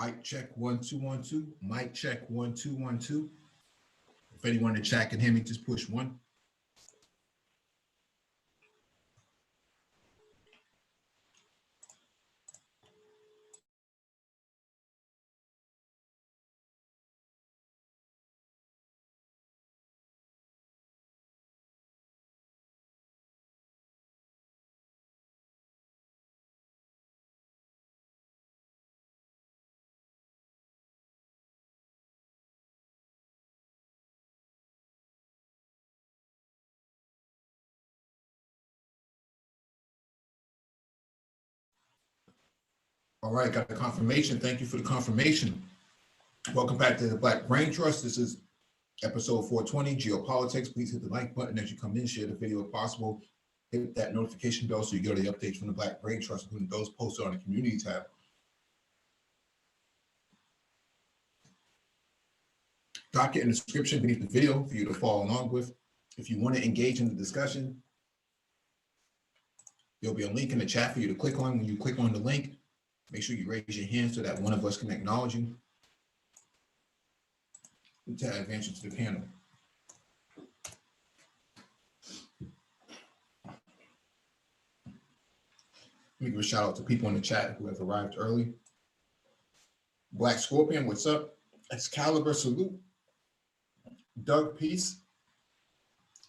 Mic check 1 2 1 2. Mic check 1 2 1 2. If anyone in the chat can hear me, just push 1. All right, got the confirmation. Thank you for the confirmation. Welcome back to the Black Brain Trust. This is episode 420, Geopolitics. Please hit the like button as you come in, share the video if possible. Hit that notification bell so you get all the updates from the Black Brain Trust, including those posted on the community tab. Docket in the description beneath the video for you to follow along with. If you want to engage in the discussion, there'll be a link in the chat for you to click on. When you click on the link, make sure you raise your hand so that one of us can acknowledge you to advance you to the panel. Let me give a shout out to people in the chat who have arrived early. Black Scorpion, what's up? Excalibur, salute. Doug, peace.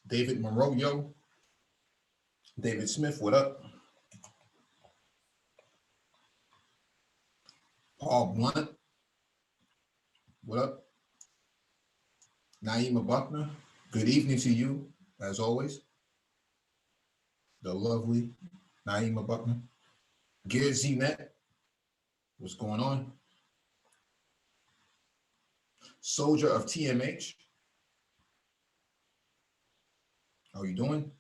David Monroe, yo. David Smith, what up? Paul Blunt, what up? Naima Buckner, good evening to you, as always. The lovely Naima Buckner. Gear Z-Net, what's going on? Soldier of TMH, how are you doing?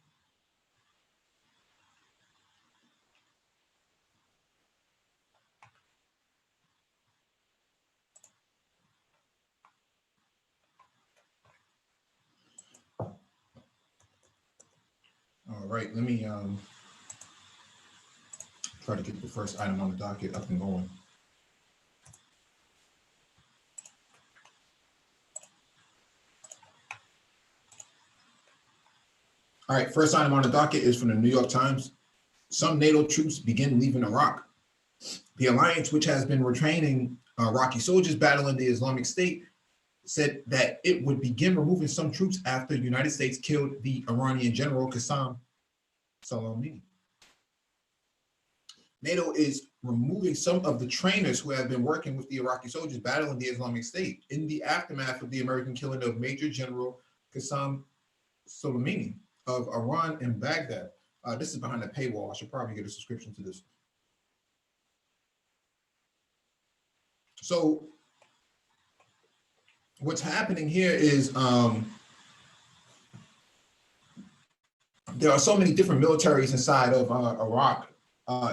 All right, let me try to get the first item on the docket up and going. All right, first item on the docket is from the New York Times. Some NATO troops begin leaving Iraq. The alliance, which has been retraining Iraqi soldiers battling the Islamic State, said that it would begin removing some troops after the United States killed the Iranian general Qasem Soleimani. NATO is removing some of the trainers who have been working with the Iraqi soldiers battling the Islamic State in the aftermath of the American killing of Major General Qasem Soleimani of Iran and Baghdad. This is behind the paywall. I should probably get a subscription to this. So what's happening here is there are so many different militaries inside of Iraq.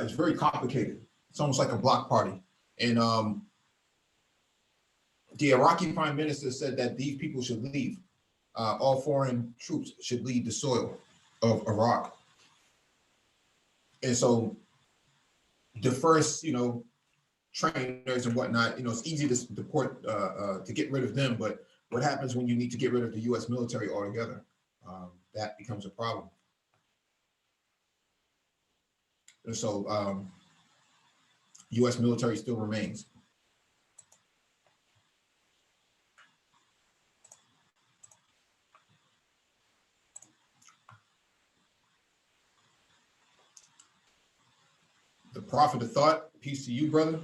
It's very complicated. It's almost like a block party. And the Iraqi prime minister said that these people should leave. All foreign troops should leave the soil of Iraq. And so the first, trainers and whatnot, it's easy to deport, to get rid of them. But what happens when you need to get rid of the U.S. military altogether? That becomes a problem. And so U.S. military still remains. The prophet of thought, peace to you, brother.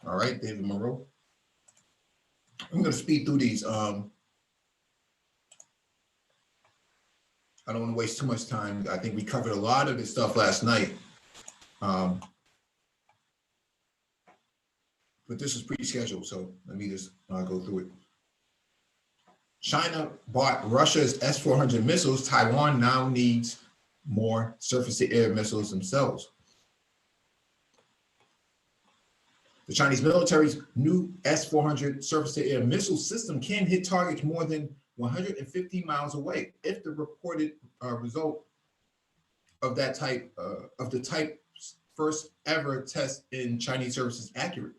All right, David Monroe. I'm going to speed through these. I don't want to waste too much time. I think we covered a lot of this stuff last night. But this is pre-scheduled, so let me just go through it. China bought Russia's S-400 missiles. Taiwan now needs more surface-to-air missiles themselves. The Chinese military's new S-400 surface-to-air missile system can hit targets more than 150 miles away if the reported result of that type of the type's first ever test in Chinese service is accurate.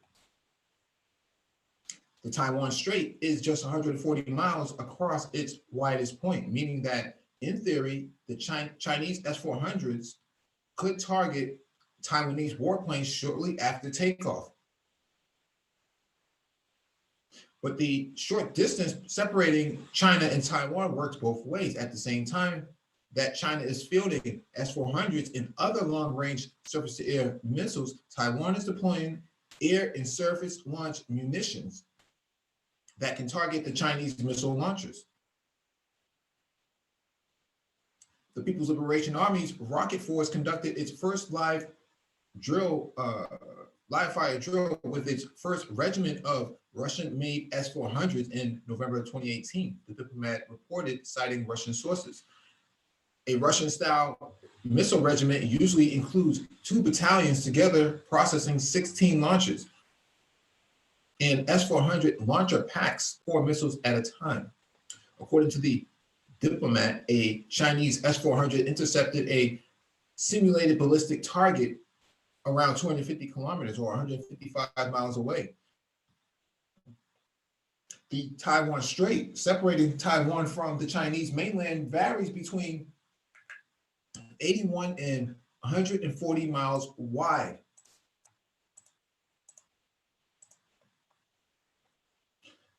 The Taiwan Strait is just 140 miles across its widest point, meaning that in theory, the Chinese S-400s could target Taiwanese warplanes shortly after takeoff. But the short distance separating China and Taiwan works both ways. At the same time that China is fielding S-400s and other long-range surface-to-air missiles, Taiwan is deploying air and surface launch munitions that can target the Chinese missile launchers. The People's Liberation Army's Rocket Force conducted its first live fire drill with its first regiment of Russian-made S-400s in November of 2018, the diplomat reported, citing Russian sources. A Russian-style missile regiment usually includes 2 battalions together processing 16 launches, and S-400 launcher packs 4 missiles at a time. According to the diplomat, a Chinese S-400 intercepted a simulated ballistic target around 250 kilometers or 155 miles away. The Taiwan Strait, separating Taiwan from the Chinese mainland, varies between 81 and 140 miles wide.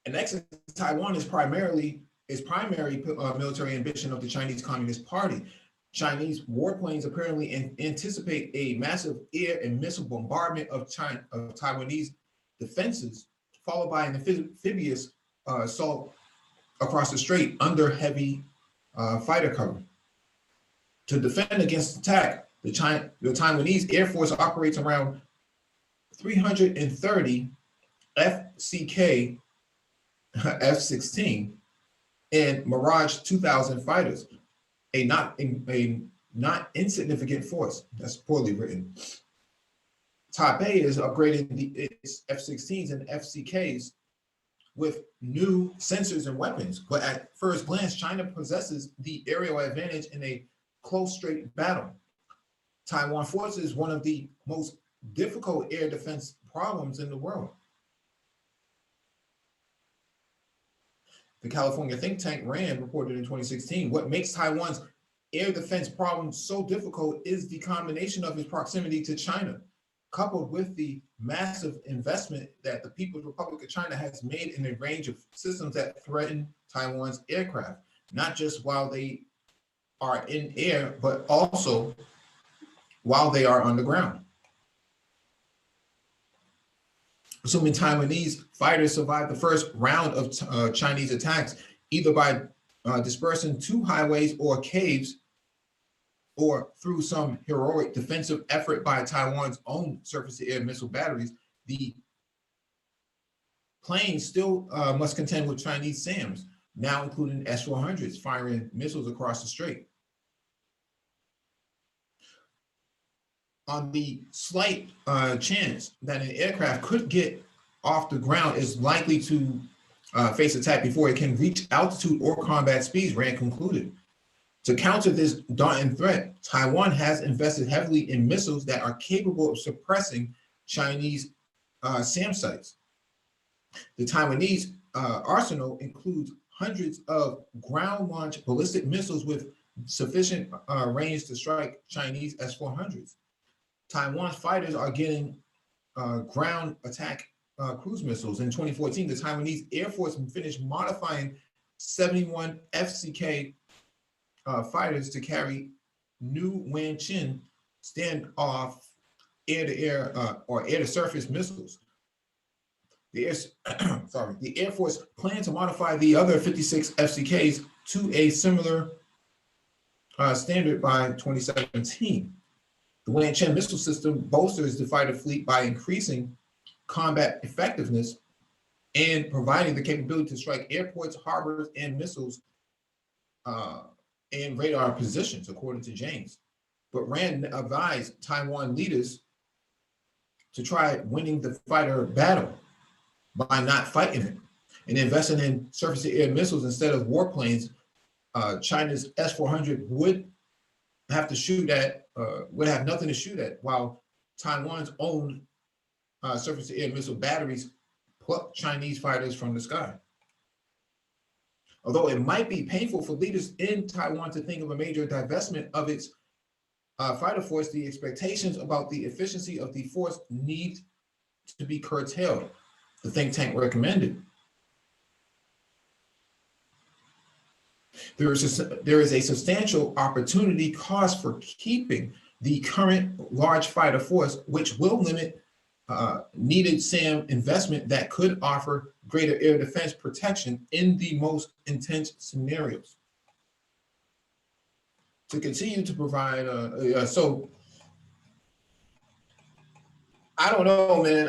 Annexing Taiwan is primary military ambition of the Chinese Communist Party. Chinese warplanes apparently anticipate a massive air and missile bombardment of Taiwanese defenses, followed by an amphibious assault across the strait under heavy fighter cover. To defend against attack, the Taiwanese Air Force operates around 330 FCK F-16 and Mirage 2000 fighters, a not insignificant force. That's poorly written. Taipei is upgrading its F-16s and FCKs with new sensors and weapons, but at first glance, China possesses the aerial advantage in a close straight battle. Taiwan forces one of the most difficult air defense problems in the world. The California think tank RAND reported in 2016, what makes Taiwan's air defense problem so difficult is the combination of its proximity to China, coupled with the massive investment that the People's Republic of China has made in a range of systems that threaten Taiwan's aircraft, not just while they are in air, but also while they are on the ground. Assuming Taiwanese fighters survive the first round of Chinese attacks, either by dispersing 2 highways or caves, or through some heroic defensive effort by Taiwan's own surface-to-air missile batteries, the planes still must contend with Chinese SAMs, now including S-400s, firing missiles across the strait. On the slight chance that an aircraft could get off the ground is likely to face attack before it can reach altitude or combat speeds, RAND concluded. To counter this daunting threat, Taiwan has invested heavily in missiles that are capable of suppressing Chinese SAM sites. The Taiwanese arsenal includes hundreds of ground-launched ballistic missiles with sufficient range to strike Chinese S-400s. Taiwan's fighters are getting ground attack cruise missiles. In 2014, the Taiwanese Air Force finished modifying 71 FCK fighters to carry new Wanqin standoff air-to-air or air-to-surface missiles. The Air Force planned to modify the other 56 FCKs to a similar standard by 2017. The Wanqin missile system bolsters the fighter fleet by increasing combat effectiveness and providing the capability to strike airports, harbors, and missiles and radar positions, according to James. But RAND advised Taiwan leaders to try winning the fighter battle by not fighting it. and investing in surface-to-air missiles instead of warplanes, China's S-400 would have to shoot at, would have nothing to shoot at, while Taiwan's own surface-to-air missile batteries pluck Chinese fighters from the sky. Although it might be painful for leaders in Taiwan to think of a major divestment of its fighter force, the expectations about the efficiency of the force need to be curtailed, the think tank recommended. There is a substantial opportunity cost for keeping the current large fighter force, which will limit needed SAM investment that could offer greater air defense protection in the most intense scenarios. To continue to provide, so I don't know, man.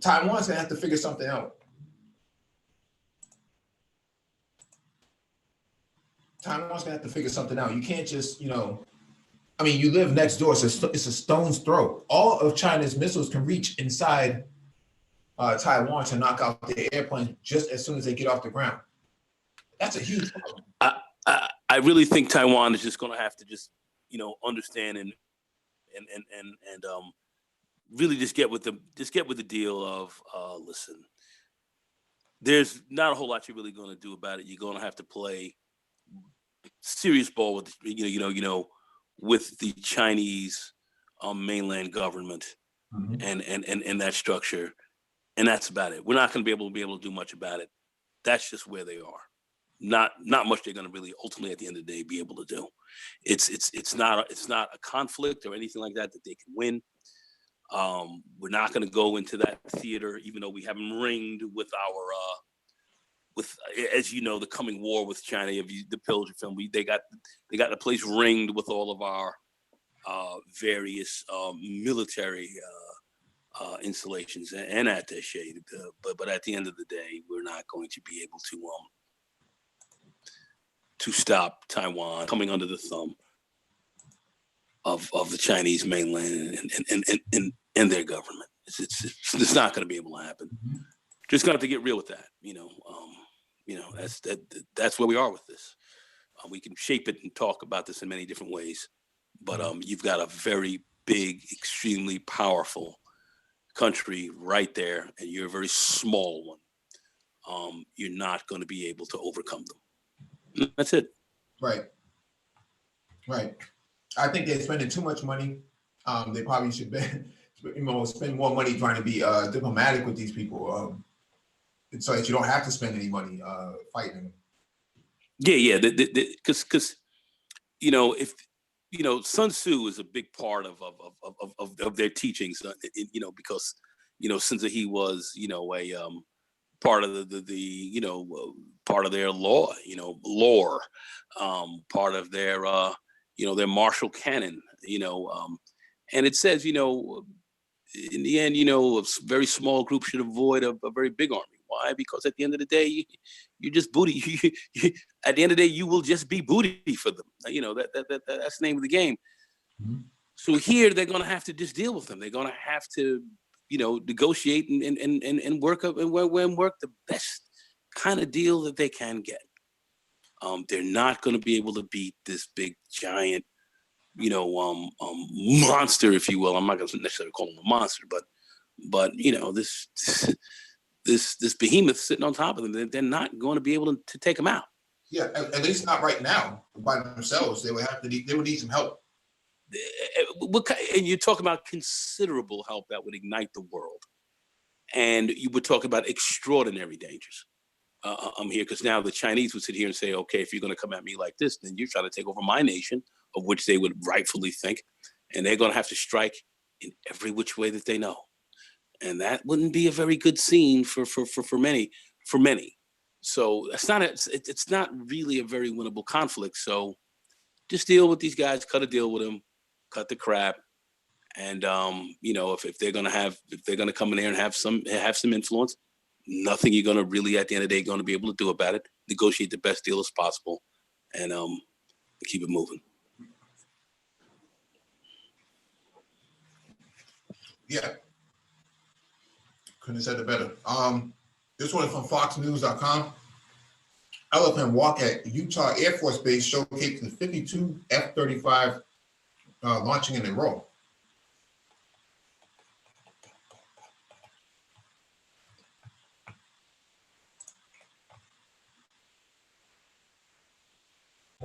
Taiwan's gonna have to figure something out. Taiwan's gonna have to figure something out. You can't just, I mean, you live next door, so it's a stone's throw. All of China's missiles can reach inside Taiwan to knock out the airplanes just as soon as they get off the ground. That's a huge problem. I really think Taiwan is just going to have to just, understand and really just get with the deal of listen. There's not a whole lot you're really going to do about it. You're going to have to play serious ball with with the Chinese mainland government and that structure, and that's about it. We're not going to be able to do much about it. That's just where they are. Not much they're going to really ultimately at the end of the day be able to do. It's not a conflict or anything like that they can win. We're not going to go into that theater, even though we have them ringed with our as you know, the coming war with China. If the Pilger film, they got the place ringed with all of our various military installations and attaché. But at the end of the day, we're not going to be able to stop Taiwan coming under the thumb of the Chinese mainland and their government. It's not going to be able to happen. Just going to have to get real with that. That's where we are with this. We can shape it and talk about this in many different ways, but you've got a very big, extremely powerful country right there, and you're a very small one. You're not going to be able to overcome them. That's it. Right. I think they're spending too much money. They probably should spend more money trying to be diplomatic with these people. So that you don't have to spend any money fighting them. Yeah, because if Sun Tzu is a big part of their teachings, because since he was a part of the part of their law, lore, part of their their martial canon, and it says in the end, a very small group should avoid a very big army. Why? Because at the end of the day, you're just booty. At the end of the day, you will just be booty for them. That's the name of the game. Mm-hmm. So here they're going to have to just deal with them. They're going to have to, negotiate and work up and work the best kind of deal that they can get. They're not going to be able to beat this big giant, monster, if you will. I'm not going to necessarily call him a monster, but this behemoth sitting on top of them, they're not going to be able to take them out. Yeah, at least not right now by themselves. They would need some help. And you're talking about considerable help that would ignite the world, and you would talk about extraordinary dangers. I'm here because now the Chinese would sit here and say, okay, if you're going to come at me like this, then you're trying to take over my nation, of which they would rightfully think, and they're going to have to strike in every which way that they know. And that wouldn't be a very good scene for many. So it's not really a very winnable conflict. So just deal with these guys, cut a deal with them, cut the crap. And if they're gonna come in there and have some influence, nothing you're gonna really at the end of the day going to be able to do about it. Negotiate the best deal as possible, and keep it moving. Yeah. Couldn't have said it better. This one is from foxnews.com. Elephant walk at Utah Air Force Base showcasing 52 F-35 launching in a row.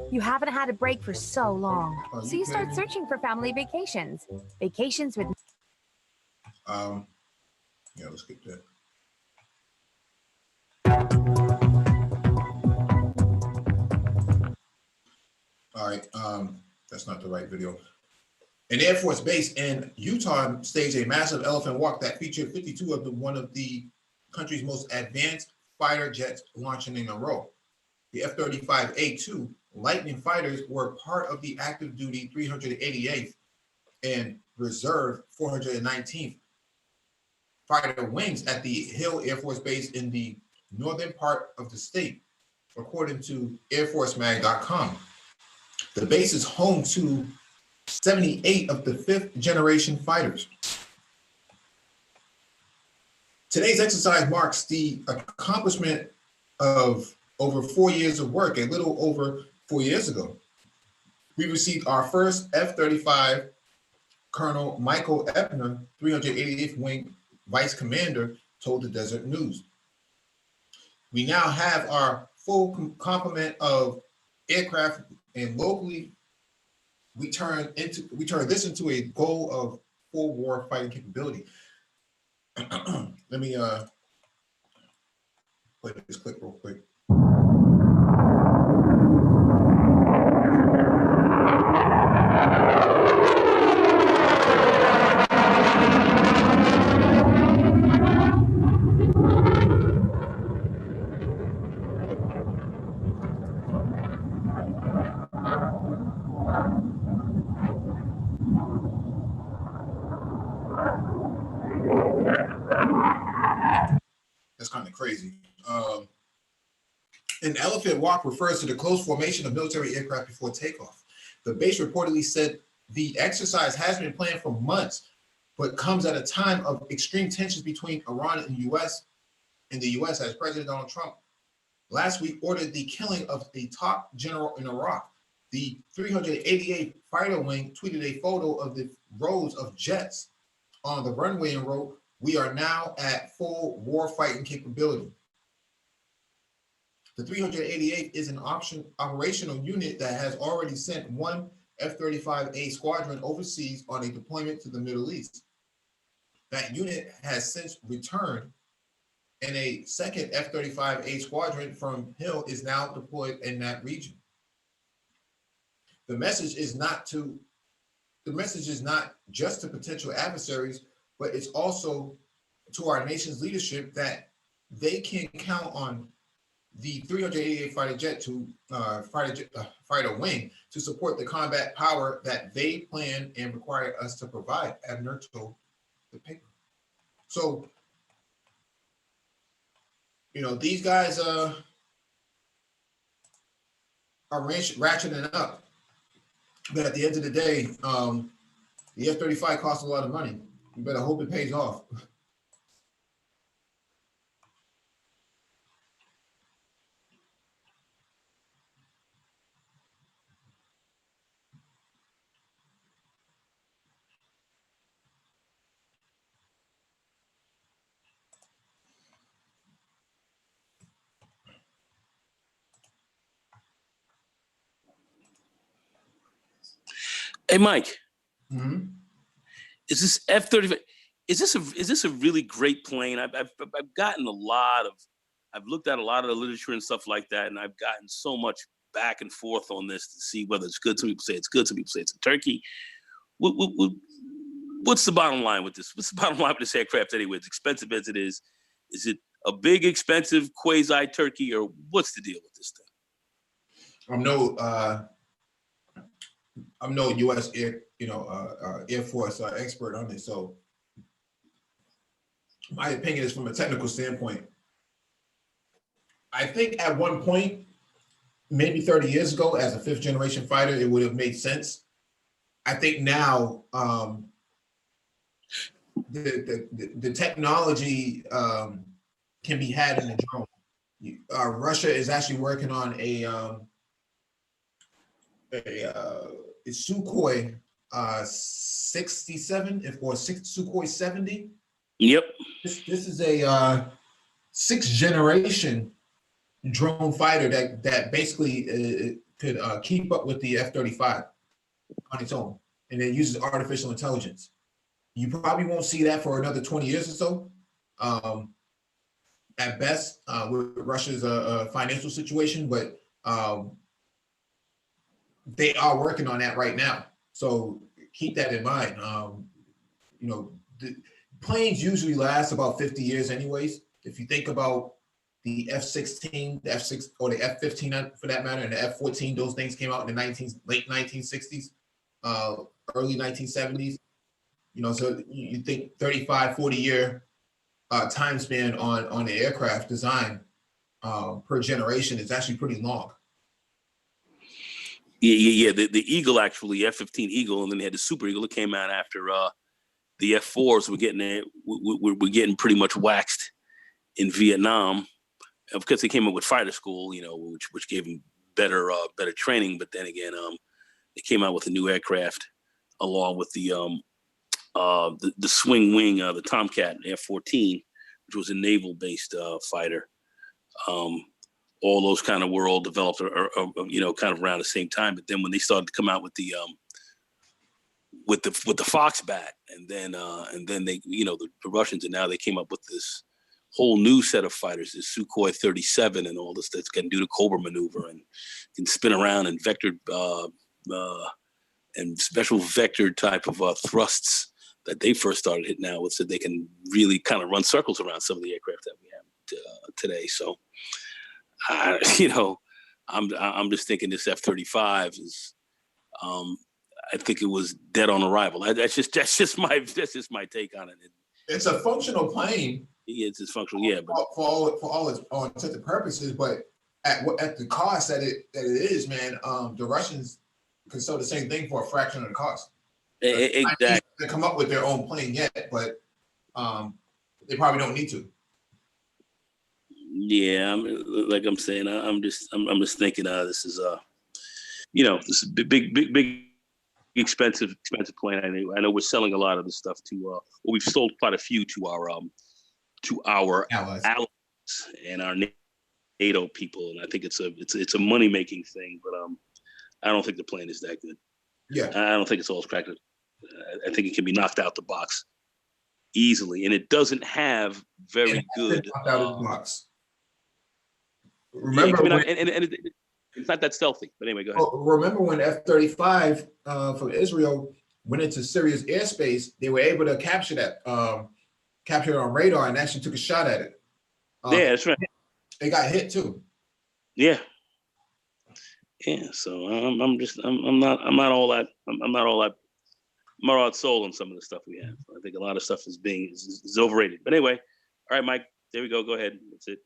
You haven't had a break for so long, Are so you you start kidding me? searching for family vacations. Vacations with Yeah, let's get that. All right, that's not the right video. An Air Force base in Utah staged a massive elephant walk that featured 52 of one of the country's most advanced fighter jets launching in a row. The F-35A2 Lightning fighters were part of the active duty 388th and reserve 419th fighter wings at the Hill Air Force Base in the northern part of the state, according to airforcemag.com. The base is home to 78 of the fifth generation fighters. Today's exercise marks the accomplishment of over 4 years of work, a little over 4 years ago. We received our first F-35. Colonel Michael Ebner, 388th Wing Vice Commander, told the Desert News. We now have our full complement of aircraft, and locally, we turn this into a goal of full war fighting capability. Let me play this clip real quick. That's kind of crazy. An elephant walk refers to the close formation of military aircraft before takeoff. The base reportedly said the exercise has been planned for months, but comes at a time of extreme tensions between Iran and the U.S. as President Donald Trump last week ordered the killing of a top general in Iraq. The 388th Fighter Wing tweeted a photo of the rows of jets on the runway and wrote, "We are now at full war fighting capability." The 388th is an operational unit that has already sent one F-35A squadron overseas on a deployment to the Middle East. That unit has since returned, and a second F-35A squadron from Hill is now deployed in that region. The message is not just to potential adversaries, but it's also to our nation's leadership that they can count on the 388 fighter wing to support the combat power that they plan and require us to provide, Ebner told the paper. So, these guys are ratcheting up, but at the end of the day, the F-35 costs a lot of money. You better hope it pays off. Hey, Mike, Mm-hmm. is this F-35? Is this a really great plane? I've gotten I've looked at a lot of the literature and stuff like that, and I've gotten so much back and forth on this to see whether it's good. Some people say it's good. Some people say it's a turkey. What's the bottom line with this? What's the bottom line with this aircraft anyway? It's expensive as it is. Is it a big, expensive quasi turkey, or what's the deal with this thing? I'm no U.S. Air Force expert on this, so my opinion is from a technical standpoint. I think at one point, maybe 30 years ago, as a fifth generation fighter, it would have made sense. I think now, the technology can be had in the drone. Russia is actually working on a Sukhoi 67 or Sukhoi 70. Yep. This is a sixth generation drone fighter that basically could keep up with the F-35 on its own, and it uses artificial intelligence. You probably won't see that for another 20 years or so, at best, with Russia's financial situation, but they are working on that right now. So keep that in mind. The planes usually last about 50 years anyways. If you think about the F-16, the F-6, or the F-15 for that matter, and the F-14, those things came out in the late 1960s, early 1970s. So you think 35, 40-year time span on the aircraft design per generation is actually pretty long. Yeah. The Eagle, actually, F-15 Eagle, and then they had the Super Eagle that came out after the F-4s. We're getting pretty much waxed in Vietnam, because they came up with fighter school, which gave them better training. But then again, they came out with a new aircraft along with the swing wing, the Tomcat F-14, which was a naval-based fighter. All those kind of were all developed, kind of around the same time. But then when they started to come out with the Foxbat, and then they, the Russians, and now they came up with this whole new set of fighters, this Sukhoi 37 and all this, that can do the Cobra maneuver and can spin around and vector and special vector type of thrusts that they first started hitting out with, so they can really kind of run circles around some of the aircraft that we have today. So, I'm just thinking this F-35 is, I think it was dead on arrival. That's just my take on it. It's a functional plane. Yeah, it's functional. Yeah, but for all its intents and purposes, but at the cost that it is, man, the Russians can sell the same thing for a fraction of the cost. Exactly. They come up with their own plane yet, but they probably don't need to. Yeah, like I'm saying, I'm just thinking, this is this is big expensive plane. I know we're selling a lot of this stuff to we've sold quite a few to our allies and our NATO people, and I think it's a money making thing, but I don't think the plane is that good. Yeah, I don't think it's all cracked. I think it can be knocked out the box easily, and it doesn't have very good. Knocked out of the box. Remember, it's not that stealthy. But anyway, go ahead. Remember when F-35 from Israel went into Syria's airspace? They were able to capture it on radar and actually took a shot at it. Yeah, that's right. They got hit too. Yeah. So I'm not all that sold on some of the stuff we have. I think a lot of stuff is overrated. But anyway, all right, Mike, there we go. Go ahead. That's it.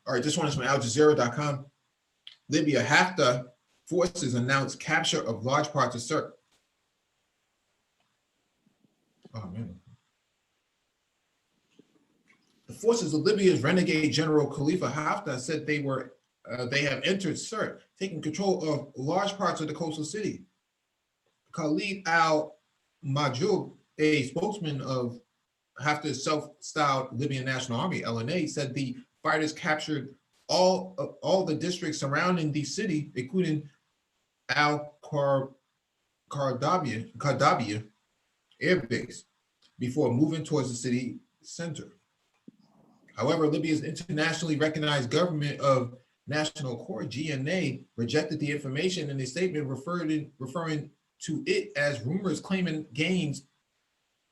All right, this one is from AlJazeera.com. Libya, Haftar forces announced capture of large parts of Sirte. Oh, man. The forces of Libya's renegade General Khalifa Haftar said they have entered Sirte, taking control of large parts of the coastal city. Khalid al-Majub, a spokesman of Haftar's self-styled Libyan National Army, LNA, said the fighters captured all the districts surrounding the city, including al-Qardabia air base, before moving towards the city center. However, Libya's internationally recognized government of National Accord, GNA, rejected the information in a statement referring to it as rumors claiming gangs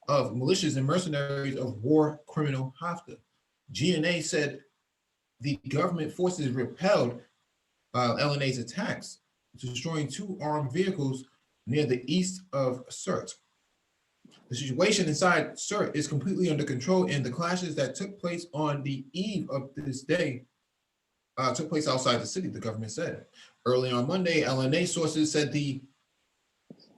of militias and mercenaries of war criminal Haftar. GNA said the government forces repelled LNA's attacks, destroying 2 armed vehicles near the east of Sirte. The situation inside Sirte is completely under control, and the clashes that took place on the eve of this day took place outside the city, the government said. Early on Monday, LNA sources said the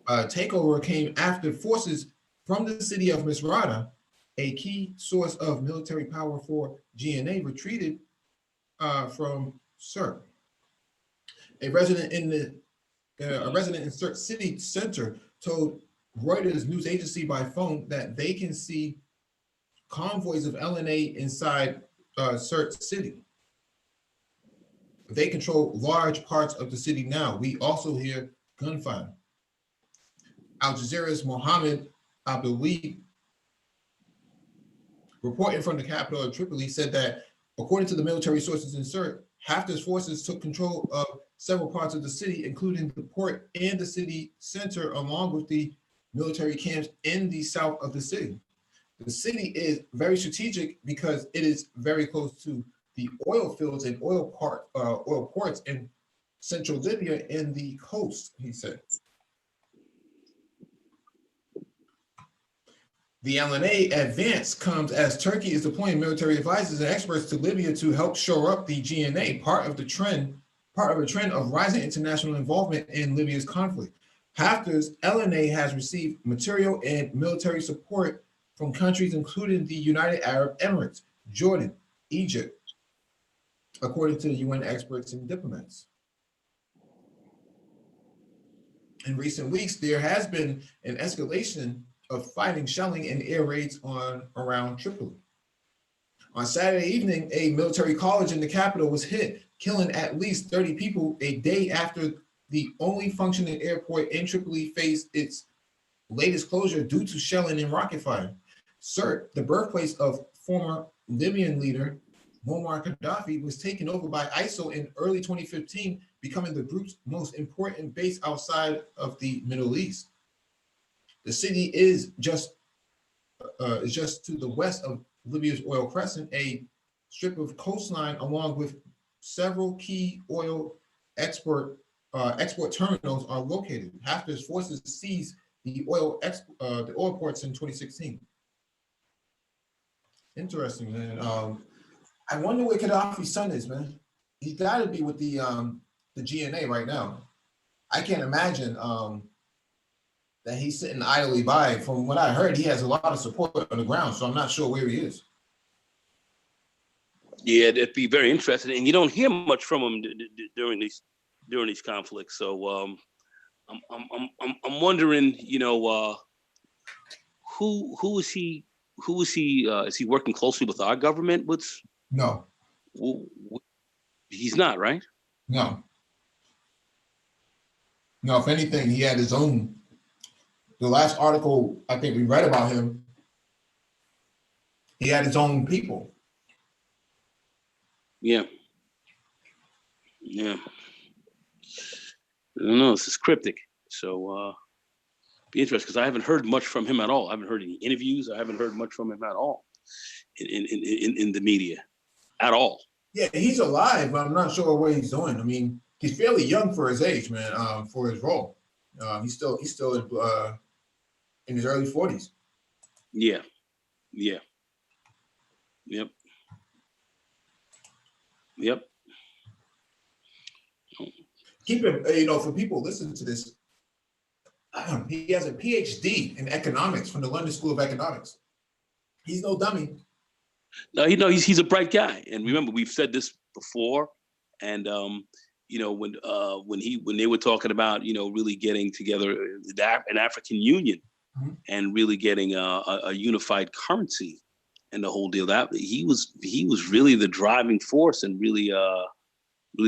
takeover came after forces from the city of Misrata, a key source of military power for GNA, retreated from Sirte. A resident in Sirte city center told Reuters news agency by phone that they can see convoys of LNA inside Sirte city. They control large parts of the city now. We also hear gunfire. Al Jazeera's Mohammed Abdulweed, reporting from the capital of Tripoli, said that according to the military sources in Sirte, Haftar's forces took control of several parts of the city, including the port and the city center, along with the military camps in the south of the city. The city is very strategic because it is very close to the oil fields and oil ports in central Libya and the coast, he said. The LNA advance comes as Turkey is deploying military advisors and experts to Libya to help shore up the GNA, part of a trend of rising international involvement in Libya's conflict. Haftar's LNA has received material and military support from countries including the United Arab Emirates, Jordan, Egypt, according to UN experts and diplomats. In recent weeks, there has been an escalation of fighting, shelling, and air raids around Tripoli. On Saturday evening, a military college in the capital was hit, killing at least 30 people a day after the only functioning airport in Tripoli faced its latest closure due to shelling and rocket fire. Sirte, the birthplace of former Libyan leader Muammar Gaddafi, was taken over by ISIL in early 2015, becoming the group's most important base outside of the Middle East. The city is just to the west of Libya's oil crescent, a strip of coastline along with several key oil export terminals are located. Haftar's forces seized the oil ports in 2016. Interesting, man. I wonder where Gaddafi's son is, man. He's got to be with the GNA right now. I can't imagine that he's sitting idly by. From what I heard, he has a lot of support on the ground, so I'm not sure where he is. Yeah, it'd be very interesting, and you don't hear much from him during these conflicts. So I'm wondering, who is he? Who is he? Is he working closely with our government? No. He's not, right? No. No, if anything, he had his own. The last article I think we read about him, he had his own people. Yeah. Yeah. I don't know. This is cryptic. So be interesting because I haven't heard much from him at all. I haven't heard any interviews. I haven't heard much from him at all in the media at all. Yeah, he's alive, but I'm not sure what he's doing. I mean, he's fairly young for his age, man. For his role, he's still in his early 40s. Yeah. Yeah. Yep. Yep. Keep him, for people listening to this, he has a PhD in economics from the London School of Economics. He's no dummy. No, he's a bright guy. And remember, we've said this before. And when they were talking about really getting together an African Union mm-hmm. and really getting a unified currency and the whole deal, that he was really the driving force and really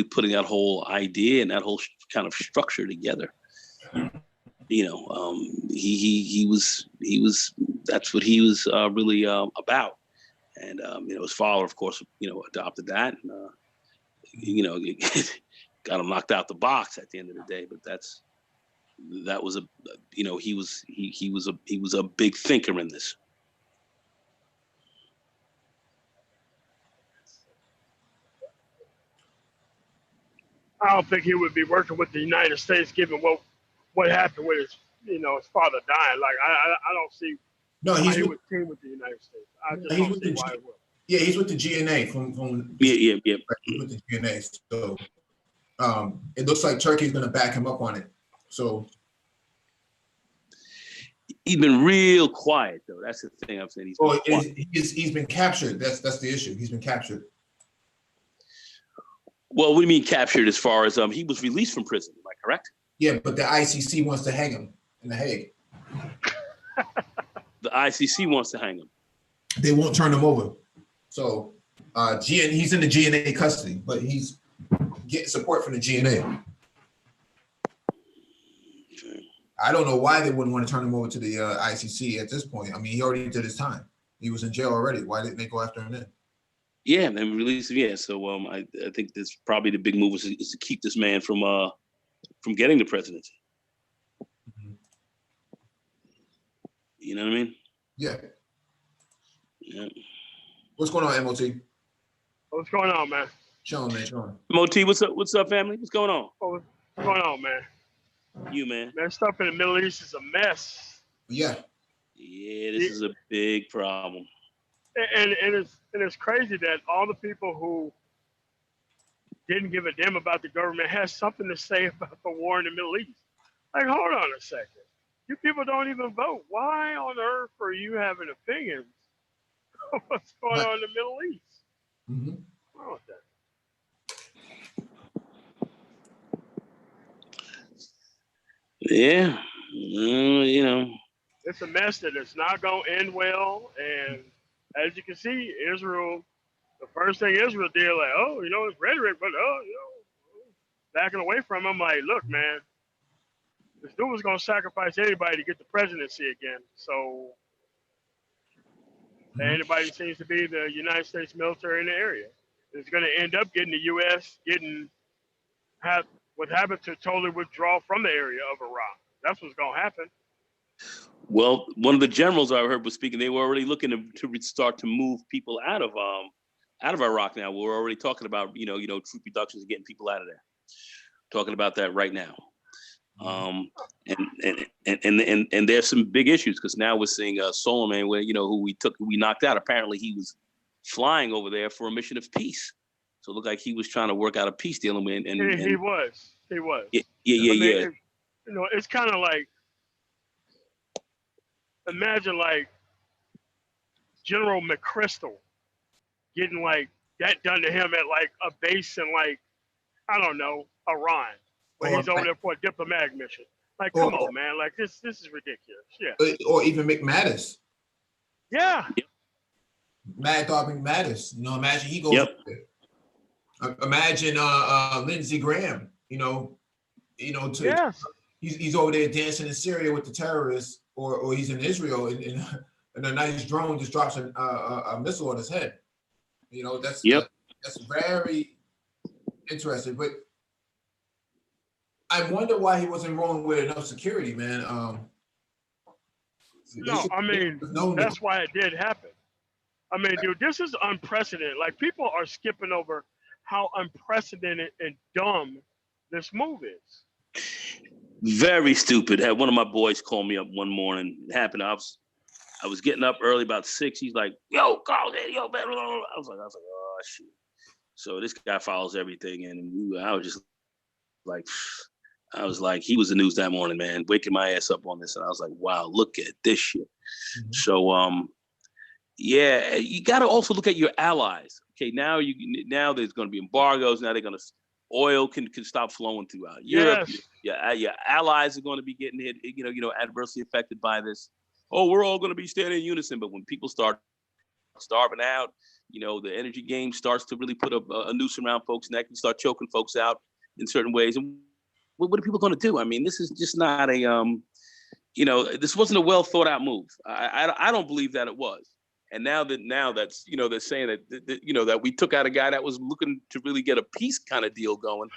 putting that whole idea and that whole kind of structure together. He was that's what he was really about. And his father, of course, adopted that, and got him knocked out the box at the end of the day. But that was he was a big thinker in this. I don't think he would be working with the United States, given what happened with his father dying. Like I don't see. No, he would team with the United States. I just don't see why he would. Yeah, he's with the GNA from Yeah. He's with the GNA. So it looks like Turkey's going to back him up on it. So He's been real quiet though. That's the thing I'm saying. He's been captured. That's the issue. He's been captured. Well, what do you mean captured? As far as he was released from prison, am I correct? Yeah, but the ICC wants to hang him in The Hague. The ICC wants to hang him. They won't turn him over. So he's in the GNA custody, but he's getting support from the GNA. I don't know why they wouldn't want to turn him over to the ICC at this point. I mean, he already did his time. He was in jail already. Why didn't they go after him then? Yeah, and release him. Yeah, so I think that's probably the big move is to keep this man from getting the presidency. Mm-hmm. You know what I mean? Yeah. Yeah. What's going on, MOT? What's going on, man? Sean, man, Sean. MOT, what's up? What's up, family? What's going on? What's going on, man? You, man. Man, stuff in the Middle East is a mess. Yeah. Yeah, this is a big problem. And it's crazy that all the people who didn't give a damn about the government has something to say about the war in the Middle East. Like, hold on a second. You people don't even vote. Why on earth are you having opinions of what's going on in the Middle East? Mm-hmm. What's wrong with that? Yeah, you know. It's a mess that it's not going to end well. And as you can see, Israel, the first thing Israel did, like, oh, it's rhetoric, but, backing away from him. I'm like, look, man, this dude was going to sacrifice anybody to get the presidency again. So anybody seems to be the United States military in the area. It's going to end up getting the U.S. what happened to totally withdraw from the area of Iraq. That's what's going to happen. Well, one of the generals I heard was speaking. They were already looking to start to move people out of Iraq now. We're already talking about troop reductions and getting people out of there. Talking about that right now. And there's some big issues because now we're seeing Solomon, who we knocked out. Apparently, he was flying over there for a mission of peace. So it looked like he was trying to work out a peace deal. And he was. Yeah. It's kind of like, imagine like General McChrystal getting like that done to him at like a base in like, I don't know, Iran, where he's over there for a diplomatic mission. Like, come on, man. Like this is ridiculous. Yeah. Or even McManus. Yeah. Mad Dog McManus. Imagine he goes over there. Imagine Lindsey Graham, Yes. He's over there dancing in Syria with the terrorists, or he's in Israel and a nice drone just drops a missile on his head. That's very interesting. But I wonder why he wasn't rolling with enough security, man. That's why it did happen. I mean, dude, this is unprecedented. Like, people are skipping over how unprecedented and dumb this move is. Very stupid. Had one of my boys call me up one morning. It happened. I was getting up early, about 6. He's like, "Yo, call it, yo, man." I was like, oh shit. So this guy follows everything, and I was like, he was the news that morning, man, waking my ass up on this, and I was like, wow, look at this shit. Mm-hmm. So yeah, you got to also look at your allies. Okay, now there's going to be embargoes. Now oil can stop flowing throughout Europe. Yes. Your allies are going to be getting hit, adversely affected by this. Oh, we're all going to be standing in unison. But when people start starving out, the energy game starts to really put a noose around folks' neck and start choking folks out in certain ways. And what are people going to do? I mean, this is just not this wasn't a well thought out move. I don't believe that it was. And now that's they're saying that that we took out a guy that was looking to really get a peace kind of deal going.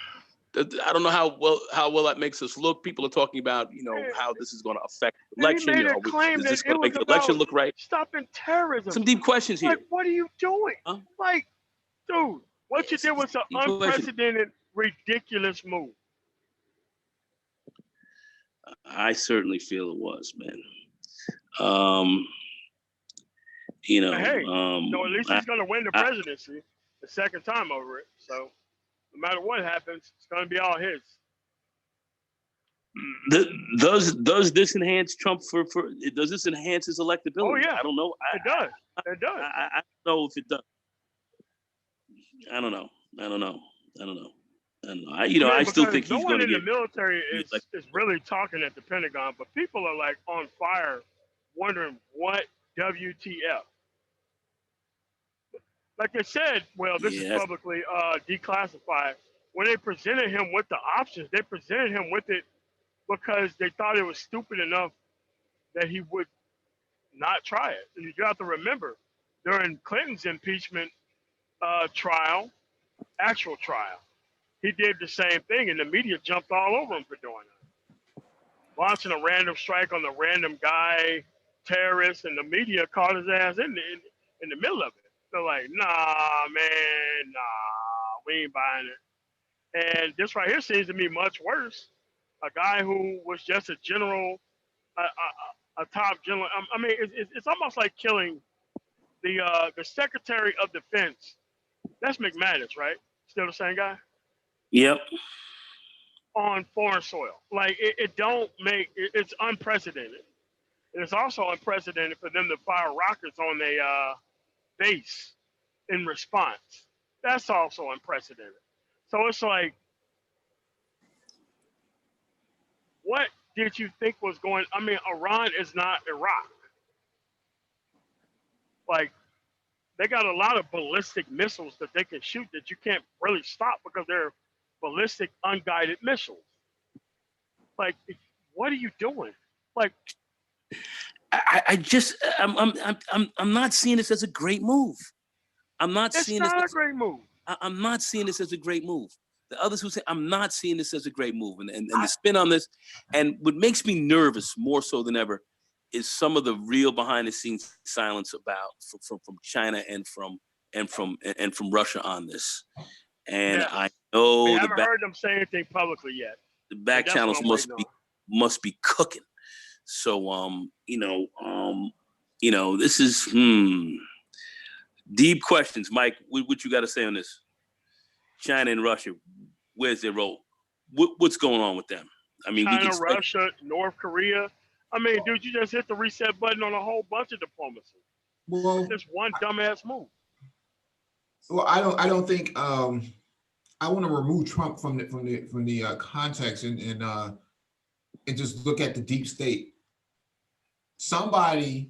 I don't know how well that makes us look. People are talking about how this is going to affect the election. Is this going to make the election look right? Stopping terrorism. Some deep questions here. Like, what are you doing? Huh? Like, dude, what you did was an unprecedented, ridiculous move. I certainly feel it was, man. At least he's going to win the presidency the second time over it. So no matter what happens, it's going to be all his. Does this enhance Trump does this enhance his electability? Oh yeah, I don't know. it does. It does. I don't know if it does. I don't know. I still think no he's one going to in the get military is really talking at the Pentagon, but people are like on fire, wondering what WTF. Like they said, well, this is publicly declassified. When they presented him with the options, they presented him with it because they thought it was stupid enough that he would not try it. And you got to remember, during Clinton's impeachment trial, actual trial, he did the same thing, and the media jumped all over him for doing it. Launching a random strike on the random guy, terrorist, and the media caught his ass in the middle of it. They're like, nah, man, nah, we ain't buying it. And this right here seems to me much worse. A guy who was just a general, a top general. I mean, it's almost like killing the Secretary of Defense. That's McManus, right? Still the same guy? Yep. On foreign soil. Like, it's unprecedented. And it's also unprecedented for them to fire rockets on a base in response. That's also unprecedented. So it's like, what did you think was going? I mean, Iran is not Iraq. Like, they got a lot of ballistic missiles that they can shoot that you can't really stop because they're ballistic unguided missiles. Like, what are you doing? Like, I'm not seeing this as a great move. I'm not seeing this. It's not a great move. I'm not seeing this as a great move. The others who say I'm not seeing this as a great move, and the spin on this, and what makes me nervous more so than ever is some of the real behind the scenes silence about from China and from Russia on this. And yes. I know we haven't heard them say anything publicly yet. The back channels must be cooking. So this is deep questions, Mike. What you got to say on this? China and Russia, where's their role? What's going on with them? I mean, China, Russia, North Korea. I mean, dude, you just hit the reset button on a whole bunch of diplomacy. Well, just one dumbass move. Well, I don't think I want to remove Trump from the context and just look at the deep state. Somebody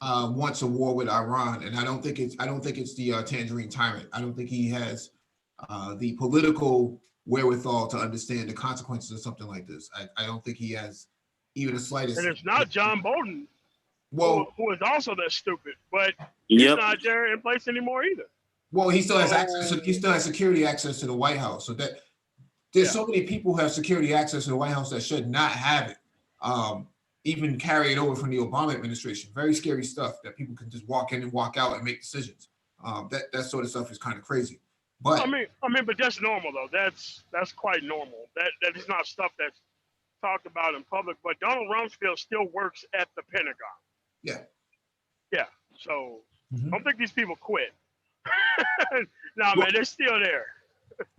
wants a war with Iran, and I don't think it's the tangerine tyrant. I don't think he has the political wherewithal to understand the consequences of something like this. I don't think he has even the slightest. And it's not John Bolton, who is also that stupid, but he's not there in place anymore either. Well, he still has access. He still has security access to the White House. So that there's so many people who have security access to the White House that should not have it. Even carry it over from the Obama administration. Very scary stuff that people can just walk in and walk out and make decisions. That sort of stuff is kind of crazy. But I mean, but that's normal though. That's quite normal. That is not stuff that's talked about in public. But Donald Rumsfeld still works at the Pentagon. Yeah. Yeah. So I don't think these people quit. Man, they're still there.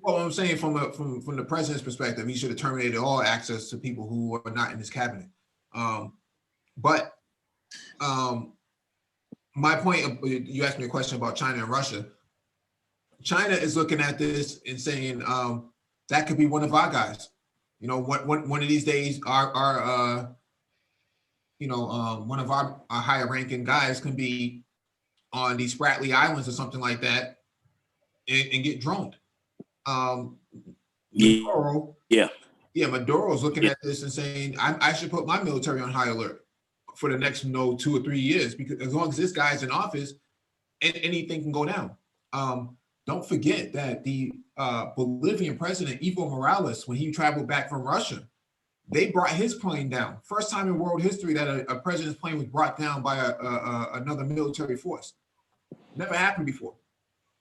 Well, I'm saying from the president's perspective, he should have terminated all access to people who are not in his cabinet. But my point, you asked me a question about China and Russia. China is looking at this and saying that could be one of our guys. You know, one of these days, our one of our higher ranking guys can be on these Spratly Islands or something like that and get droned. Maduro's looking at this and saying, I should put my military on high alert for the next 2 or 3 years, because as long as this guy's in office, anything can go down. Don't forget that the Bolivian president, Evo Morales, when he traveled back from Russia, they brought his plane down. First time in world history that a president's plane was brought down by another military force. Never happened before.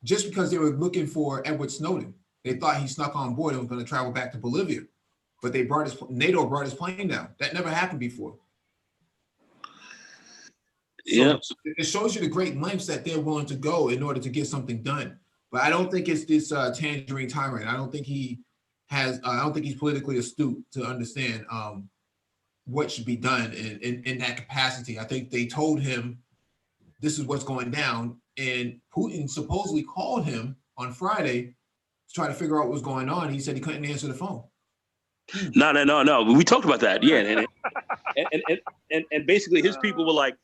Just because they were looking for Edward Snowden. They thought he snuck on board and was going to travel back to Bolivia. But NATO brought his plane down. That never happened before. So it shows you the great lengths that they're willing to go in order to get something done. But I don't think it's this tangerine tyrant. I don't think he has. I don't think he's politically astute to understand what should be done in that capacity. I think they told him this is what's going down, and Putin supposedly called him on Friday to try to figure out what was going on. He said he couldn't answer the phone. No. We talked about that. Yeah, and basically his people were like,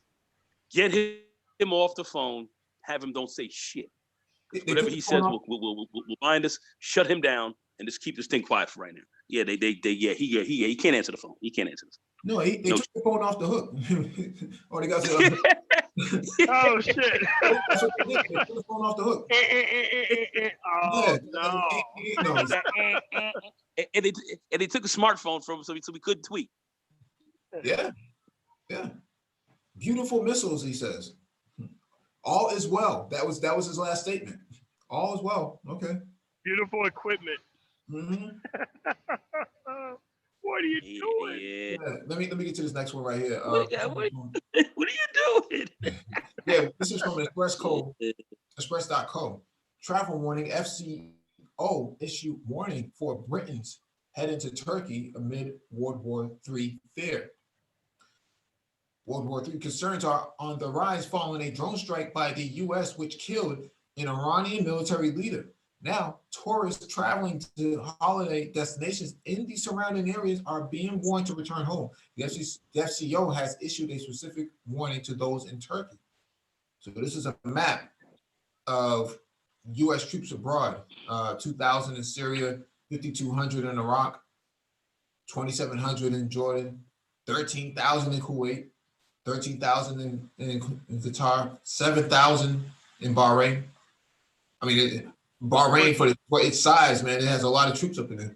get him off the phone, have him don't say shit. Whatever he says, we'll mind us, shut him down, and just keep this thing quiet for right now. Yeah, he can't answer the phone. He can't answer the phone. No, they took the phone off the hook. Oh, they got the Oh shit! That's what they did. They took the phone off the hook. And they took a smartphone from him so we couldn't tweet. Yeah. Beautiful missiles, he says. All is well. That was his last statement. All is well. Okay. Beautiful equipment. Mm-hmm. What are you doing? Yeah. Let me get to this next one right here. What are you doing? Yeah, this is from Express.co. Travel warning: FCO issue warning for Britons heading to Turkey amid World War III fear. World War III concerns are on the rise following a drone strike by the U.S., which killed an Iranian military leader. Now, tourists traveling to holiday destinations in the surrounding areas are being warned to return home. The FCO has issued a specific warning to those in Turkey. So this is a map of U.S. troops abroad, 2,000 in Syria, 5,200 in Iraq, 2,700 in Jordan, 13,000 in Kuwait, 13,000 in Qatar, 7,000 in Bahrain. I mean, Bahrain, for its size, man, it has a lot of troops up in there.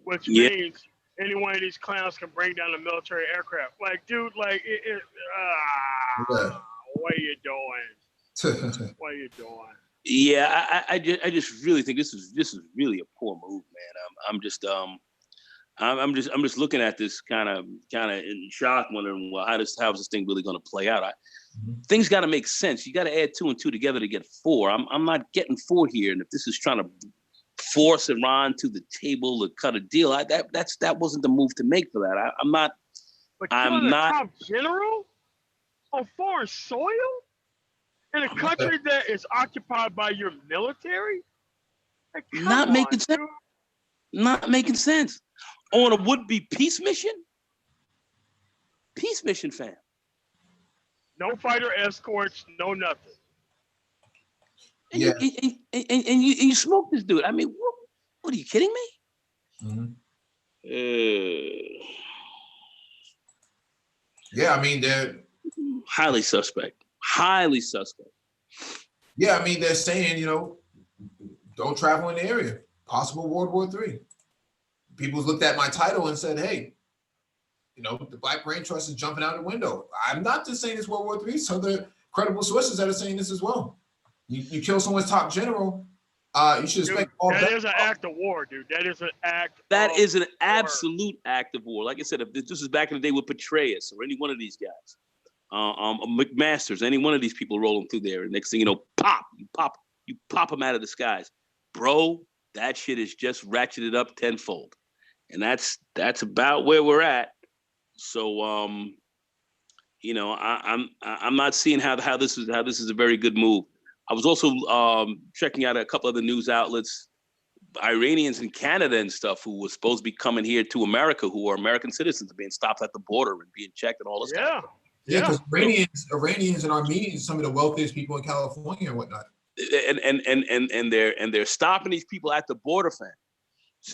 Which means any one of these clowns can bring down a military aircraft. Like, dude, like, what are you doing? What are you doing? Yeah, I just really think this is really a poor move, man. I'm just looking at this kind of in shock, wondering, well, how is this thing really going to play out? Things got to make sense. You got to add 2 and 2 together to get 4. I'm not getting 4 here, and if this is trying to force Iran to the table to cut a deal, that wasn't the move to make for that. I'm not. But I'm not. Top general on foreign soil in a country that is occupied by your military. Like, not making sense. Not making sense. On a would-be peace mission? Peace mission, fam. No fighter escorts, no nothing. And you smoke this dude. I mean, what are you kidding me? Yeah, I mean, they're highly suspect. Highly suspect. Yeah, I mean, they're saying, don't travel in the area. Possible World War III. People looked at my title and said, hey, the Black Brain Trust is jumping out the window. I'm not just saying it's World War III. So there are credible sources that are saying this as well. You kill someone's top general, you should expect all that. That is an act of war, dude. That is an act. That is an absolute act of war. Like I said, if this is back in the day with Petraeus or any one of these guys, McMaster's, any one of these people rolling through there, and next thing you know, you pop them out of the skies, bro. That shit is just ratcheted up tenfold, and that's about where we're at. So, I'm not seeing how this is a very good move. I was also checking out a couple of the news outlets, Iranians in Canada and stuff who were supposed to be coming here to America, who are American citizens, being stopped at the border and being checked and all this stuff. Yeah, because Iranians and Armenians, some of the wealthiest people in California and whatnot. And they're stopping these people at the border, fam.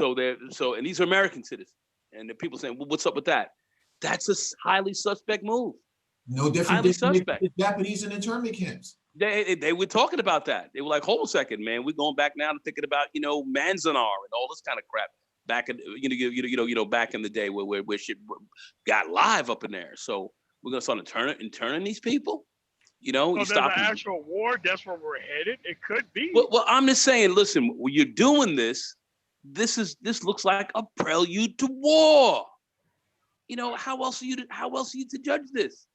And these are American citizens, and the people saying, well, what's up with that? That's a highly suspect move. No different than the Japanese in internment camps. They were talking about that. They were like, hold a second, man. We're going back now to thinking about, Manzanar and all this kind of crap back in, back in the day where shit got live up in there. So we're going to start interning these people. So there's an actual war. That's where we're headed. It could be. Well, I'm just saying, listen, when you're doing this, this looks like a prelude to war. How else are you to judge this?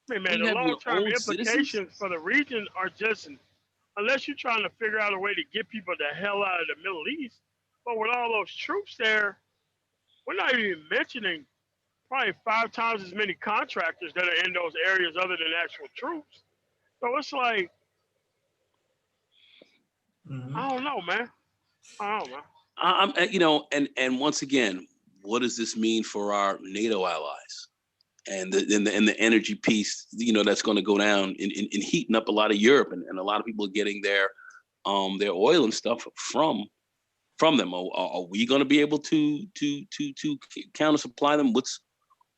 Hey man, the long-term implications for the region are just, unless you're trying to figure out a way to get people the hell out of the Middle East, But with all those troops there, we're not even mentioning probably 5 times as many contractors that are in those areas other than actual troops. So it's like, I don't know, man. I don't know. You know, and once again, what does this mean for our NATO allies and the energy piece? You know, that's going to go down in heating up a lot of Europe, and a lot of people are getting their oil and stuff from them. Are we going to be able to counter supply them?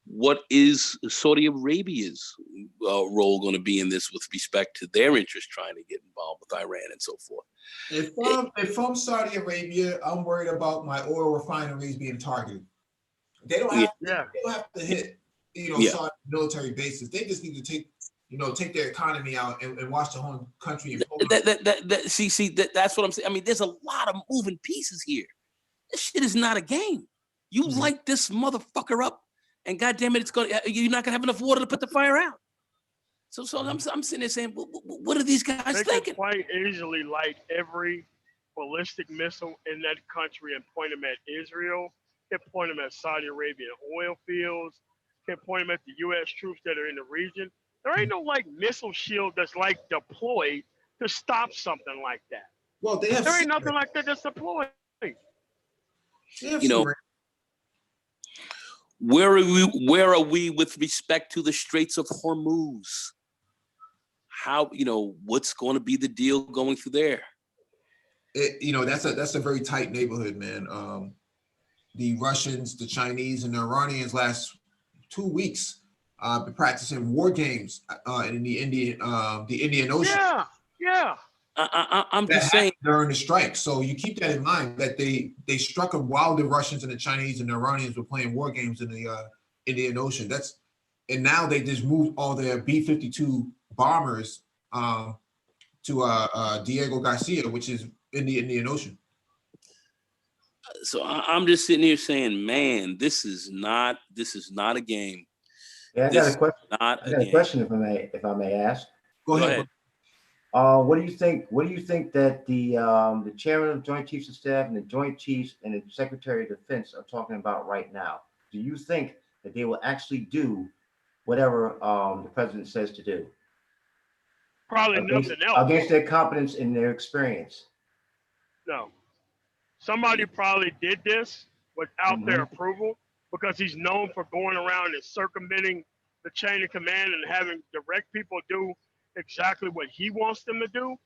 What is Saudi Arabia's role going to be in this with respect to their interest trying to get involved with Iran and so forth? If I'm Saudi Arabia, I'm worried about my oil refineries being targeted. They don't have to hit, Saudi military bases. They just need to take their economy out and watch the whole country. That's what I'm saying. I mean, there's a lot of moving pieces here. This shit is not a game. You light this motherfucker up, and goddamn it, you're not gonna have enough water to put the fire out. So I'm sitting there saying, what are these guys They thinking? could quite easily light every ballistic missile in that country and point them at Israel, can point them at Saudi Arabian oil fields, can point them at the U.S. troops that are in the region. There ain't no missile shield that's deployed to stop something like that. Well, there ain't nothing like that that's deployed. Where are we with respect to the Straits of Hormuz? How, what's going to be the deal going through there? That's a very tight neighborhood, man. The Russians, the Chinese, and the Iranians last 2 weeks been practicing war games in the Indian Ocean. Yeah. I'm just saying during the strike. So you keep that in mind that they struck them while the Russians and the Chinese and the Iranians were playing war games in the Indian Ocean. And now they just moved all their B-52 bombers to Diego Garcia, which is in the Indian Ocean. So I'm just sitting here saying, man, this is not a game. Yeah, I got a question if I may ask. Go ahead. What do you think that the chairman of Joint Chiefs of Staff and the Joint Chiefs and the Secretary of Defense are talking about right now? Do you think that they will actually do whatever the president says to do? Probably nothing else. Against their competence and their experience. No. Somebody probably did this without their approval because he's known for going around and circumventing the chain of command and having direct people do exactly what he wants them to do.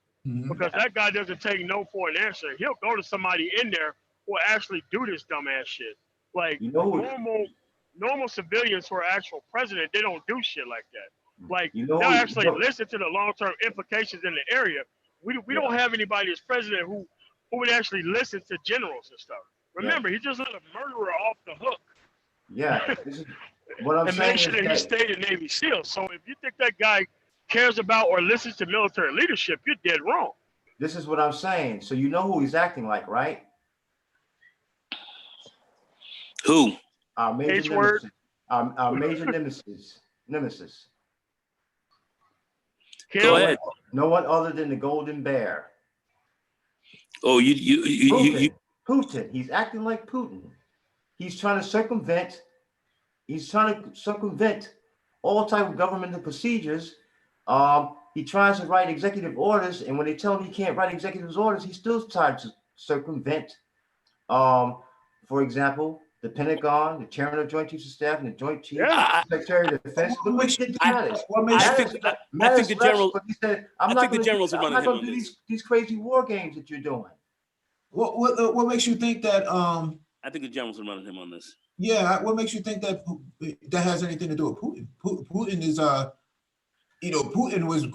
Because that guy doesn't take no for an answer. He'll go to somebody in there who will actually do this dumbass shit. Normal civilians who are actual president, they don't do shit like that. They'll actually listen to the long-term implications in the area. We don't have anybody as president who would actually listen to generals and stuff. Remember, he just let a murderer off the hook. Yeah, this is what I'm and saying. make sure that he stayed in Navy SEAL. So if you think that guy cares about or listens to military leadership, you're dead wrong. This is what I'm saying. So you know who he's acting like, right? Who? Our major nemesis. Our major nemesis. Go ahead. No one other than the Golden Bear. Oh, Putin. He's acting like Putin. He's trying to circumvent. All type of governmental procedures. He tries to write executive orders, and when they tell him he can't write executive orders, he still tries to circumvent. For example, the Pentagon, the Chairman of Joint Chiefs of Staff, and the Joint Chiefs Secretary of Defense. I think the generals are running him on this. These crazy war games that you're doing. What makes you think that? I think the generals are running him on this. Yeah, what makes you think that has anything to do with Putin? Putin is Putin was.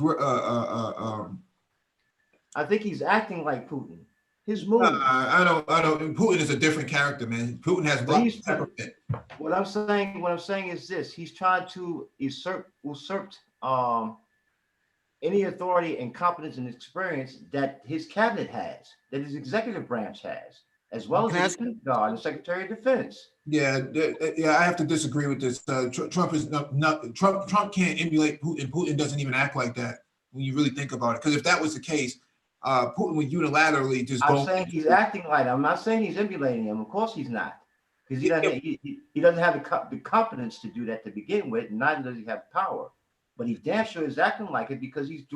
I think he's acting like Putin. His move. I don't. Putin is a different character, man. Putin has black temperament. What I'm saying is this: he's trying to usurp any authority and competence and experience that his cabinet has, that his executive branch has, as well as the Pentagon and Secretary of Defense. Yeah, I have to disagree with this. Trump is not. Trump can't emulate Putin. Putin doesn't even act like that when you really think about it. Because if that was the case, Putin would unilaterally just I'm go. saying he's acting like, I'm not saying he's emulating him. Of course he's not. Because he Yeah. doesn't, he doesn't have the confidence to do that to begin with, and neither does he have power. But he damn sure is acting like it because he's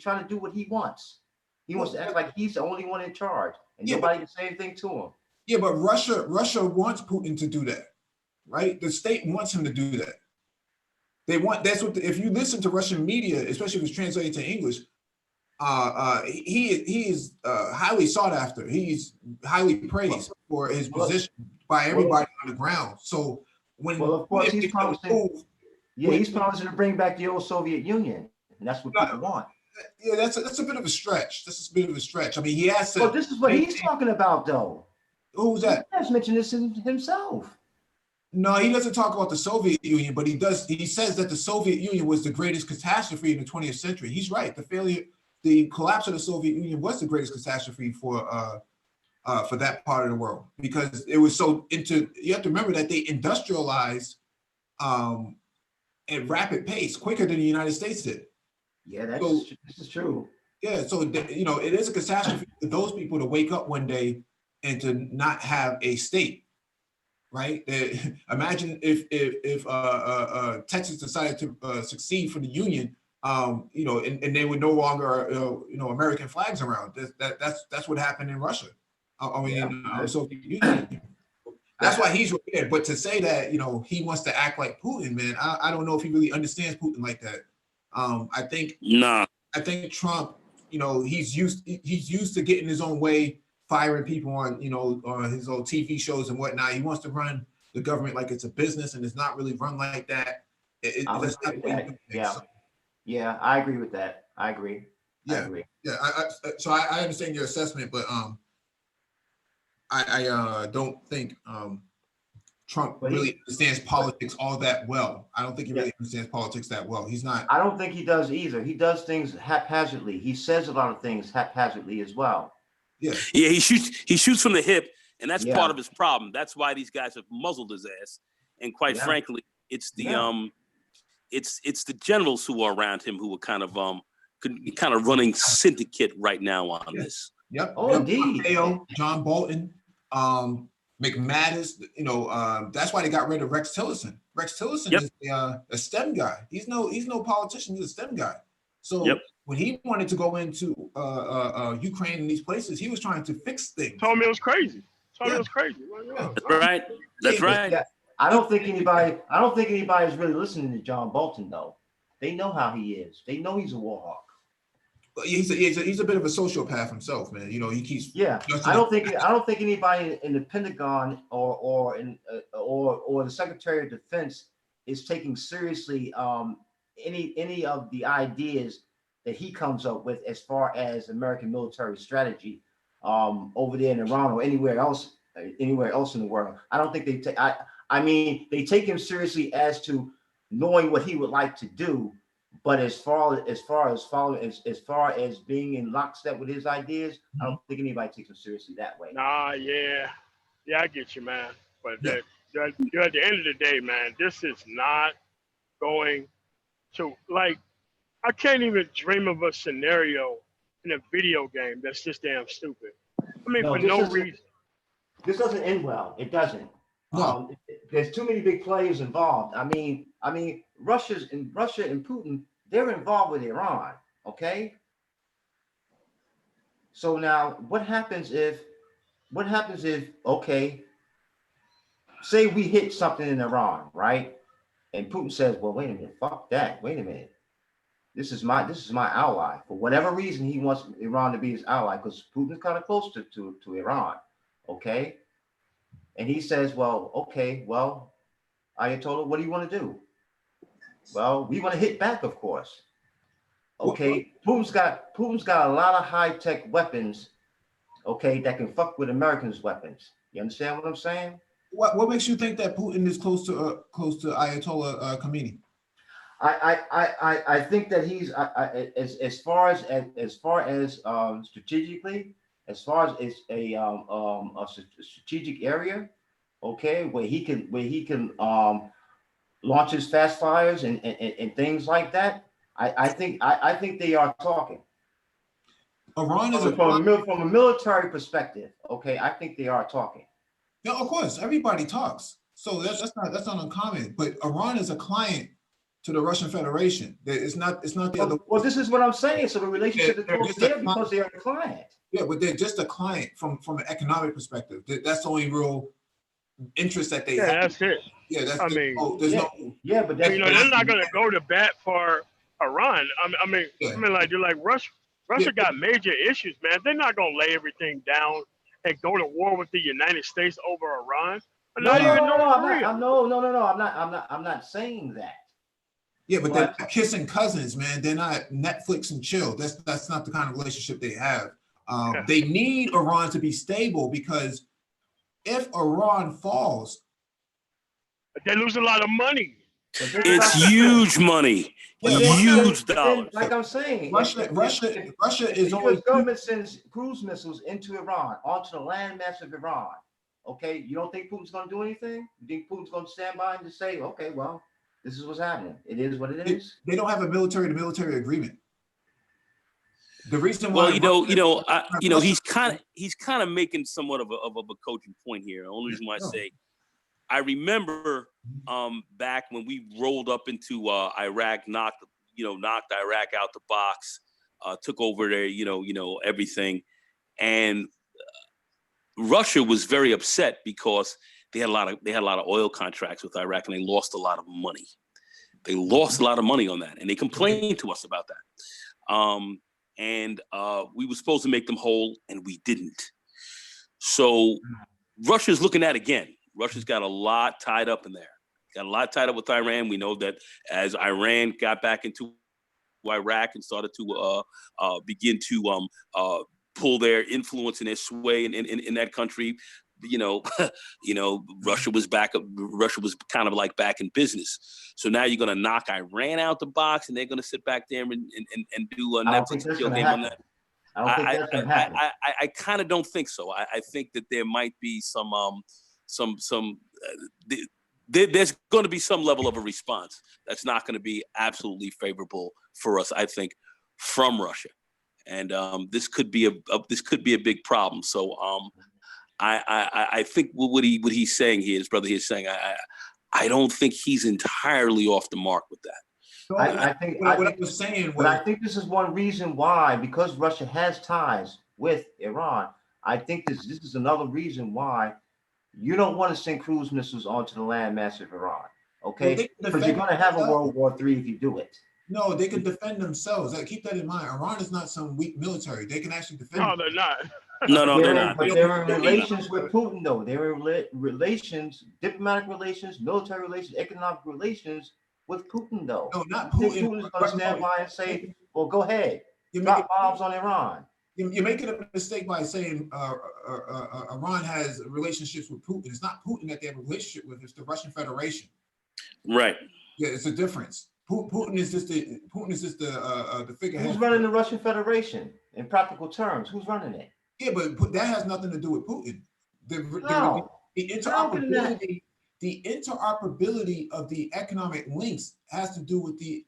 trying to do what he wants. He wants to act like he's the only one in charge, and nobody can say anything to him. Yeah, but Russia wants Putin to do that, right? The state wants him to do that. They want, that's what, if you listen to Russian media, especially if it's translated to English, he is highly sought after. He's highly praised for his position by everybody on the ground. So when, of course, he's promising, he's promising to bring back the old Soviet Union, and that's what people want. Yeah, that's a bit of a stretch. This is a bit of a stretch. I mean, he has to. Well, this is what he's talking about, though. Who's that? He has mentioned this himself. No, he doesn't talk about the Soviet Union, but he does. He says that the Soviet Union was the greatest catastrophe in the 20th century. He's right. The collapse of the Soviet Union was the greatest catastrophe for that part of the world, because it was so into. You have to remember that they industrialized at rapid pace, quicker than the United States did. Yeah, this is true. Yeah, so you know, it is a catastrophe for those people to wake up one day and to not have a state, right? Imagine if Texas decided to succeed for the Union, you know, and they were no longer you know, American flags around. That's what happened in Russia. I mean, Soviet Union. That's why he's there. But to say that, you know, he wants to act like Putin, man, I don't know if he really understands Putin like that. I think Trump, you know, he's used to getting his own way, firing people on, you know, on his old TV shows and whatnot. He wants to run the government like it's a business, and it's not really run like that. Yeah, I agree with that. I agree. Yeah, so I understand your assessment, but I don't think Trump really understands politics all that well. I don't think he really understands politics that well. He's not. I don't think he does either. He does things haphazardly. He says a lot of things haphazardly as well. Yeah, he shoots from the hip, and that's part of his problem. That's why these guys have muzzled his ass. And quite frankly, it's the it's the generals who are around him who are kind of running syndicate right now on this. Yep. Oh, indeed. John Bolton, McManus, you know, that's why they got rid of Rex Tillerson. Rex Tillerson is a STEM guy. He's no politician. He's a STEM guy. So when he wanted to go into Ukraine and these places, he was trying to fix things. Told me it was crazy. That's right. That's right. Yeah. I don't think anybody is really listening to John Bolton, though. They know how he is. They know he's a war hawk. He's a bit of a sociopath himself, man. You know, he keeps. Yeah, I don't think anybody in the Pentagon or the Secretary of Defense is taking seriously any of the ideas that he comes up with as far as American military strategy over there in Iran or anywhere else in the world. I don't think they take. I mean, they take him seriously as to knowing what he would like to do. But as far as being in lockstep with his ideas, I don't think anybody takes him seriously that way. Nah, yeah, I get you, man. But at the end of the day, man, this is not going to, like, I can't even dream of a scenario in a video game that's just damn stupid. I mean, for no reason. This doesn't end well. It doesn't. No. There's too many big players involved. I mean, Russia and Putin, they're involved with Iran. Okay. So now, what happens if, okay, say we hit something in Iran, right? And Putin says, well, wait a minute, fuck that. Wait a minute. This is my ally. For whatever reason, he wants Iran to be his ally because Putin's kind of close to Iran. Okay. And he says, well, okay, well, Ayatollah, what do you want to do? Well, we want to hit back, of course. Okay, Putin's got a lot of high-tech weapons, okay, that can fuck with Americans' weapons. You understand what I'm saying? What makes you think that Putin is close to Ayatollah Khomeini? I think that he's as far as strategically, as far as a strategic area, okay, where he can launch his fast flyers and things like that. I think they are talking. Iran is From a military perspective, okay, I think they are talking. yeah, of course, everybody talks. So that's not uncommon. But Iran is a client to the Russian Federation. It's not the other. Well, this is what I'm saying. So the relationship is just there because they are a client. Yeah, but they're just a client from an economic perspective. That's the only real interest that they Yeah, have. that's it. Yeah, I mean, But that's, you know, they're not gonna go to bat for Iran. I mean, like you're like Russia. Russia got major issues, man. They're not gonna lay everything down and go to war with the United States over Iran. No, I'm not saying that. Yeah, but they're not kissing cousins, man. They're not Netflix and chill. That's not the kind of relationship they have. They need Iran to be stable because if Iran falls, they lose a lot of money. It's huge money, huge dollars. Like I'm saying, Russia is the only U.S. government sends cruise missiles into Iran, onto the landmass of Iran. Okay, you don't think Putin's going to do anything? You think Putin's going to stand by and just say, okay, well, this is what's happening. It is what it is. They don't have a military-to-military agreement. The reason why, he's kind of making somewhat of a coaching point here. The only reason why I say, I remember back when we rolled up into Iraq, knocked Iraq out the box, took over there, everything, and Russia was very upset because they had a lot of oil contracts with Iraq and they lost a lot of money. They lost a lot of money on that, and they complained to us about that. And we were supposed to make them whole, and we didn't. So Russia's looking at it again. Russia's got a lot tied up in there. Got a lot tied up with Iran. We know that as Iran got back into Iraq and started to begin to pull their influence and their sway in that country, Russia was kind of like back in business. So now you're going to knock Iran out the box, and they're going to sit back there and do a Netflix and chill game on that. I kind of don't think so. I think that there might be there's going to be some level of a response that's not going to be absolutely favorable for us, I think, from Russia, and this could be a big problem. So I think what he's saying here, his brother here is saying, I don't think he's entirely off the mark with that. I think this is one reason why, because Russia has ties with Iran. I think this is another reason why you don't want to send cruise missiles onto the landmass of Iran, okay? Because you're going to have a World War III if you do it. No, they can defend themselves. Keep that in mind. Iran is not some weak military. They can actually defend. No, they're not. No, they're not. But they're in relations with Putin, though. They're in relations, diplomatic relations, military relations, economic relations with Putin, though. No, not Putin. Putin's going to stand by and say, well, go ahead. Drop bombs on Iran. You're making a mistake by saying Iran has relationships with Putin. It's not Putin that they have a relationship with. It's the Russian Federation. Right. Yeah, it's a difference. Putin is just the figurehead. Who's running the Russian Federation in practical terms? Who's running it? Yeah, but that has nothing to do with Putin. The interoperability of the economic links has to do with the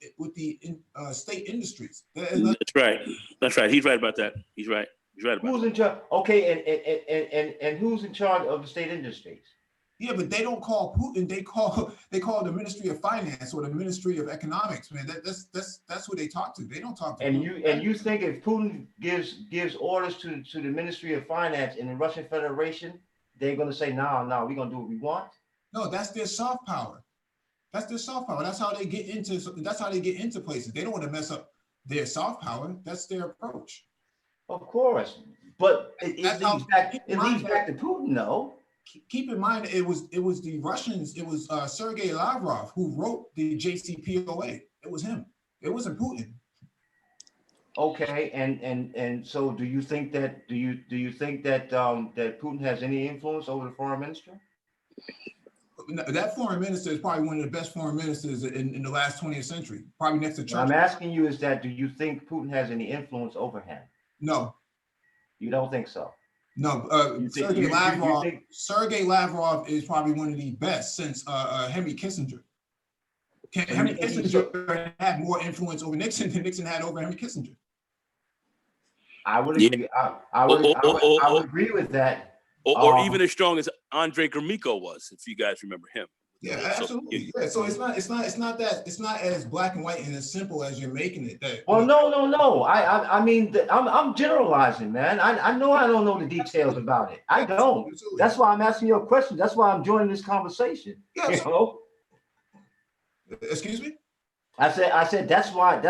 state industries. That's right. That's right. He's right about that. He's right. Who's in charge? Okay, and who's in charge of the state industries? Yeah, but they don't call Putin. They call the Ministry of Finance or the Ministry of Economics. Man, that's who they talk to. They don't talk to. And you think if Putin gives orders to the Ministry of Finance in the Russian Federation, they're going to say, no, we're going to do what we want? No, that's their soft power. That's their soft power. That's how they get into places. They don't want to mess up their soft power. That's their approach. Of course, but it leads back to Putin, though. Keep in mind, it was the Russians. It was Sergei Lavrov who wrote the JCPOA. It was him. It wasn't Putin. Okay, and so do you think that that Putin has any influence over the foreign minister? That foreign minister is probably one of the best foreign ministers in the last 20th century, probably next to Churchill. I'm asking you do you think Putin has any influence over him? No. You don't think so? No. Sergei Lavrov is probably one of the best since Henry Kissinger. Henry Kissinger had more influence over Nixon than Nixon had over Henry Kissinger. I would Yeah. agree. I would agree with that. Or even as strong as Andre Gromyko was, if you guys remember him. Yeah, So, absolutely. Yeah. So it's not as black and white and as simple as you're making it. That, Well, no. I mean, I'm generalizing, man. I know I don't know the details about it. I don't. Absolutely. That's why I'm asking you a question. That's why I'm joining this conversation. Yeah, You know? Excuse me? I said that's why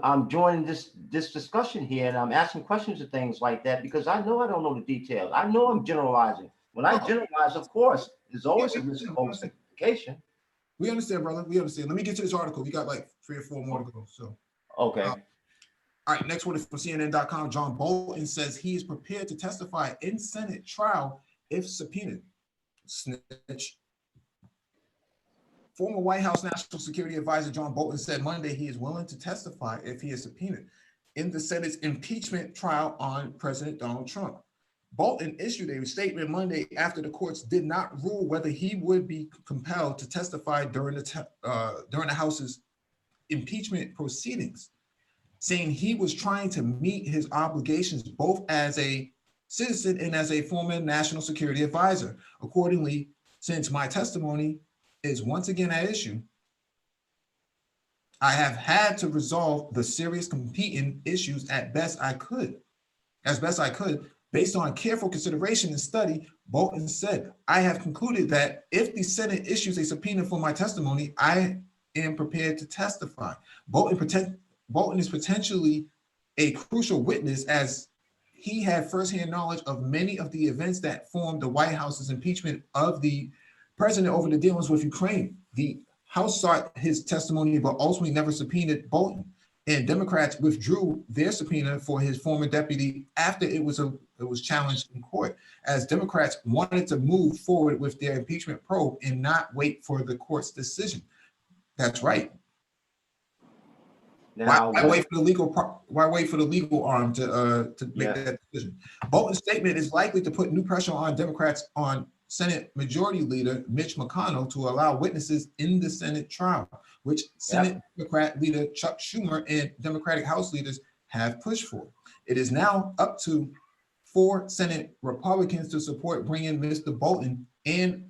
I'm joining this discussion here, and I'm asking questions of things like that because I know I don't know the details. I know I'm generalizing. When I generalize, of course, there's always a risk of oversimplification. We understand, brother. We understand. Let me get to this article. We got like 3 or 4 more to go. So Okay. all right, next one is from CNN.com. John Bolton says he is prepared to testify in Senate trial if subpoenaed. Snitch. Former White House National Security Advisor John Bolton said Monday he is willing to testify if he is subpoenaed in the Senate's impeachment trial on President Donald Trump. Bolton issued a statement Monday after the courts did not rule whether he would be compelled to testify during the House's impeachment proceedings, saying he was trying to meet his obligations both as a citizen and as a former national security advisor. Accordingly, since my testimony is once again at issue, I have had to resolve the serious competing issues as best I could. Based on careful consideration and study, Bolton said, I have concluded that if the Senate issues a subpoena for my testimony, I am prepared to testify. Bolton is potentially a crucial witness as he had firsthand knowledge of many of the events that formed the White House's impeachment of the president over the dealings with Ukraine. The House sought his testimony, but ultimately never subpoenaed Bolton. And Democrats withdrew their subpoena for his former deputy after it was challenged in court, as Democrats wanted to move forward with their impeachment probe and not wait for the court's decision. That's right. Now, why wait for the legal arm to make that decision? Bolton's statement is likely to put new pressure on Democrats on Senate Majority Leader Mitch McConnell to allow witnesses in the Senate trial, which Senate Democrat leader Chuck Schumer and Democratic House leaders have pushed for. It is now up to 4 Senate Republicans to support bringing Mr. Bolton and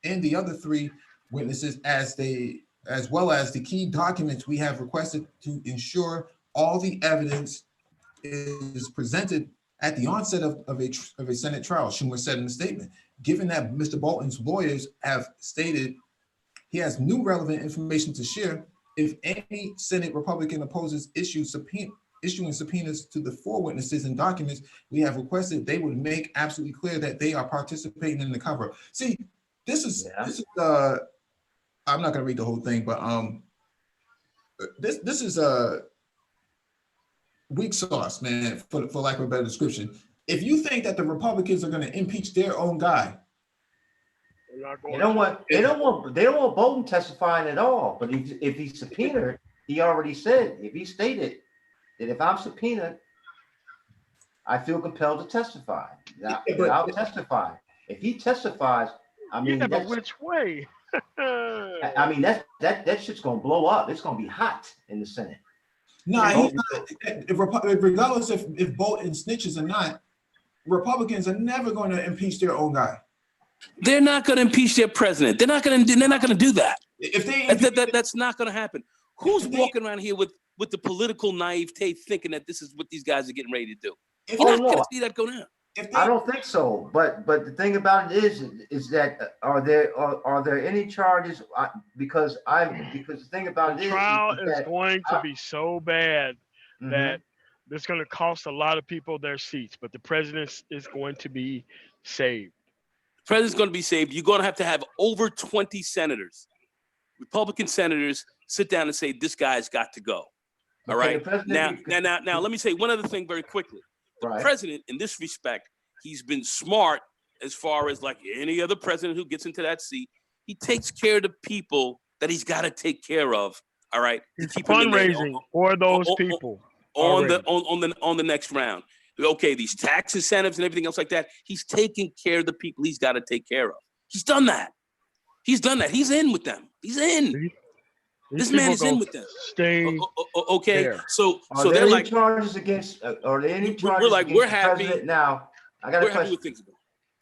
the other 3 witnesses as well as the key documents we have requested to ensure all the evidence is presented at the onset of a Senate trial, Schumer said in the statement. Given that Mr. Bolton's lawyers have stated he has new relevant information to share, if any Senate Republican opposes issuing subpoenas to the 4 witnesses and documents we have requested, they would make absolutely clear that they are participating in the cover. See, this is I'm not going to read the whole thing, but this is a weak sauce, man, for lack of a better description. If you think that the Republicans are going to impeach their own guy, they don't want Bolton testifying at all. But if he's subpoenaed, he already said, if he stated that if I'm subpoenaed, I feel compelled to testify. I'll testify. If he testifies, I mean, but which way? I mean, that shit's gonna blow up. It's gonna be hot in the Senate. No, he's not. Regardless if Bolton snitches or not, Republicans are never going to impeach their own guy. They're not going to impeach their president. They're not going to do that. If they that's not going to happen. Who's walking around here with the political naivete thinking that this is what these guys are getting ready to do? You're not going to see that go down. I don't think so. But the thing about it is that are there any charges? Because the thing about the it trial is going to be so bad that it's going to cost a lot of people their seats, but the president is going to be saved. The president's going to be saved. You're going to have over 20 senators, Republican senators, sit down and say this guy's got to go. All right. Now, let me say one other thing very quickly. The president, in this respect, he's been smart as far as like any other president who gets into that seat. He takes care of the people that he's got to take care of. All right. He's fundraising for those people on the next round. Okay, these tax incentives and everything else like that. He's taking care of the people he's got to take care of. He's done that. He's in with them. He's in. This These man people is in gonna with them. Stay Okay, there. so Are there they're any like, charges against? Are there any we're charges like, against we're the happy. president now? I got a We're happy question. with things.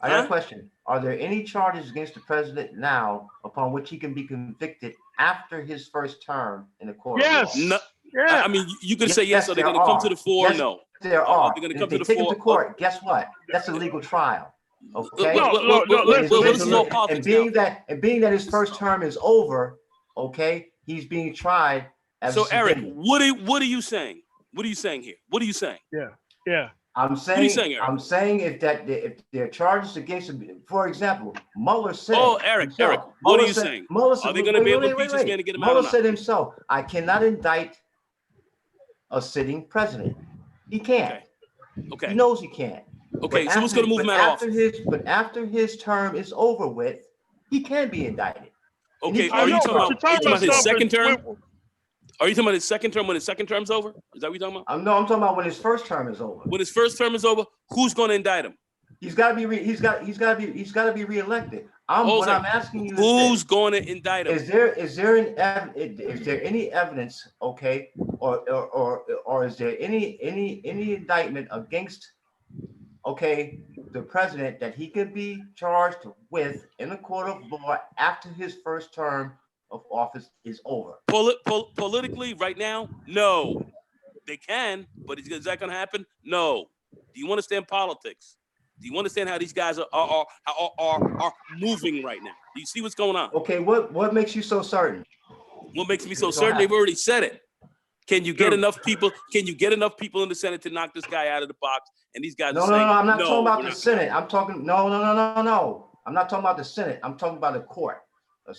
I got Huh? a question. Are there any charges against the president now upon which he can be convicted after his first term in the court of law? Yes. No, Yeah. I mean, you could say yes, Yes, or they're there going to come to are. the fore. Yes, No, there are. they're going to And come if they to the take him fore. to court, guess what? That's a legal trial. Okay. No, Well, listen, this is all look. politics And now. being that his first term is over, okay, he's being tried as So a Eric, civilian. what are you saying? What are you saying here? What are you saying? Yeah. I'm are you saying, saying, Eric? I'm saying if there are charges against him, for example, Mueller said. Oh, Eric, himself, what are Mueller you said- saying? Mueller Are said, they going to be able to wait, impeach this man to get him out or Mueller not? said himself, I cannot indict a sitting president. He can't. He Okay. knows he can't. Okay. But So who's going to move him out of office? But after his term is over with, he can be indicted. And he Okay. can Are be you know, talking but about, you're talking about his something- second term? Are you talking about his second term when his second term's over? Is that what you're talking about? No, I'm talking about when his first term is over. When his first term is over, who's going to indict him? He's got to be he's got to be reelected. What I'm asking you who's is going to indict him? is there any evidence, okay, or is there any indictment against, okay, the president that he could be charged with in the court of law after his first term of office is over? Politically, right now, no. They can, but is that going to happen? No. Do you understand politics? Do you understand how these guys are moving right now? Do you see what's going on? Okay, what makes you so certain? What makes me so certain? They've already said it. Can you get enough people? Can you get enough people in the Senate to knock this guy out of the box? And these guys No, are saying, I'm not no, talking about we're the not Senate. I'm talking no. I'm not talking about the Senate. I'm talking about the court, a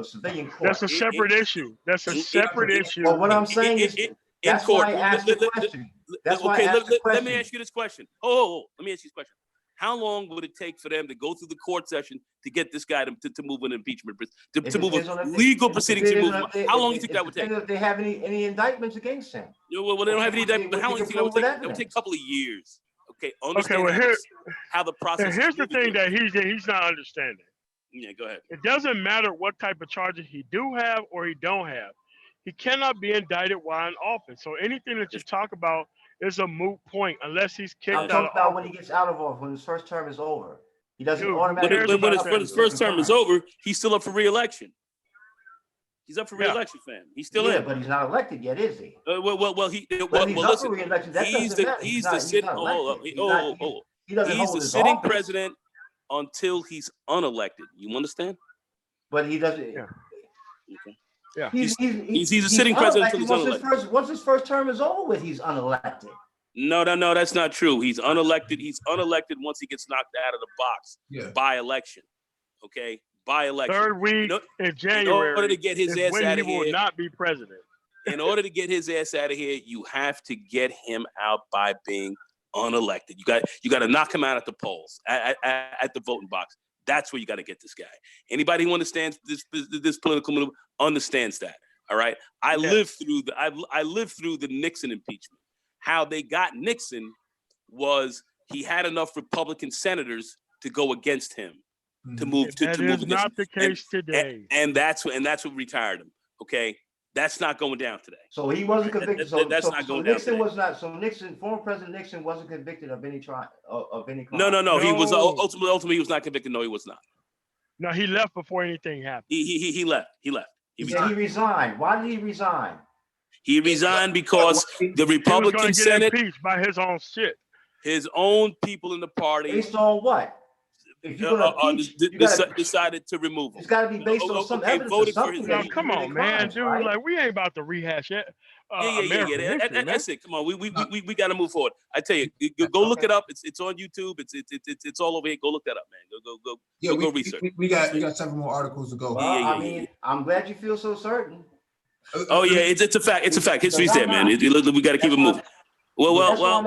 civilian court. That's a separate issue. That's a separate issue. Well, what I'm saying is that's why I asked the question. That's why I asked the question. Let me ask you this question. Let me ask you this question. How long would it take for them to go through the court session to get this guy to move an impeachment, to move a legal proceeding to move him? How long do you think that would take? If they have any indictments against him. Well, they don't have any indictments, but how long do you think that would take? That would take a couple of years. Okay, understand how the process. And here's the thing that he's not understanding. Yeah, go ahead. It doesn't matter what type of charges he do have or he don't have. He cannot be indicted while in office. So anything that you talk about is a moot point unless he's kicked out of office. I'm talking about when he gets out of office, when his first term is over. He doesn't automatically. When his first term is over, he's still up for re-election. He's up for re-election, fam. He's still in. But he's not elected yet, is he? Listen. He's the sitting president until he's unelected. You understand? But he doesn't. Yeah. Okay. Yeah. He's a sitting president until he's unelected. Once his first term is over with, he's unelected. No, that's not true. He's unelected. He's unelected once he gets knocked out of the box by election. Okay, by election. Third week in January. In order to get his ass out of here, he will not be president. In order to get his ass out of here, you have to get him out by being unelected. You got to knock him out at the polls, at the voting box. That's where you got to get this guy. Anybody who understands this political move understands that. All right. I lived through the Nixon impeachment. How they got Nixon was he had enough Republican senators to go against him to move to move against him. Not the case today. And that's what retired him. Okay. That's not going down today. So he wasn't convicted. That's not going down today. Former President Nixon wasn't convicted of any crime. No. He was ultimately he was not convicted. No, he was not. No, he left before anything happened. He left. He resigned. Why did he resign? He resigned because the Republican Senate impeached by his own shit. His own people in the party. Based on what? If you're gonna decided to remove him. It's got to be based on some evidence. Voted for his come on, man, dude. Right? Like we ain't about to rehash it. Yeah. That's it. Come on, we got to move forward. I tell you, go look it up. It's on YouTube. It's all over here. Go look that up, man. Go research. We got several more articles to go. Well, I mean, I'm glad you feel so certain. Oh yeah, it's a fact. It's a fact. History's there, man. We got to keep it moving. Well, I'm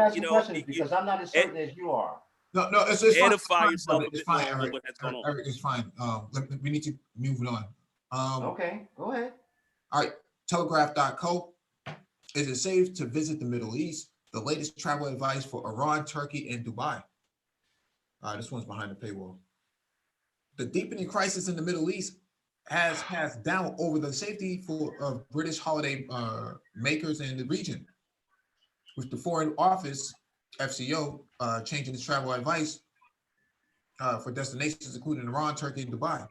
because I'm not as certain as you are. No, it's fine. Edify yourself. It's fine, Eric. Eric, it's fine. We need to move it on. Okay, go ahead. All right, Telegraph.co. Is it safe to visit the Middle East? The latest travel advice for Iran, Turkey, and Dubai. This one's behind the paywall. The deepening crisis in the Middle East has cast doubt over the safety of British holiday makers in the region, with the Foreign Office, FCO, changing its travel advice for destinations including Iran, Turkey, and Dubai.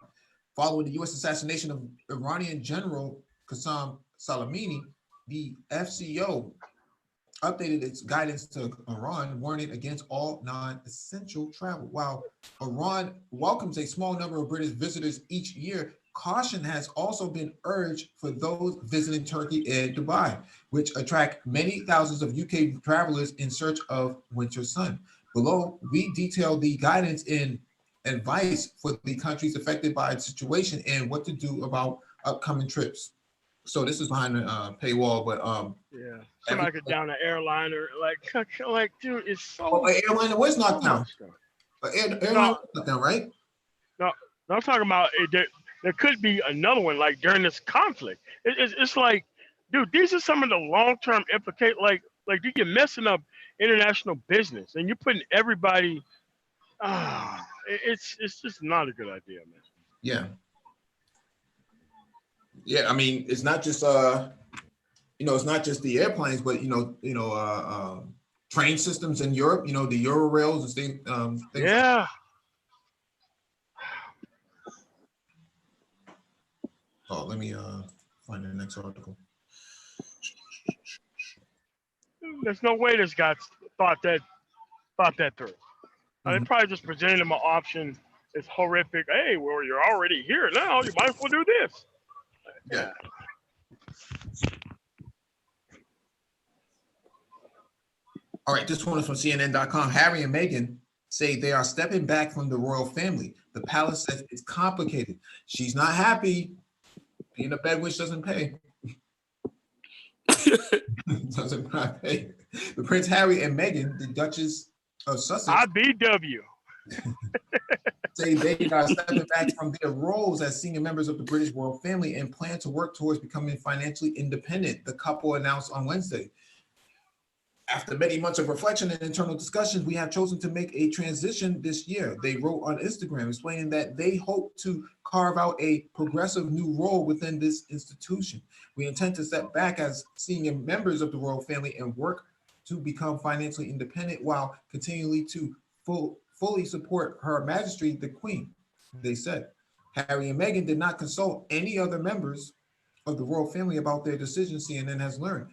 Following the U.S. assassination of Iranian General Qassem Soleimani, the FCO updated its guidance to Iran, warning against all non-essential travel. While Iran welcomes a small number of British visitors each year, caution has also been urged for those visiting Turkey and Dubai, which attract many thousands of UK travelers in search of winter sun. Below, we detail the guidance and advice for the countries affected by the situation and what to do about upcoming trips. So this is behind the paywall, but Yeah. Somebody could down an airliner, like, dude, it's so. well, an airliner was knocked so down. much stuff. Airline was knocked down, right? No, I'm talking about there could be another one like during this conflict. It's like, dude, these are some of the long-term implications. Like dude, you're messing up international business and you're putting everybody. It's just not a good idea, man. Yeah. Yeah, I mean, it's not just it's not just the airplanes, but train systems in Europe, the Euro rails and things. Yeah. Oh, let me find the next article. There's no way this guy thought that through. They probably just presented him an option. It's horrific. Hey, well, you're already here now. You might as well do this. Yeah. All right, this one is from CNN.com. Harry and Meghan say they are stepping back from the royal family. The palace says it's complicated. She's not happy. Being a bed witch doesn't pay. Doesn't pay. The Prince Harry and Meghan, the Duchess of Sussex, IBW. say they are stepping back from their roles as senior members of the British royal family and plan to work towards becoming financially independent, the couple announced on Wednesday. After many months of reflection and internal discussions, we have chosen to make a transition this year. They wrote on Instagram explaining that they hope to carve out a progressive new role within this institution. We intend to step back as senior members of the royal family and work to become financially independent while continually to fully support Her Majesty the Queen, they said. Harry and Meghan did not consult any other members of the royal family about their decision, CNN has learned.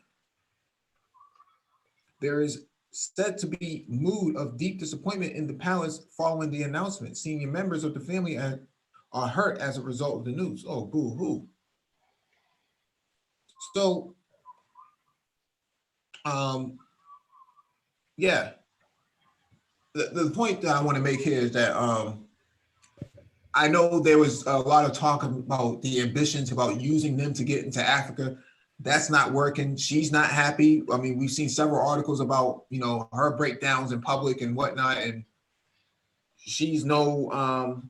There is said to be mood of deep disappointment in the palace following the announcement. Senior members of the family are hurt as a result of the news. Oh, boo-hoo. So, yeah. The point that I want to make here is that I know there was a lot of talk about the ambitions about using them to get into Africa. That's not working. She's not happy. I mean, we've seen several articles about, her breakdowns in public and whatnot, and she's no,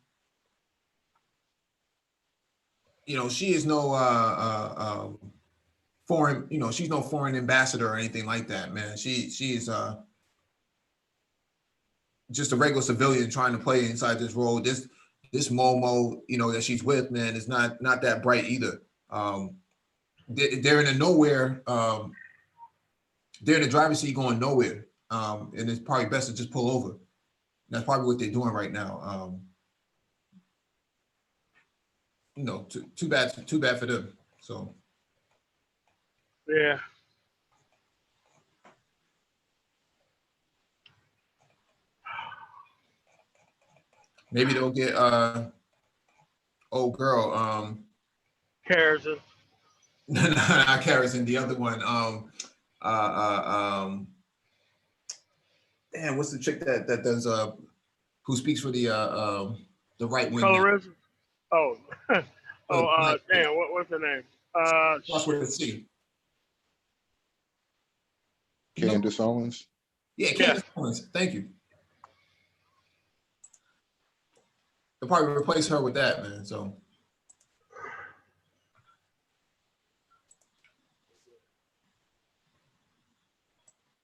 she is no foreign, she's no foreign ambassador or anything like that, man. She is just a regular civilian trying to play inside this role. This Momo, that she's with, man, is not that bright either. They're in a nowhere. They're in the driver's seat going nowhere, and it's probably best to just pull over. That's probably what they're doing right now. Too bad for them. So yeah. maybe they'll get old girl. Harrison. Not Harrison, the other one. Damn, what's the chick that does who speaks for the right wing? Colorism. Oh. Damn, what's her name? Starts with a C. Candace Owens. Yeah, Candace Owens. Thank you. They'll probably replace her with that, man. So.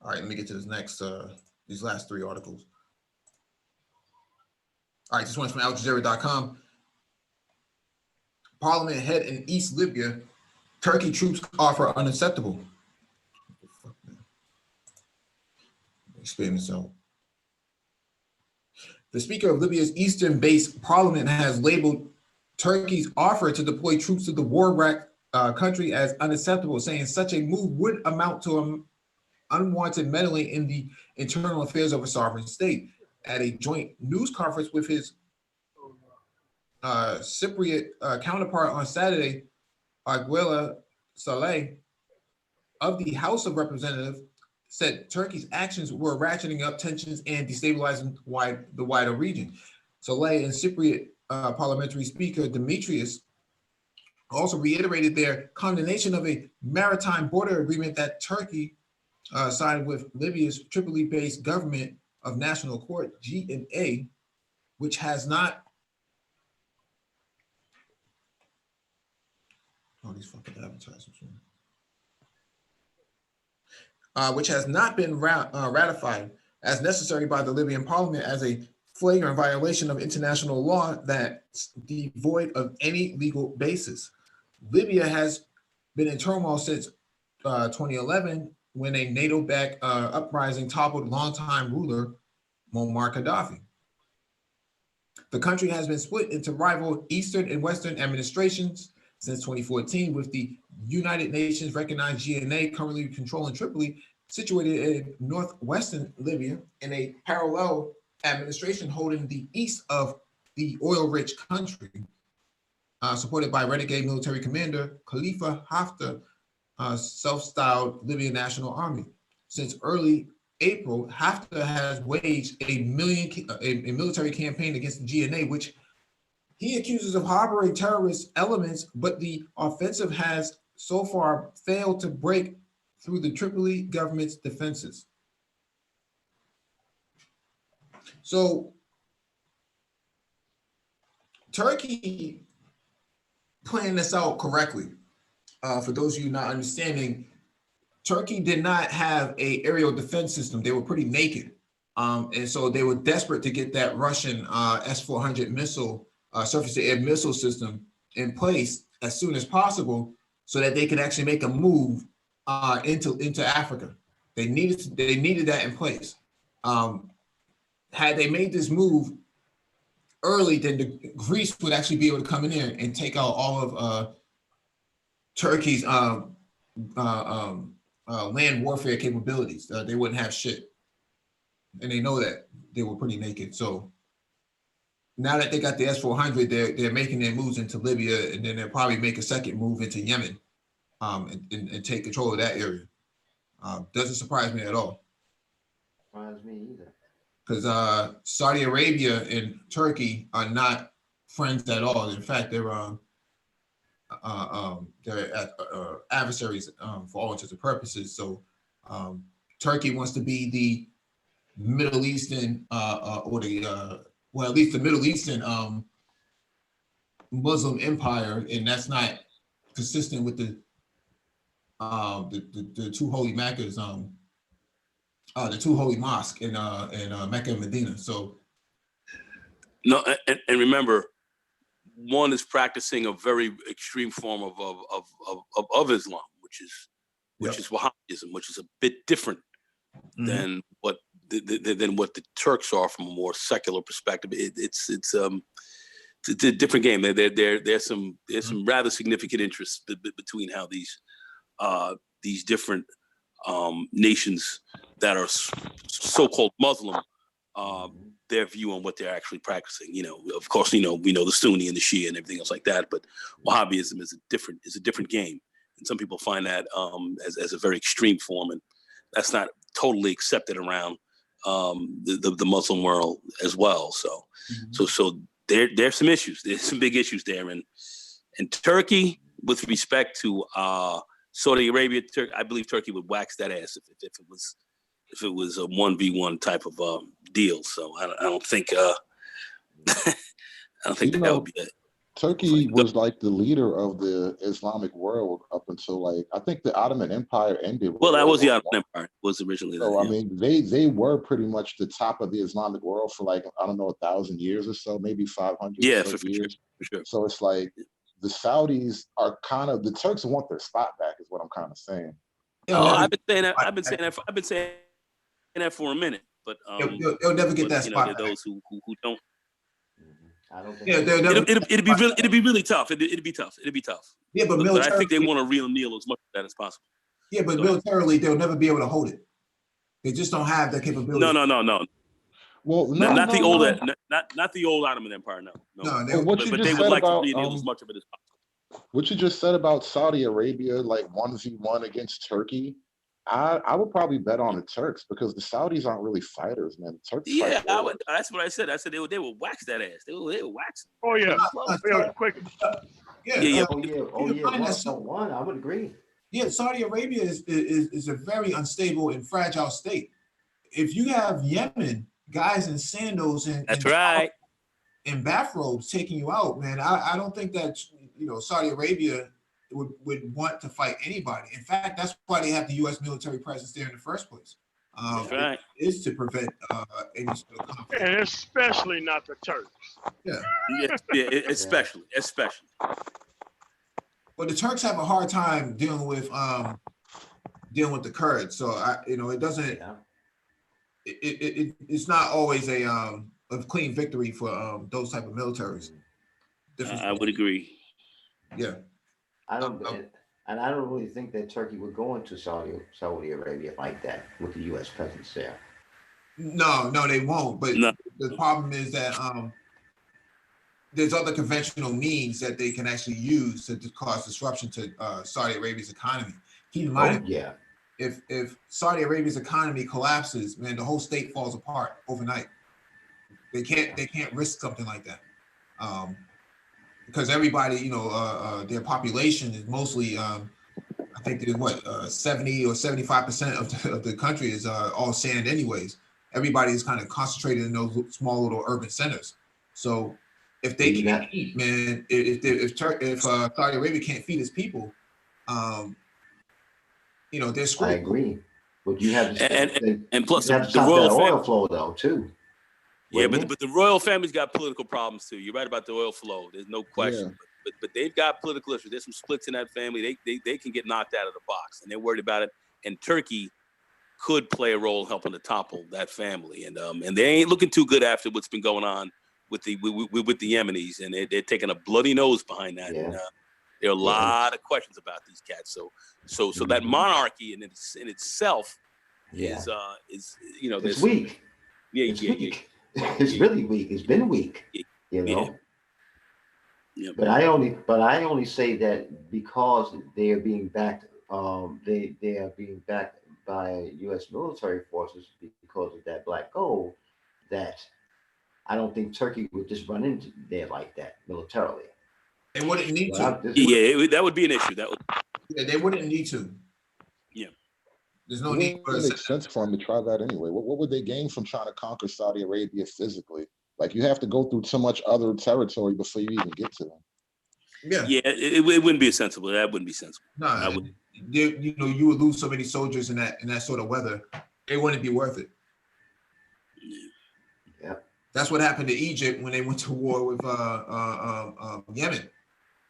All right, let me get to this next, these last three articles. All right, this one's from AlJazeera.com. parliament head in East Libya, Turkey troops offer unacceptable. Expand this out. The Speaker of Libya's eastern-based parliament has labeled Turkey's offer to deploy troops to the war-wracked country as unacceptable, saying such a move would amount to unwanted meddling in the internal affairs of a sovereign state. At a joint news conference with his Cypriot counterpart on Saturday, Arguella Saleh of the House of Representatives said Turkey's actions were ratcheting up tensions and destabilizing the wider region. Saleh and Cypriot parliamentary speaker Demetrius also reiterated their condemnation of a maritime border agreement that Turkey signed with Libya's Tripoli-based government of national accord, GNA, which has not these fucking advertisements. Which has not been ratified as necessary by the Libyan parliament as a flagrant violation of international law that's devoid of any legal basis. Libya has been in turmoil since 2011 when a NATO-backed uprising toppled longtime ruler Muammar Gaddafi. The country has been split into rival Eastern and Western administrations since 2014, with the United Nations recognized GNA currently controlling Tripoli, situated in northwestern Libya, and a parallel administration holding the east of the oil-rich country, supported by renegade military commander Khalifa Haftar, self-styled Libyan National Army. Since early April, Haftar has waged a military campaign against the GNA, which he accuses of harboring terrorist elements, but the offensive has so far failed to break through the Tripoli government's defenses. So Turkey planned this out correctly. For those of you not understanding, Turkey did not have an aerial defense system. They were pretty naked. And so they were desperate to get that Russian S-400 missile, surface-to-air missile system in place as soon as possible so that they could actually make a move into Africa. They needed that in place. Had they made this move early, then Greece would actually be able to come in there and take out all of Turkey's land warfare capabilities. They wouldn't have shit. And they know that. They were pretty naked. So now that they got the S-400, they're making their moves into Libya, and then they'll probably make a second move into Yemen and take control of that area. Doesn't surprise me at all. Surprise me either. Because Saudi Arabia and Turkey are not friends at all. In fact, they're adversaries for all intents and purposes. So Turkey wants to be the Middle Eastern or the well, at least the Middle Eastern Muslim empire, and that's not consistent with the two holy Meccas, the two holy mosques in Mecca and Medina. So no, and remember, one is practicing a very extreme form of Islam, which is Wahhabism, which is a bit different than what the Turks are from a more secular perspective. It's a different game. There's some rather significant interests between how these different nations that are so-called Muslim, their view on what they're actually practicing. You know, of course, we know the Sunni and the Shia and everything else like that, but Wahhabism is a different game. And some people find that as a very extreme form, and that's not totally accepted around the Muslim world as well. So there's some issues. There's some big issues there, and Turkey, with respect to Saudi Arabia, I believe Turkey would wax that ass if it was a 1v1 type of deal. So I don't think that would be it. Turkey was like the leader of the Islamic world up until I think the Ottoman Empire ended. Well, that was the Ottoman Empire. Was originally. So that, I mean, they were pretty much the top of the Islamic world for 1,000 years or so, maybe 500. Yeah, for years. sure. So it's like the Saudis are kind of, the Turks want their spot back, is what I'm kind of saying. They'll Oh, never, I've been saying that. I've been saying that for a minute. But they'll never get but, that you know, spot there are back. those who don't. I don't think. Yeah, they'll never. It'd be really tough. It'd be tough. Yeah, but But I think they militarily, want to reel Neil as much of that as possible. yeah, but Go ahead. militarily, they'll never be able to hold it. They just don't have that capability. No. Well, Not the old, no. not the old Ottoman Empire. No. No, What you But just they would said like to about reel as much of it as possible. what you just said about Saudi Arabia, like 1v1 against Turkey, I would probably bet on the Turks because the Saudis aren't really fighters, man. The Turks fight Yeah, warriors. that's what I said. I said they would wax that ass. They would wax. Oh yeah, quick. Yeah. Oh yeah. find that 1-1, I would agree. Yeah, Saudi Arabia is a very unstable and fragile state. If you have Yemen guys in sandals That's right. and bathrobes taking you out, man, I don't think that Saudi Arabia would want to fight anybody. In fact, that's why they have the U.S. military presence there in the first place. That's right. It is to prevent any sort of conflict. And especially not the Turks. Yeah. Especially. But the Turks have a hard time dealing with the Kurds. So it doesn't. Yeah. It's not always a clean victory for those type of militaries. I would agree. Yeah. I don't really think that Turkey would go into Saudi Arabia like that with the U.S. presence there. No, they won't. But the problem is that there's other conventional means that they can actually use to cause disruption to Saudi Arabia's economy. Keep in mind, if Saudi Arabia's economy collapses, man, the whole state falls apart overnight. They can't risk something like that. Because everybody, their population is mostly, I think there's 70 or 75% of the country is all sand anyways. Everybody is kind of concentrated in those small little urban centers. So if they can't eat, man, if Saudi Arabia can't feed its people, they're screwed. I agree. But you have to and plus you have to the stop royal that oil family flow though too. Yeah, but the royal family's got political problems too. You're right about the oil flow. There's no question. Yeah. But they've got political issues. There's some splits in that family. They can get knocked out of the box, and they're worried about it. And Turkey could play a role helping to topple that family. And they ain't looking too good after what's been going on with the Yemenis, and they're taking a bloody nose behind that. Yeah. And, there are a lot of questions about these cats. So that monarchy in itself is it's weak. It's weak. It's really weak. It's been weak. Yeah. But I only say that because they are being backed. They are being backed by U.S. military forces because of that black gold. That I don't think Turkey would just run into there like that militarily. They wouldn't need to. That would be an issue. They wouldn't need to. Yeah. There's no need for it. Makes sense for them to try that anyway. What would they gain from trying to conquer Saudi Arabia physically? Like you have to go through so much other territory before you even get to them. Yeah. Yeah, it wouldn't be sensible. That wouldn't be sensible. No, you would lose so many soldiers in that sort of weather. It wouldn't be worth it. Yeah. That's what happened to Egypt when they went to war with Yemen.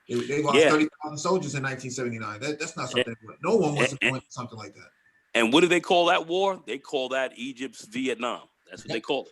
They lost 30,000 soldiers in 1979. That's not something. No one wants to go into something like that. And what do they call that war? They call that Egypt's Vietnam. That's what they call it.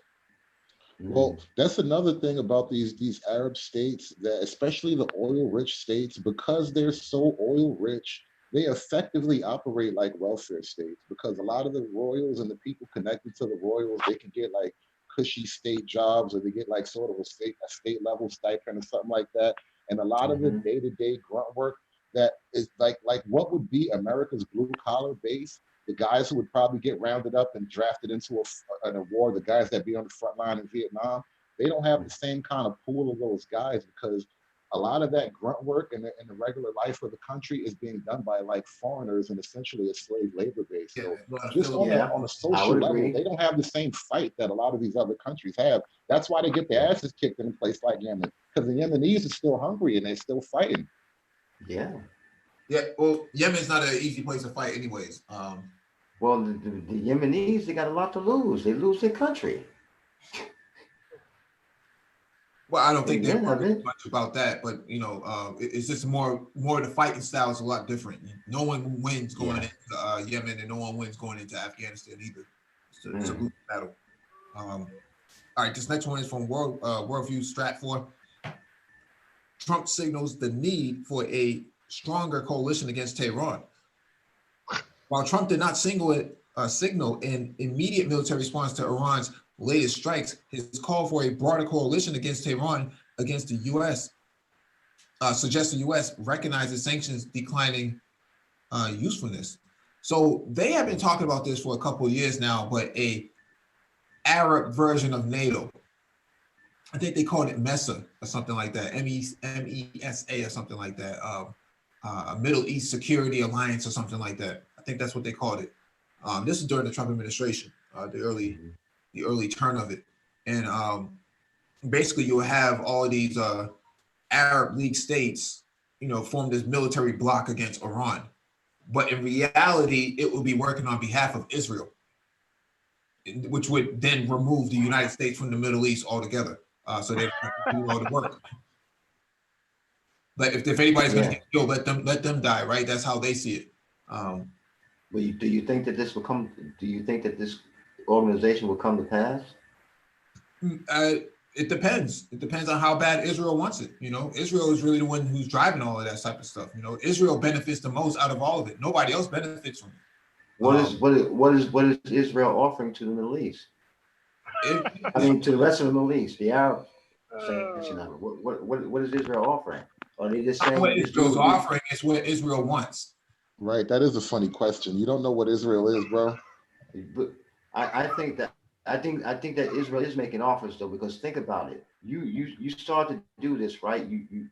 Well, that's another thing about these Arab states, that especially the oil-rich states, because they're so oil-rich, they effectively operate like welfare states, because a lot of the royals and the people connected to the royals, they can get like cushy state jobs, or they get like sort of a state level stipend or something like that. And a lot of the day-to-day grunt work that is like what would be America's blue collar base, the guys who would probably get rounded up and drafted into a war, the guys that be on the front line in Vietnam, they don't have the same kind of pool of those guys, because a lot of that grunt work in the regular life of the country is being done by like foreigners and essentially a slave labor base. So just on a social level, they don't have the same fight that a lot of these other countries have. That's why they get their asses kicked in a place like Yemen, because the Yemenis are still hungry and they're still fighting. Yeah. Yeah. Well, Yemen's not an easy place to fight, anyways. Well, the Yemenis, they got a lot to lose. They lose their country. Well, I don't think they're Amen, worried Evan. much about that, but it's just more the fighting style is a lot different. No one wins going into Yemen, and no one wins going into Afghanistan either. It's a losing battle. All right, this next one is from Worldview Strat 4. Trump signals the need for a stronger coalition against Tehran. While Trump did not signal an immediate military response to Iran's latest strikes, his call for a broader coalition against Tehran against the U.S. Suggests the U.S. recognizes sanctions declining usefulness. So they have been talking about this for a couple of years now, but a Arab version of NATO. I think they called it MESA or something like that, MESA or something like that, a Middle East Security Alliance or something like that. I think that's what they called it. This is during the Trump administration, the early turn of it. And basically you'll have all these Arab League states, form this military bloc against Iran. But in reality, it will be working on behalf of Israel, which would then remove the United States from the Middle East altogether. So they don't have to do all the work. But if anybody's going to get killed, let them die, right? That's how they see it. Do you think that this will come? Do you think that this organization will come to pass? It depends. It depends on how bad Israel wants it. Israel is really the one who's driving all of that type of stuff. Israel benefits the most out of all of it. Nobody else benefits from it. What is Israel offering to the Middle East? To the rest of the Middle East, the Arab section of it. What is Israel offering? Are they just saying what Israel's offering is what Israel wants? Right. That is a funny question. You don't know what Israel is, bro. But I think that Israel is making offers though, because think about it. You start to do this, right? You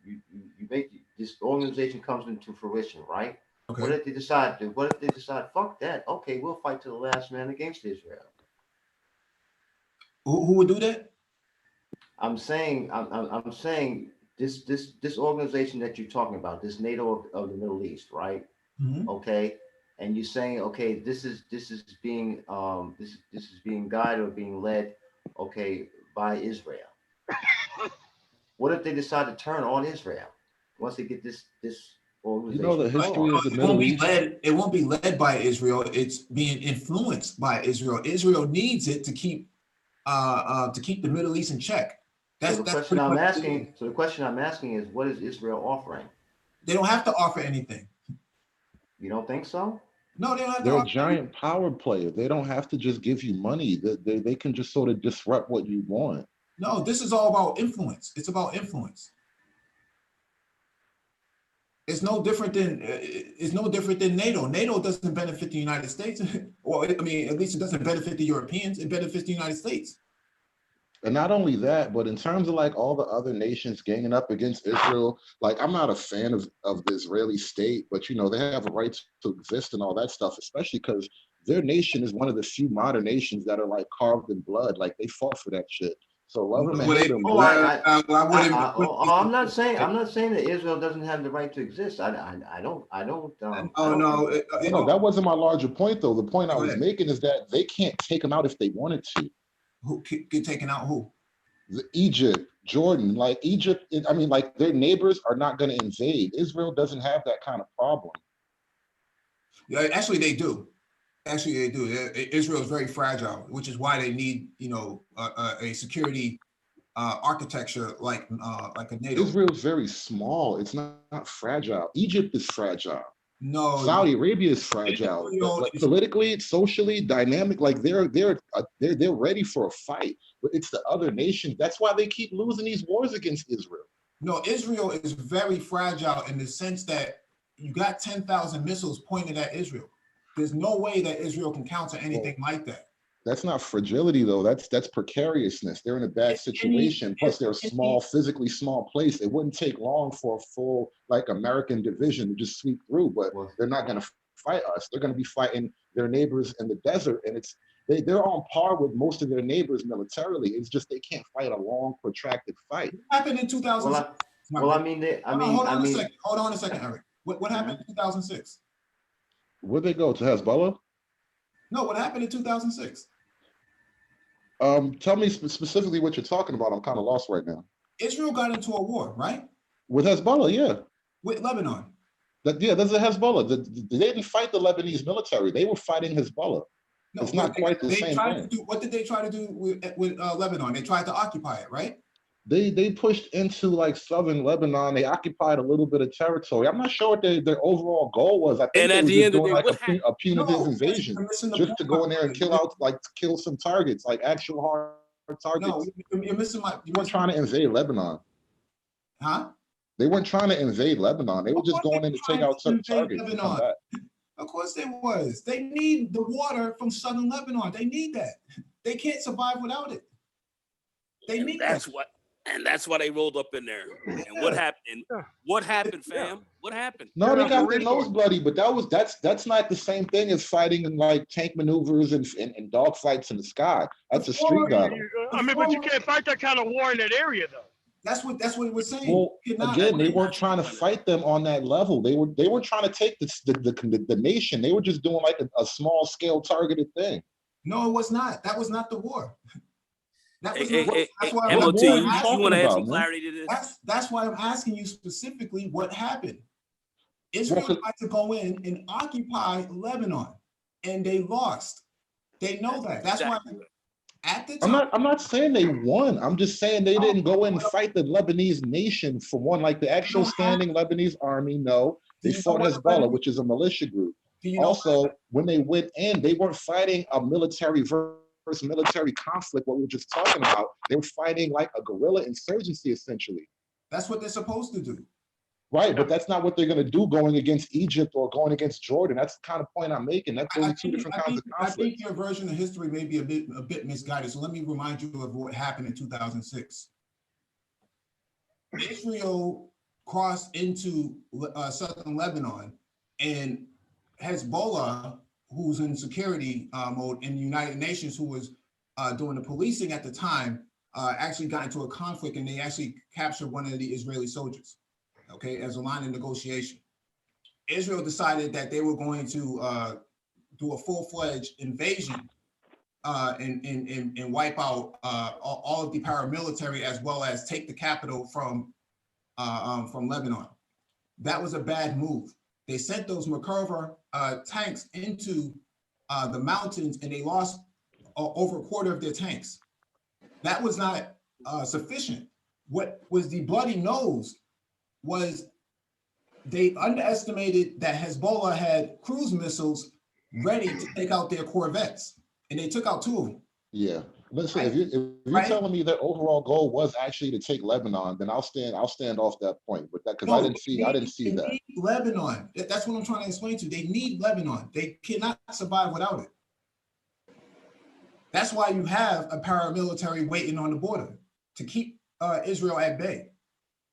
make this organization comes into fruition, right? Okay. What if they decide? Fuck that. Okay, we'll fight to the last man against Israel. Who would do that? I'm saying this organization that you're talking about, this NATO of the Middle East, right? Mm-hmm. Okay, and you're saying, okay, this is being guided or being led, okay, by Israel. What if they decide to turn on Israel once they get this organization? The history of the Middle East. It won't be led by Israel. It's being influenced by Israel. Israel needs it to keep the Middle East in check. So the question I'm asking is, what is Israel offering? They don't have to offer anything. You don't think so? No, they don't have They're to. a giant power player. They don't have to just give you money. They can just sort of disrupt what you want. No, this is all about influence. It's about influence. It's no different than NATO. NATO doesn't benefit the United States. Well, at least it doesn't benefit the Europeans. It benefits the United States. And not only that, but in terms of like all the other nations ganging up against Israel, like I'm not a fan of the Israeli state, but they have a right to exist and all that stuff, especially because their nation is one of the few modern nations that are like carved in blood. Like they fought for that shit. So love them and hate them. I'm not saying that Israel doesn't have the right to exist. I don't. No, that wasn't my larger point though. The point I was making is that they can't take them out if they wanted to. Who get taken out? Who? Egypt, Jordan, like Egypt. Like their neighbors are not going to invade. Israel doesn't have that kind of problem. Yeah, actually, they do. Israel is very fragile, which is why they need, a security architecture like a NATO. Israel is very small. It's not fragile. Egypt is fragile. No, Saudi Arabia is fragile. Like politically, socially, dynamic. Like they're ready for a fight. But it's the other nations. That's why they keep losing these wars against Israel. No, Israel is very fragile in the sense that you got 10,000 missiles pointed at Israel. There's no way that Israel can counter anything like that. That's not fragility though. That's precariousness. They're in a bad situation. Plus, they're a physically small place. It wouldn't take long for a full American division to just sweep through, but they're not going to fight us. They're going to be fighting their neighbors in the desert, and they're on par with most of their neighbors militarily. It's just they can't fight a long, protracted fight. What happened in 2006? Hold on a second, Eric. What happened in 2006? Where'd they go, to Hezbollah? No, what happened in 2006? Tell me specifically what you're talking about. I'm kind of lost right now. Israel got into a war, right? With Hezbollah, yeah. With Lebanon. There's a Hezbollah. They didn't fight the Lebanese military. They were fighting Hezbollah. No, It's not quite the same thing. What did they try to do with Lebanon? They tried to occupy it, right? They pushed into like southern Lebanon. They occupied a little bit of territory. I'm not sure what their overall goal was. I think And they at were the just end of doing the day, like a punitive invasion, just to go in there and kill some targets, like actual hard targets. No, you're missing my. They weren't trying to invade Lebanon. Huh? They weren't trying to invade Lebanon. They were just going in to take out certain targets and come back. Of course they was. They need the water from southern Lebanon. They need that. They can't survive without it. They need That's that. that's why they rolled up in there. And what happened? What happened, fam? What happened? No, they got their nose bloody, but that's not the same thing as fighting in like tank maneuvers and dog fights in the sky. That's a street battle. I mean, but you can't fight that kind of war in that area, though. That's what it was saying. Well, again, they weren't trying to fight them on that level. They weren't trying to take the nation. They were just doing like a small scale targeted thing. No, it was not. That was not the war. That was That's why you want to add some clarity to this. That's why I'm asking you specifically what happened. Israel tried to go in and occupy Lebanon, and they lost. They know that. That's why. At the time, I'm not saying they won. I'm just saying they didn't go in and fight the Lebanese nation for one, like the actual standing Lebanese army. No, they fought Hezbollah, which is a militia group. Also, when they went in, they weren't fighting a military versus military conflict, what we were just talking about. They were fighting like a guerrilla insurgency, essentially. That's what they're supposed to do. Right, but that's not what they're going to do going against Egypt or going against Jordan. That's the kind of point I'm making. That's those two different kinds of conflict. I think your version of history may be a bit misguided. So let me remind you of what happened in 2006. Israel crossed into southern Lebanon, and Hezbollah, who's in security mode in the United Nations, who was doing the policing at the time, actually got into a conflict, and they actually captured one of the Israeli soldiers. Okay, as a line of negotiation. Israel decided that they were going to do a full-fledged invasion and wipe out all of the paramilitary, as well as take the capital from Lebanon. That was a bad move. They sent those Merkava tanks into the mountains, and they lost over a quarter of their tanks. That was not sufficient. What was the bloody nose was they underestimated that Hezbollah had cruise missiles ready to take out their corvettes, and they took out 2 of them. Yeah, listen, if you're telling me their overall goal was actually to take Lebanon, then I'll stand off that point. But that, because I didn't see that. They need Lebanon. That's what I'm trying to explain to you. They need Lebanon. They cannot survive without it. That's why you have a paramilitary waiting on the border to keep Israel at bay.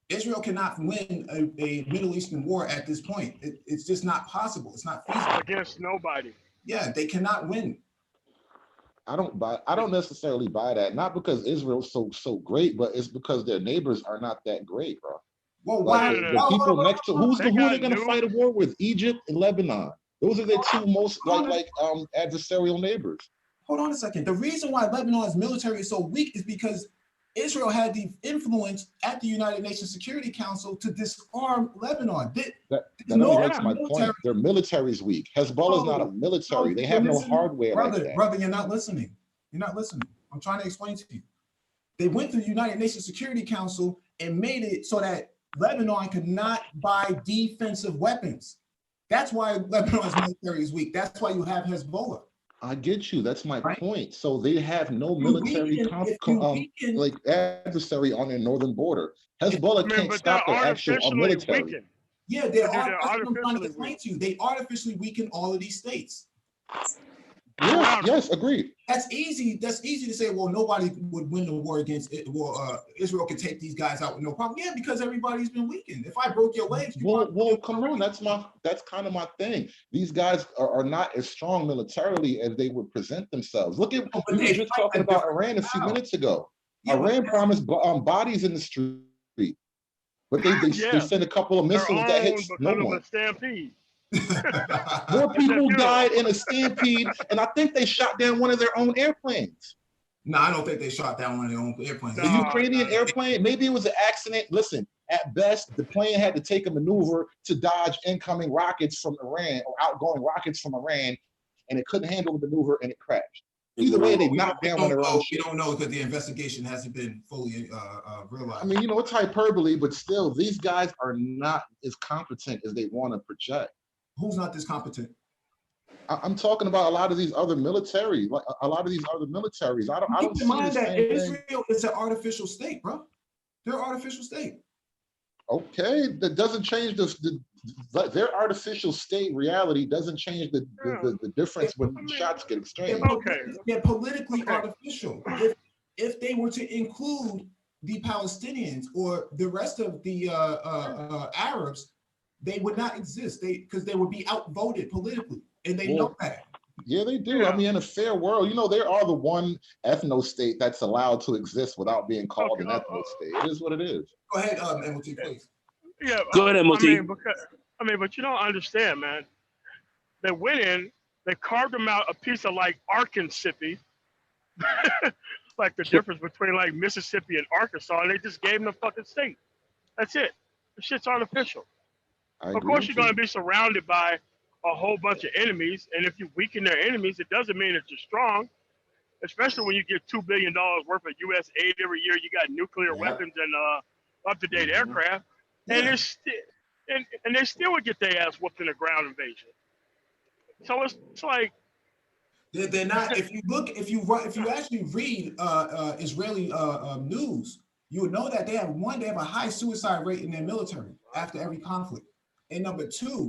Israel cannot win a Middle Eastern war at this point. It's just not possible. It's not feasible. Against nobody. Yeah, they cannot win. I don't necessarily buy that. Not because Israel's so great, but it's because their neighbors are not that great, bro. Well, like the people next to who are they going to fight a war with? Egypt and Lebanon. Those are their two most adversarial neighbors. Hold on a second. The reason why Lebanon's military is so weak is because Israel had the influence at the United Nations Security Council to disarm Lebanon. That only makes my point. Their military is weak. Hezbollah is not a military. They have no hardware like that. Brother, you're not listening. You're not listening. I'm trying to explain to you. They went to the United Nations Security Council and made it so that Lebanon could not buy defensive weapons. That's why Lebanon's military is weak. That's why you have Hezbollah. I get you. That's my point. So they have no military adversary on their northern border. Hezbollah can't stop their actual military. Weakened. Yeah, they are. That's what I'm trying to explain to you. They artificially weaken all of these states. Yes, agreed. That's easy. That's easy to say. Well, nobody would win the war against it. Well, Israel could take these guys out with no problem. Yeah, because everybody's been weakened. If I broke your legs, well, come on. That's kind of my thing. These guys are not as strong militarily as they would present themselves. Look at we were just talking about Iran a few minutes ago. Yeah, Iran promised bodies in the street, but they sent a couple of missiles that hit no one. More people died in a stampede, and I think they shot down one of their own airplanes. No, I don't think they shot down one of their own airplanes. The No, Ukrainian no. airplane, maybe it was an accident. Listen, at best, the plane had to take a maneuver to dodge incoming rockets from Iran or outgoing rockets from Iran, and it couldn't handle the maneuver and it crashed. Either way, they knocked down one of their own We ships. don't know because the investigation hasn't been fully realized. I mean, you know, it's hyperbole, but still, these guys are not as competent as they want to project. Who's not this competent? I'm talking about a lot of these other military, like a lot of these other militaries. I don't Keep see in the mind that same thing. Israel is an artificial state, bro. They're an artificial state. Okay, that doesn't change their artificial state reality doesn't change the difference when shots get exchanged. They're politically artificial. If they were to include the Palestinians or the rest of the Arabs, they would not exist. Because they would be outvoted politically, and they know that. Yeah, they do. I mean, in a fair world, you know, they are the one ethno state that's allowed to exist without being called an ethno state. It is what it is. Go ahead, MOT, please. Yeah, Go ahead, MOT. But you don't understand, man. They went in, they carved them out a piece of like Arkansas, like the difference between like Mississippi and Arkansas, and they just gave them the fucking state. That's it. The shit's artificial. Of course, you're going to be surrounded by a whole bunch of enemies, and if you weaken their enemies, it doesn't mean that you're strong. Especially when you get $2 billion worth of U.S. aid every year, you got nuclear weapons and up-to-date aircraft, and they still would get their ass whooped in a ground invasion. So it's like they're not. If you actually read Israeli news, you would know that they have a high suicide rate in their military after every conflict, and number two,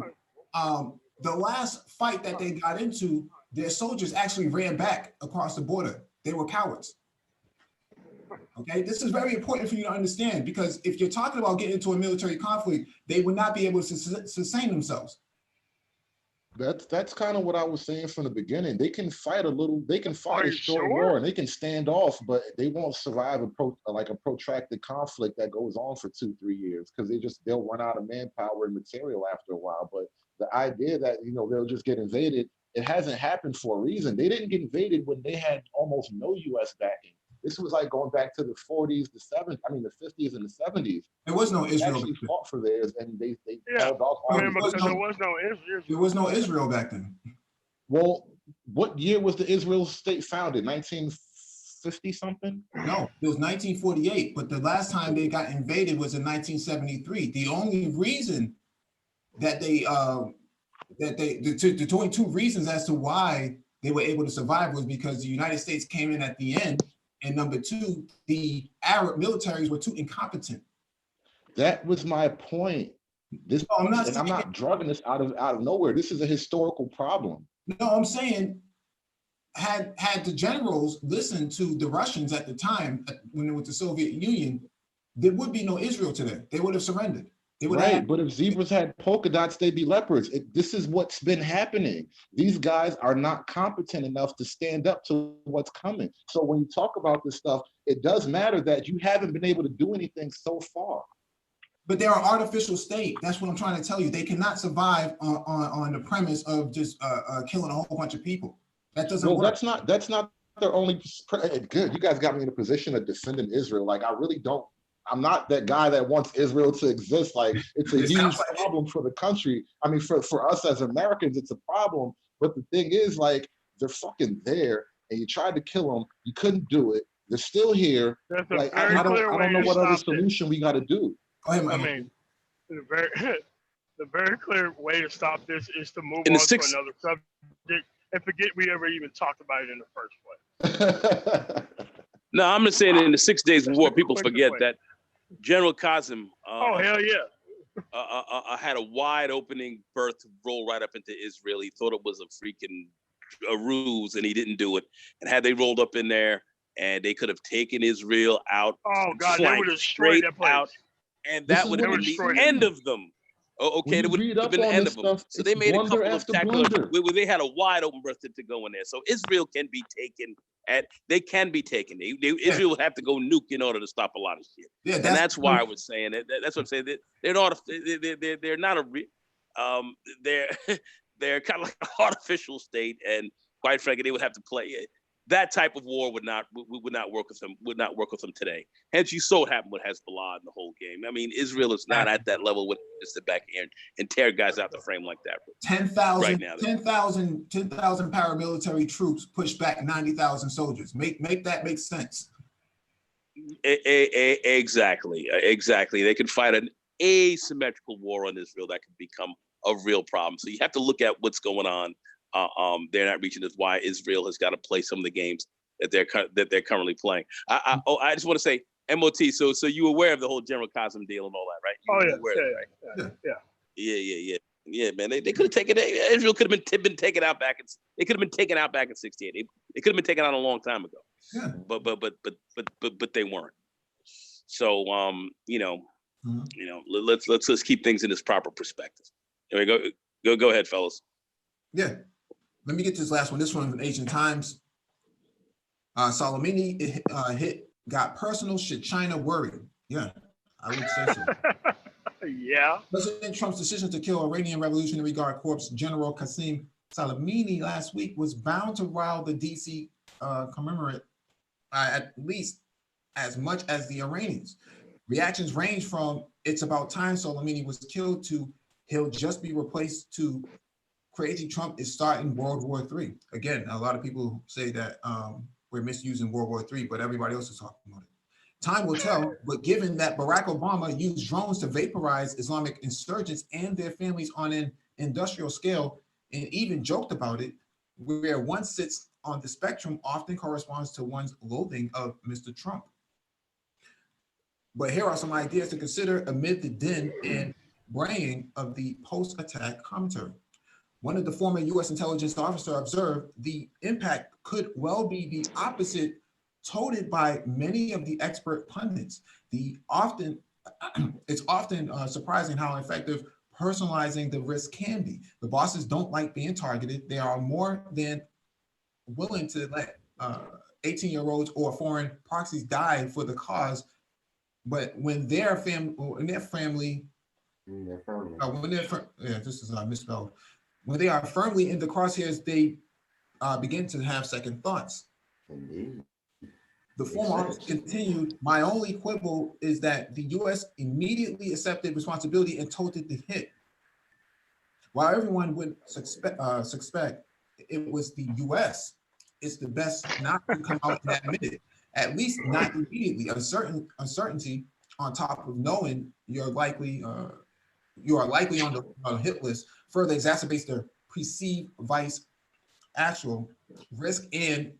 the last fight that they got into, their soldiers actually ran back across the border. They were cowards. Okay, this is very important for you to understand, because if you're talking about getting into a military conflict, they would not be able to sustain themselves. That's kind of what I was saying from the beginning. They can fight a short sure? war and they can stand off, but they won't survive a protracted conflict that goes on for 2-3 years, because they'll run out of manpower and material after a while. But the idea that, you know, they'll just get invaded, it hasn't happened for a reason. They didn't get invaded when they had almost no U.S. backing. This was like going back to the 40s, the 50s and the 70s. There was no Israel. They actually fought for theirs, and they held off. there was no Israel. There was no Israel back then. Well, what year was the Israel state founded? 1950 something? No, it was 1948. But the last time they got invaded was in 1973. The only reason that the only two reasons as to why they were able to survive was because the United States came in at the end, and number two, the Arab militaries were too incompetent. That was my point. I'm not drugging this out of nowhere. This is a historical problem. No, I'm saying had the generals listened to the Russians at the time when they were with the Soviet Union, there would be no Israel today. They would have surrendered. Right, but if zebras had polka dots, they'd be leopards. This is what's been happening. These guys are not competent enough to stand up to what's coming. So when you talk about this stuff, it does matter that you haven't been able to do anything so far. But they're an artificial state. That's what I'm trying to tell you. They cannot survive on the premise of just killing a whole bunch of people. That doesn't work. That's not their only. Good, you guys got me in a position of defending Israel. Like, I really don't. I'm not that guy that wants Israel to exist. Like, it's a huge problem for the country. I mean, for us as Americans, it's a problem. But the thing is, like, they're fucking there, and you tried to kill them. You couldn't do it. They're still here. Like, I don't know what other solution we got to do. I mean, the very clear way to stop this is to move on to another subject and forget we ever even talked about it in the first place. No, I'm just saying, in the 6 days of war, people forget that General Qasim hell yeah, had a wide opening berth to roll right up into Israel. He thought it was a freaking ruse, and he didn't do it. And had they rolled up in there, and they could have taken Israel out, oh god, they would have destroyed that place. Out, and that would have been the end of them. Oh, okay, it would have been the end of them. So they made a couple of tactical where they had a wide open berth to go in there. So Israel can be taken. They can be taken. Israel would have to go nuke in order to stop a lot of shit. Yeah, and that's why I was saying that. That's what I'm saying. They're not. They're not they're kind of like an artificial state, and quite frankly, they would have to play it. that type of war would not work with them. Would not work with them today. Hence, you saw what happened with Hezbollah in the whole game. I mean, Israel is not at that level with just sit back here and tear guys out the frame like that. 10,000 right now, 10,000 paramilitary troops push back 90,000 soldiers. Make that make sense. Exactly. They can fight an asymmetrical war on Israel that could become a real problem. So you have to look at what's going on. They're not reaching this. Why Israel has got to play some of the games that they're currently playing. I just want to say, MOT. So you aware of the whole General Qasem deal and all that, right? Yeah, man. They could have taken it. Israel could have been taken out back. It could have been taken out back in '68. It could have been taken out a long time ago. Yeah. But they weren't. So let's keep things in its proper perspective. There we go ahead, fellas. Yeah. Let me get to this last one. This one from Asian Times. Soleimani got personal. Should China worry? Yeah, I would say so. Yeah. President Trump's decision to kill Iranian Revolutionary Guard Corps General Qasem Soleimani last week was bound to rile the DC commemorate at least as much as the Iranians. Reactions range from "it's about time Soleimani was killed" to "he'll just be replaced" to "crazy Trump is starting World War III." Again, a lot of people say that we're misusing World War III, but everybody else is talking about it. Time will tell, but given that Barack Obama used drones to vaporize Islamic insurgents and their families on an industrial scale, and even joked about it, where one sits on the spectrum often corresponds to one's loathing of Mr. Trump. But here are some ideas to consider amid the din and braying of the post-attack commentary. One of the former U.S. intelligence officer observed the impact could well be the opposite touted by many of the expert pundits. It's often surprising how effective personalizing the risk can be. The bosses don't like being targeted. They are more than willing to let 18-year-olds or foreign proxies die for the cause. But when their family, misspelled. When they are firmly in the crosshairs, they begin to have second thoughts. Indeed. The former officer continued, "My only quibble is that the U.S. immediately accepted responsibility and toted the hit. While everyone would suspect it was the U.S., it's the best not to come out and admit it, at least not immediately. Uncertainty on top of knowing you are likely on the hit list further exacerbates the perceived vice actual risk and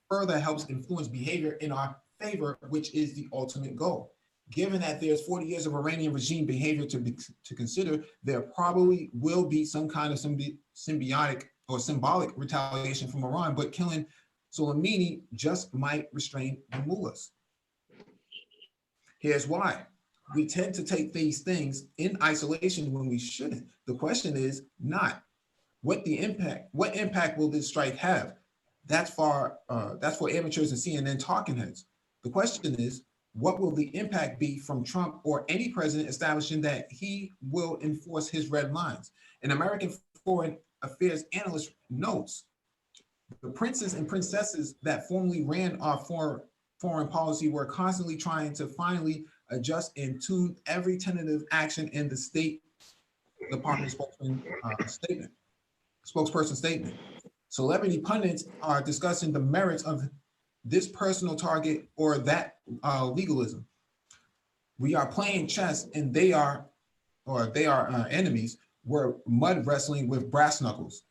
further helps influence behavior in our favor, which is the ultimate goal. Given that there's 40 years of Iranian regime behavior to consider, there probably will be some kind of symbiotic or symbolic retaliation from Iran, but killing Soleimani just might restrain the mullahs. Here's why. We tend to take these things in isolation when we shouldn't. The question is not what impact will this strike have? That's for amateurs and CNN talking heads. The question is, what will the impact be from Trump or any president establishing that he will enforce his red lines? An American foreign affairs analyst notes, the princes and princesses that formerly ran our foreign policy were constantly trying to finally adjust and tune every tentative action in the State Department spokesperson statement. Celebrity pundits are discussing the merits of this personal target or that legalism. We are playing chess and they are enemies. We're mud wrestling with brass knuckles.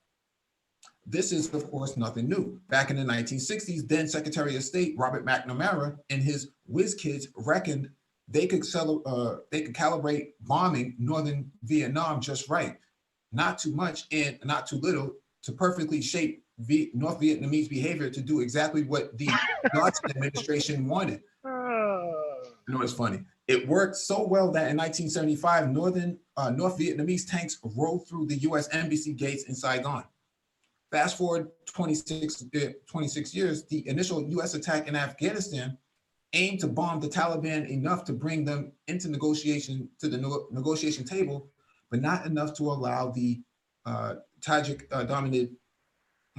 This is, of course, nothing new. Back in the 1960s, then Secretary of State Robert McNamara and his whiz kids reckoned they could calibrate bombing northern Vietnam just right. Not too much and not too little to perfectly shape North Vietnamese behavior to do exactly what the Johnson administration wanted. You know, it's funny. It worked so well that in 1975, North Vietnamese tanks rolled through the U.S. embassy gates in Saigon. Fast forward 26 years, the initial U.S. attack in Afghanistan aimed to bomb the Taliban enough to bring them into negotiation table, but not enough to allow the Tajik dominated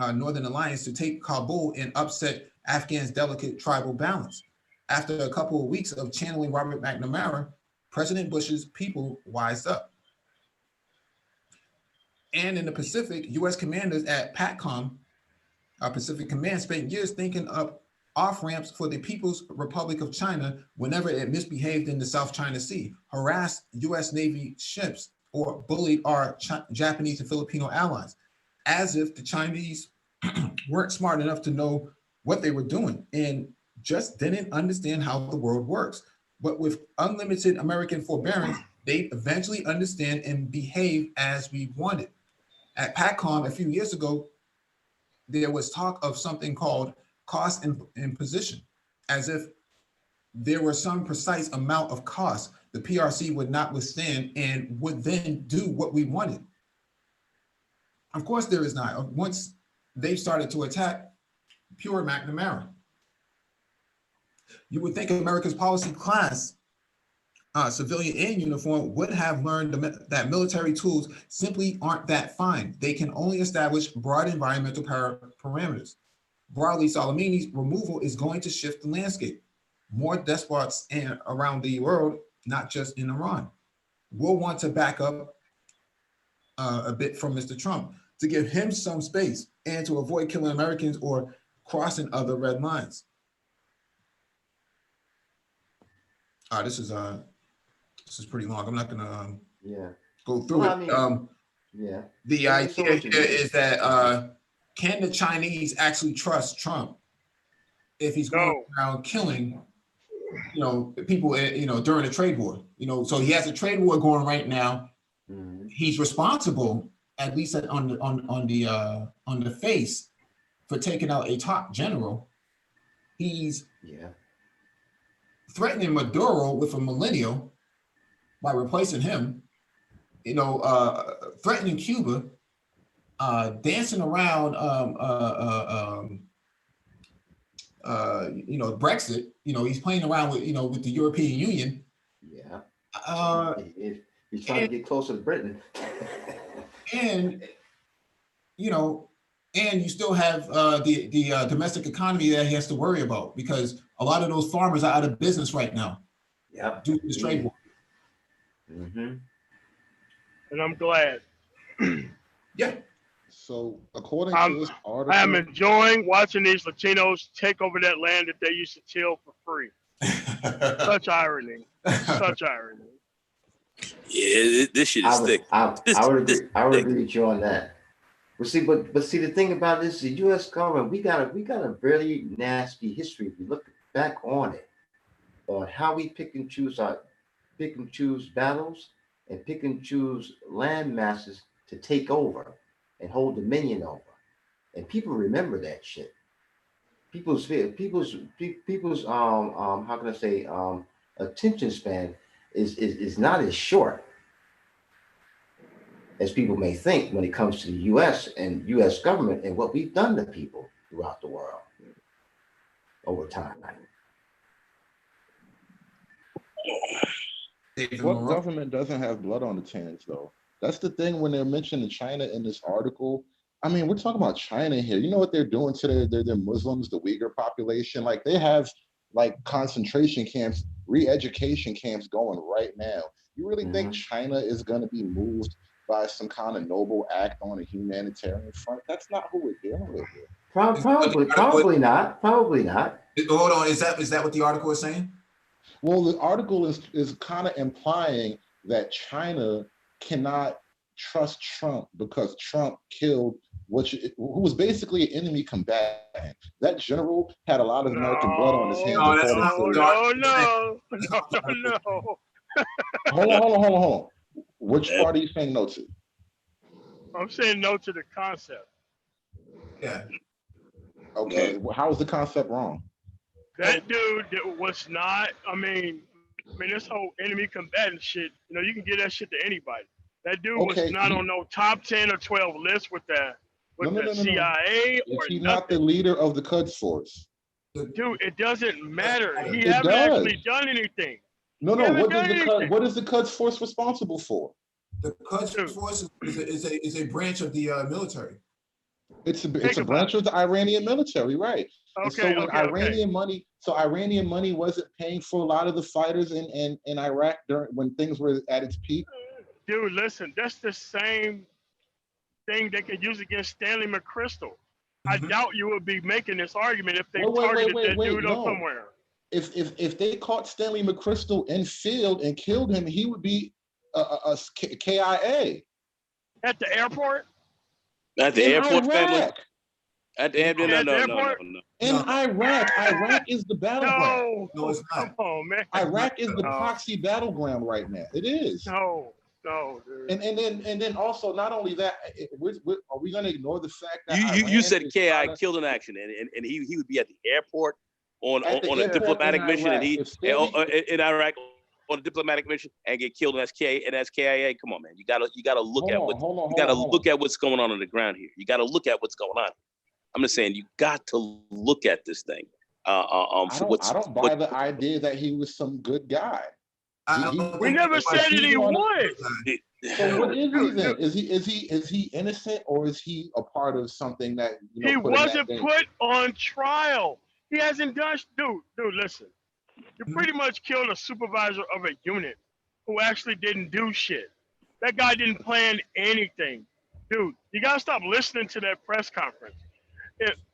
Northern Alliance to take Kabul and upset Afghans' delicate tribal balance. After a couple of weeks of channeling Robert McNamara, President Bush's people wised up. And in the Pacific, U.S. commanders at PACOM, Pacific Command, spent years thinking up off-ramps for the People's Republic of China whenever it misbehaved in the South China Sea, harassed U.S. Navy ships, or bullied our Japanese and Filipino allies, as if the Chinese weren't smart enough to know what they were doing and just didn't understand how the world works. But with unlimited American forbearance, they'd eventually understand and behave as we wanted. At PACOM a few years ago, there was talk of something called cost imposition, as if there was some precise amount of cost the PRC would not withstand and would then do what we wanted. Of course, there is not. Once they started to attack pure McNamara, you would think America's policy class, civilian in uniform, would have learned that military tools simply aren't that fine. They can only establish broad environmental parameters. Broadly, Soleimani's removal is going to shift the landscape. More despots around the world, not just in Iran, will want to back up a bit from Mr. Trump to give him some space and to avoid killing Americans or crossing other red lines. This is pretty long. I'm not gonna go through it. The idea here is that can the Chinese actually trust Trump if he's going around killing, people, during a trade war? So he has a trade war going right now. Mm-hmm. He's responsible, at least on the face, for taking out a top general. He's threatening Maduro with a millennial by replacing him. Threatening Cuba, dancing around Brexit. He's playing around with the European Union. He's trying to get closer to Britain. and you still have the domestic economy that he has to worry about, because a lot of those farmers are out of business right now. Due to this trade war. Mm-hmm. And I'm glad. So according to this article, I am enjoying watching these Latinos take over that land that they used to till for free. Such irony. Such irony. Yeah, this shit is thick. I would agree with you on that. But see, the thing about this, the U.S. government, we got a really nasty history. If you look back on it, on how we pick and choose battles and pick and choose land masses to take over and hold dominion over, and people remember that shit. People's how can I say attention span is not as short as people may think when it comes to the U.S. and U.S. government and what we've done to people throughout the world over time. What government doesn't have blood on its hands, though? That's the thing when they're mentioning China in this article. I mean, we're talking about China here. You know what they're doing to their Muslims, the Uyghur population? Like, they have concentration camps, re-education camps going right now. You really think China is going to be moved by some kind of noble act on a humanitarian front? That's not who we're dealing with here. Probably not. Hold on, is that what the article is saying? Well, the article is kind of implying that China cannot trust Trump because Trump killed who was basically an enemy combatant. That general had a lot of American blood on his hands. No. Hold on. Which part are you saying no to? I'm saying no to the concept. Yeah. Okay. Well, how is the concept wrong? That dude was not. I mean, this whole enemy combatant shit. You can get that shit to anybody. That dude was not on no top 10 or 12 list with the CIA or He's nothing. not the leader of the Quds Force. Dude, it doesn't matter. He hasn't actually done anything. No. What is the Quds Force responsible for? The Quds Force is a branch of the military. It's a Think about branch of the Iranian military, right? And so Okay, when Iranian money wasn't paying for a lot of the fighters in Iraq when things were at its peak. Dude, listen, that's the same thing they could use against Stanley McChrystal. I Mhm. doubt you would be making this argument if they Wait, targeted that wait, dude up no. somewhere. If they caught Stanley McChrystal in field and killed him, he would be a KIA. At the airport? At the In airport, family. Iraq. At the airport. At the No. airport? In No. Iraq is the battleground. No, No, it's come not. on, man. Iraq is the No. proxy battleground right now. It is. No, dude. And then also not only that, are we going to ignore the fact that You Iran said is KI trying to- killed in action, and he would be at the airport on At the a airport diplomatic in mission, and Iraq. he If Stanley- in Iraq on a diplomatic mission and get killed in KIA. Come on, man. You gotta look at what's going on the ground here. You gotta look at what's going on. I'm just saying you got to look at this thing. I don't buy the idea that he was some good guy. We never said that he was. So what is he then? Is he innocent, or is he a part of something that He put him at wasn't danger? put on trial. He hasn't done. Dude, listen. You pretty much killed a supervisor of a unit who actually didn't do shit. That guy didn't plan anything. Dude, you gotta stop listening to that press conference.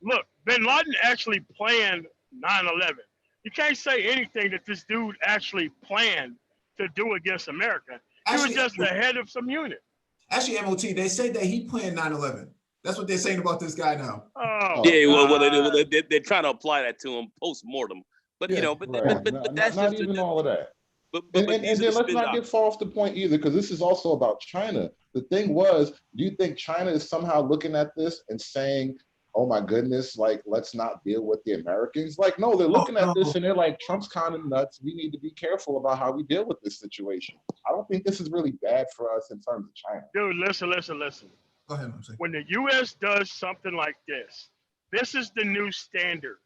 Look, Bin Laden actually planned 9/11. You can't say anything that this dude actually planned to do against America. He was just the head of some unit. Actually, MOT, they said that he planned 9/11. That's what they're saying about this guy now. Oh, Yeah, well, they're trying to apply that to him post-mortem. But Yeah, but not that's just even all of that. But And these then are the let's spin not doctors. get far off the point either, because this is also about China. The thing was, do you think China is somehow looking at this and saying, oh my goodness, like, let's not deal with the Americans? Like, no, they're looking at this and they're like, Trump's kind of nuts. We need to be careful about how we deal with this situation. I don't think this is really bad for us in terms of China. dude, listen. Go ahead, MOT. When the U.S. does something like this is the new standard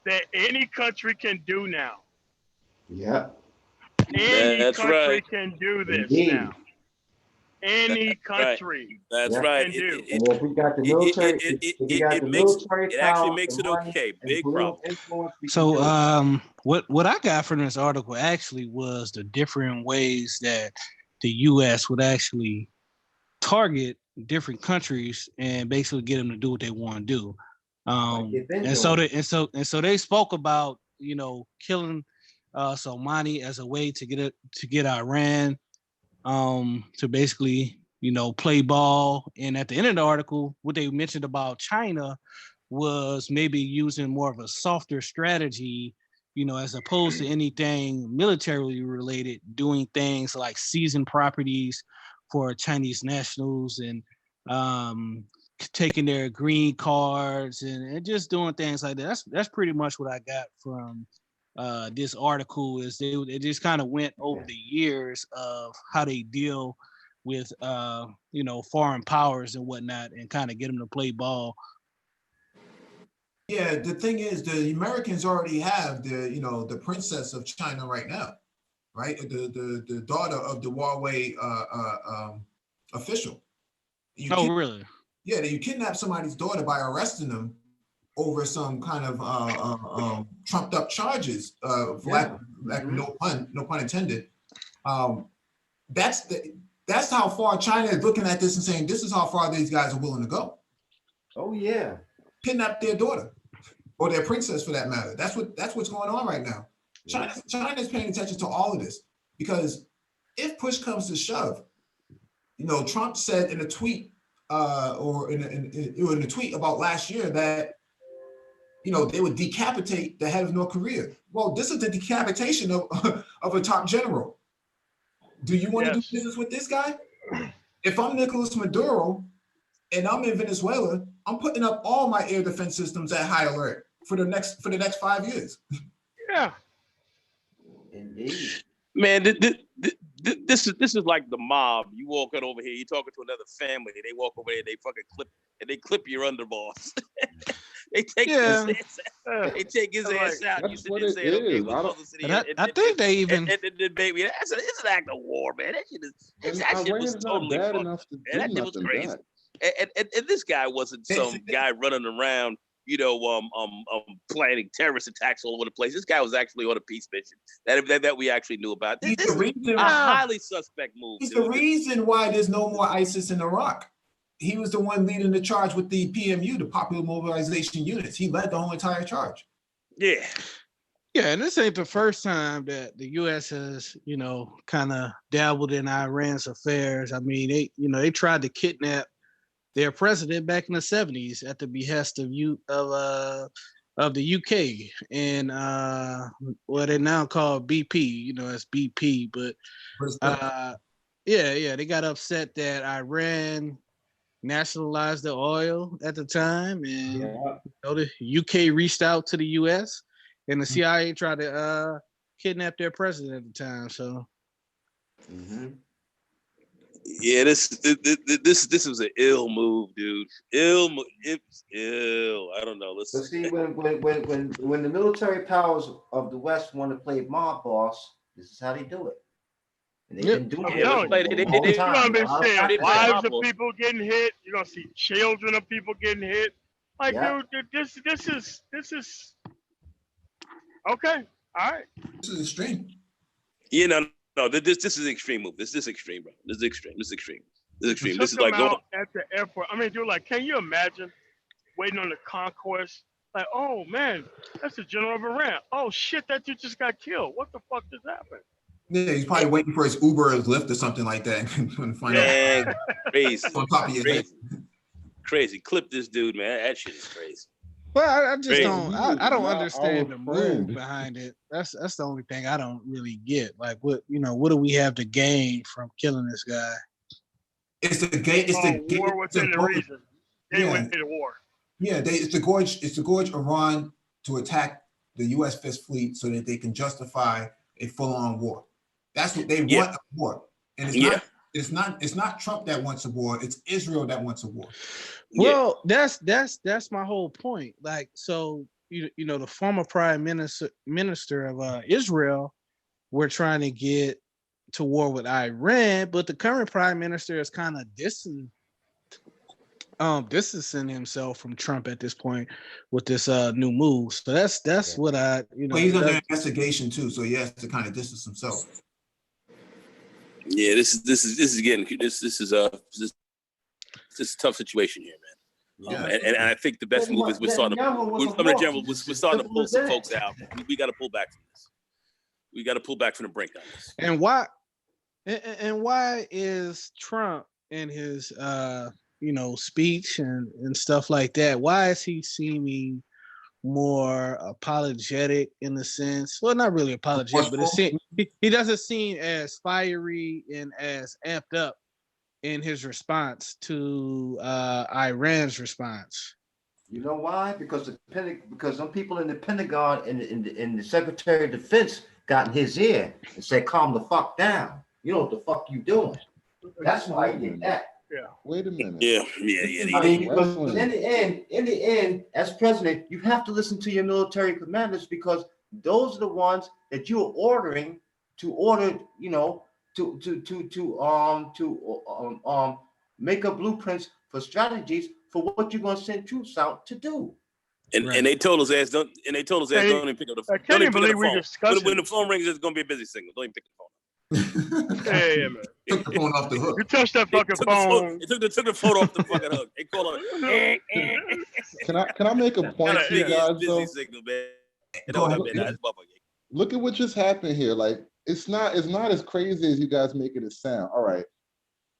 that any country can do now. Yeah. Any That's country right. can do this Indeed. now. Any That's country. That's Yeah. right. Can do. And if we got the military, It actually makes it okay. Big problem. So what I got from this article actually was the different ways that the US would actually target different countries and basically get them to do what they want to do. So they spoke about, killing Soleimani as a way to get Iran to basically, play ball. And at the end of the article, what they mentioned about China was maybe using more of a softer strategy, as opposed to anything militarily related, doing things like seizing properties for Chinese nationals and taking their green cards and just doing things like that. That's pretty much what I got from this article. Is they just kind of went over the years of how they deal with foreign powers and whatnot, and kind of get them to play ball. Yeah, the thing is, the Americans already have the princess of China right now, right? The daughter of the Huawei official. Really? Yeah, you kidnap somebody's daughter by arresting them over some kind of trumped up charges, no pun intended. That's how far China is looking at this and saying, this is how far these guys are willing to go. Oh yeah. Kidnap their daughter or their princess for that matter. That's what's going on right now. China's paying attention to all of this, because if push comes to shove, Trump said in a tweet or in a tweet about last year that they would decapitate the head of North Korea. Well, this is the decapitation of a top general. Do you want to do business with this guy? If I'm Nicolas Maduro and I'm in Venezuela, I'm putting up all my air defense systems at high alert for the next 5 years. Yeah. Indeed. Man, this is like the mob. You walking over here, you talking to another family. They walk over here, they clip your underboss. They take his ass out. That's You sit what there it saying, okay, is. we're supposed to sit And here. I think they even. Baby, it's an act of war, man. That shit is Iran's was not totally bad fucked. enough to do Man, that shit was nothing crazy. bad. And this guy wasn't some guy running around, planning terrorist attacks all over the place. This guy was actually on a peace mission that we actually knew about. He's This the is reason. a highly suspect move. He's dude. the reason why there's no more ISIS in Iraq. He was the one leading the charge with the PMU, the Popular Mobilization Units. He led the whole entire charge. Yeah. Yeah, and this ain't the first time that the U.S. has, kind of dabbled in Iran's affairs. I mean, they tried to kidnap their president back in the 70s at the behest of the UK and what they now call BP. It's BP, but they got upset that Iran nationalized the oil at the time, and the UK reached out to the US, and the CIA tried to kidnap their president at the time. So, yeah, this was an ill move, dude. It's ill. I don't know. Listen. But see, when the military powers of the West want to play mob boss, this is how they do it. And they've been doing it You're for a long gonna time. be seeing wives of Mob people getting hit. You're gonna see children of people getting hit. Like, Yeah. dude, this is okay. All right. This is extreme. No, this is an extreme move. This is extreme, bro. This is extreme. This is extreme. This is extreme. This is Took like them going. out at the airport. I mean, dude, like, can you imagine waiting on the concourse? Like, oh man, that's the general of Iran. Oh shit, that dude just got killed. What the fuck just happened? Yeah, he's probably waiting for his Uber or his Lyft or something like that. And find out Crazy. on top of your head. Crazy. Clip this dude, man. That shit is crazy. well, I just Crazy. don't. I don't Not understand the our move friend. behind it. That's the only thing I don't really get. Like, what do we have to gain from killing this guy? It's the gay. It's the war within the reason. They went to the war. Yeah, it's to gorge Iran to attack the U.S. Fifth Fleet so that they can justify a full-on war. That's what they want, a war. And it's not Trump that wants a war. It's Israel that wants a war. Well, that's my whole point. Like, so the former prime minister of Israel, we're trying to get to war with Iran, but the current prime minister is kind of distancing himself from Trump at this point with this new move. So that's what I But he's under investigation too, so he has to kind of distance himself. Yeah, this is a tough situation here, man. And I think the best move is we're starting to pull some folks out. We got to pull back from this. We got to pull back from the brink on this. And why is Trump in his speech and stuff like that, why is he seeming more apologetic in the sense? Well, not really apologetic, but he doesn't seem as fiery and as amped up in his response to Iran's response. You know why? Because some people in the Pentagon and the Secretary of Defense got in his ear and said, "Calm the fuck down. You know what the fuck you doing." That's why he did that. Yeah. Wait a minute. Yeah. I mean, because in the end, as president, you have to listen to your military commanders because those are the ones that you're ordering to order, to make up blueprints for strategies for what you're going to send troops out to do. And they told us ass don't even pick up the phone. I can't even believe we discussed when the phone rings, it's gonna be a busy signal. Don't even pick the phone. Yeah, man. Took the phone off the hook. You touched that fucking phone. It took the phone off the fucking hook. They called on. Can I make a point to you guys though? Signal, man. Look at what just happened here. Like it's not as crazy as you guys make it sound. All right.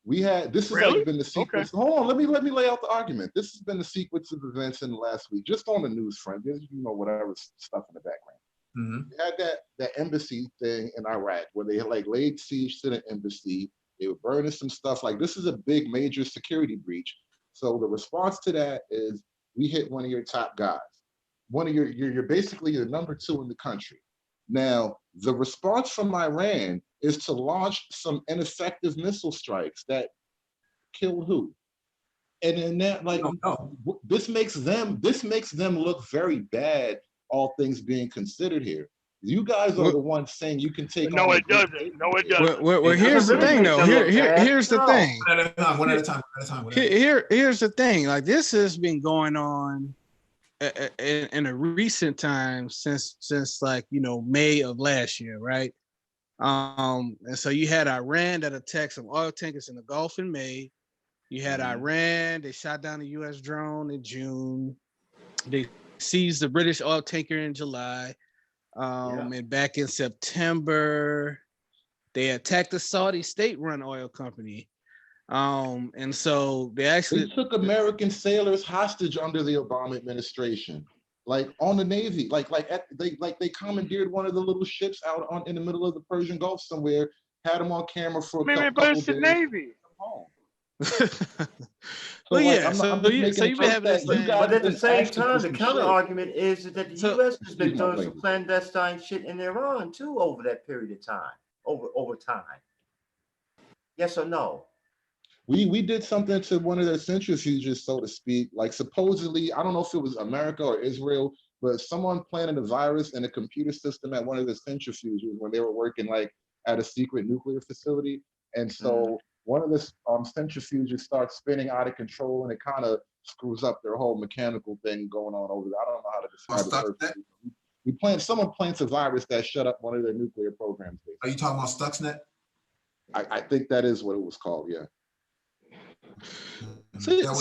This has like been the sequence. Okay. Hold on, let me lay out the argument. This has been the sequence of events in the last week, just on the news front. There's whatever stuff in the background. Mm-hmm. We had that embassy thing in Iraq where they had like laid siege to the embassy. They were burning some stuff. Like this is a big major security breach. So the response to that is we hit one of your top guys. One of you're basically the number 2 in the country. Now, the response from Iran is to launch some ineffective missile strikes that killed who? And then that, like, this makes them look very bad, all things being considered here. You guys are the ones saying you can take. No, on it doesn't. No, it doesn't. Well, It here's the doesn't thing, really though. make them look bad. Here's the No. thing. One at a time. One at a time. Here's the thing. Like, this has been going on in a recent time since like, you know, May of last year, right? And so you had Iran that attacked some oil tankers in the Gulf in May. You had Iran, they shot down a US drone in June. They seized the British oil tanker in July. And back in September, they attacked the Saudi state-run oil company. And so they took American sailors hostage under the Obama administration, like on the Navy, they commandeered one of the little ships out in the middle of the Persian Gulf somewhere, had them on camera for a couple But it's days. the Navy. Well, like, yeah. I'm So just you've making been having this that you thing. guys But at the been same asking time, for the some counter shit. argument is that the So- U.S. has been Excuse my doing some language. clandestine shit in Iran too over that period of time, over time. Yes or no? We did something to one of their centrifuges, so to speak. Like supposedly, I don't know if it was America or Israel, but someone planted a virus in a computer system at one of the centrifuges when they were working like at a secret nuclear facility. And so one of the centrifuges starts spinning out of control, and it kind of screws up their whole mechanical thing going on over there. I don't know how to describe it perfectly. Someone plants a virus that shut up one of their nuclear programs. Basically. Are you talking about Stuxnet? I think that is what it was called. Yeah. So yeah,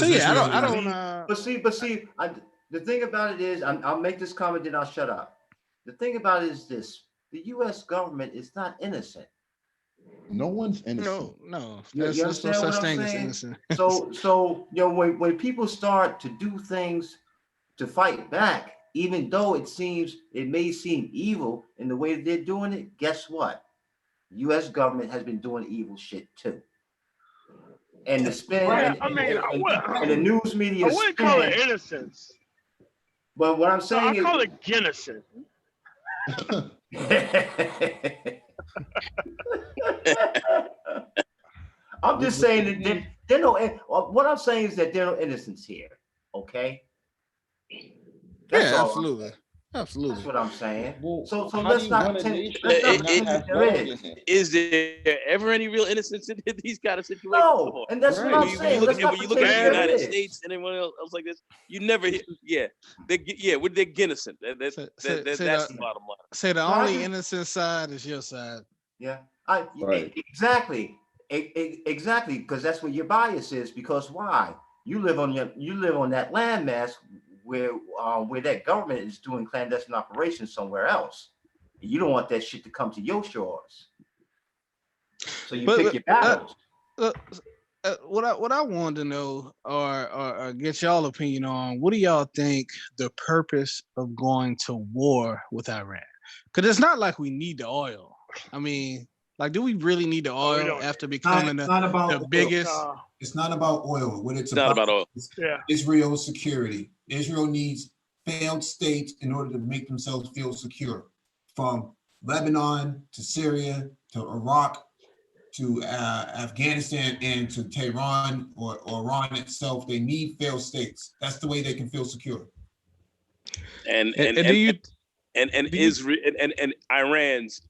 I don't. But see, the thing about it is, I'll make this comment, then I'll shut up. The thing about it is this: the U.S. government is not innocent. No one's innocent. No. You There's no understand such what I'm thing as saying? innocent. So you know, when people start to do things to fight back, even though it may seem evil in the way that they're doing it, guess what? U.S. government has been doing evil shit too. And the spin, and the news media. I wouldn't call it innocence. But what I'm saying I call it Guinnessing. I'm just saying that there no. What I'm saying is that there are no innocence here. Okay. That's all. Absolutely. That's what I'm saying. Well, so how let's do you not run a pretend. nation Let's not and not pretend have that there laws is. in it? Is there ever any real innocence in these kind of situations? No, and that's what I'm When saying. you Let's not look at the pretend there United is. States and anyone else like this, you never hear. They're innocent. That's the bottom line. Say the only innocent side is your side. Yeah, Right. exactly, exactly, because that's what your bias is. Because why? You live on that landmass where that government is doing clandestine operations somewhere else. You don't want that shit to come to your shores. So you pick your battles. What I wanted to know or get y'all opinion on, what do y'all think the purpose of going to war with Iran? Because it's not like we need the oil. I mean, like, do we really need the oil after becoming the biggest? It's not about oil. What it's not about oil. Israel's security. Israel needs failed states in order to make themselves feel secure. From Lebanon to Syria to Iraq to Afghanistan and to Tehran or Iran itself, they need failed states. That's the way they can feel secure. And Israel and Iran's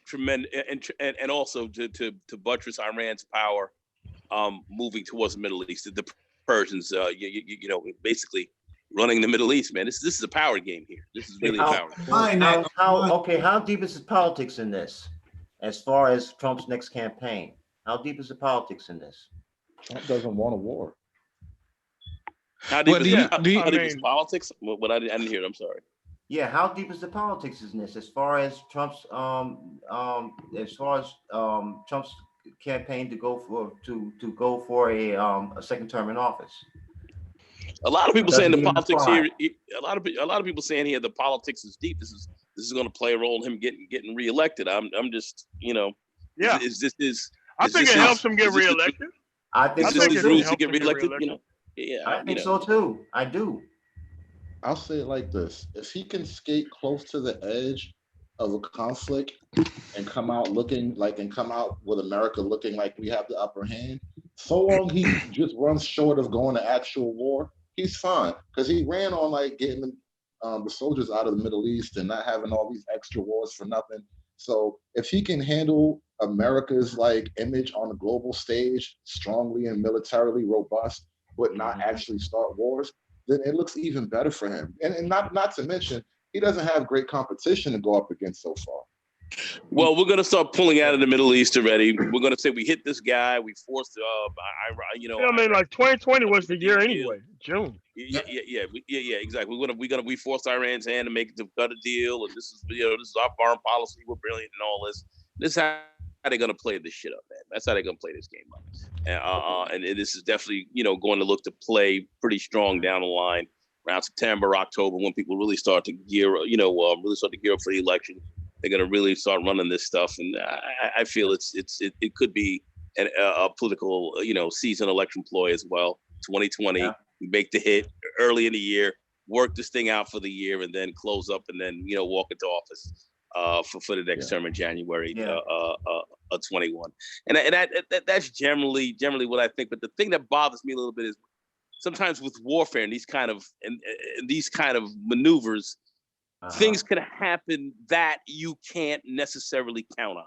tremendous and also to buttress Iran's power moving towards the Middle East. The Persians, you know, basically running the Middle East, man. This is a power game here. This is really a power game. How deep is the politics in this? As far as Trump's next campaign, how deep is the politics in this? Trump doesn't want a war. How deep is politics? What I didn't hear it. I'm sorry. Yeah, how deep is the politics in this? As far as Trump's Trump's campaign to go for a second term in office. A lot of people saying the politics here. A lot of people saying here the politics is deep. This is going to play a role in him getting reelected. I'm just, you know. Yeah. I think it helps him get reelected. I think so too. To get reelected, you know. Yeah. I think so too. I do. I'll say it like this: if he can skate close to the edge of a conflict and come out with America looking like we have the upper hand, so long he just runs short of going to actual war, he's fine. Because he ran on like getting the soldiers out of the Middle East and not having all these extra wars for nothing. So if he can handle America's like image on the global stage strongly and militarily robust, but not actually start wars, then it looks even better for him. And not to mention, he doesn't have great competition to go up against so far. Well, we're going to start pulling out of the Middle East already. We're going to say we hit this guy. We forced, I mean, like 2020 was the year anyway, June. Yeah, exactly. We forced Iran's hand to make to cut a deal, and this is our foreign policy. We're brilliant and all this. This is how they're going to play this shit up, man. That's how they're going to play this game up. And this is definitely, going to look to play pretty strong down the line around September, October, when people really start to gear up for the election. They're going to really start running this stuff, and I feel it could be a political season election ploy as well. 2020, we make the hit early in the year, work this thing out for the year, and then close up, and then walk into office for the next term in January 21. And that's generally what I think. But the thing that bothers me a little bit is sometimes with warfare and these kind of maneuvers. Things can happen that you can't necessarily count on,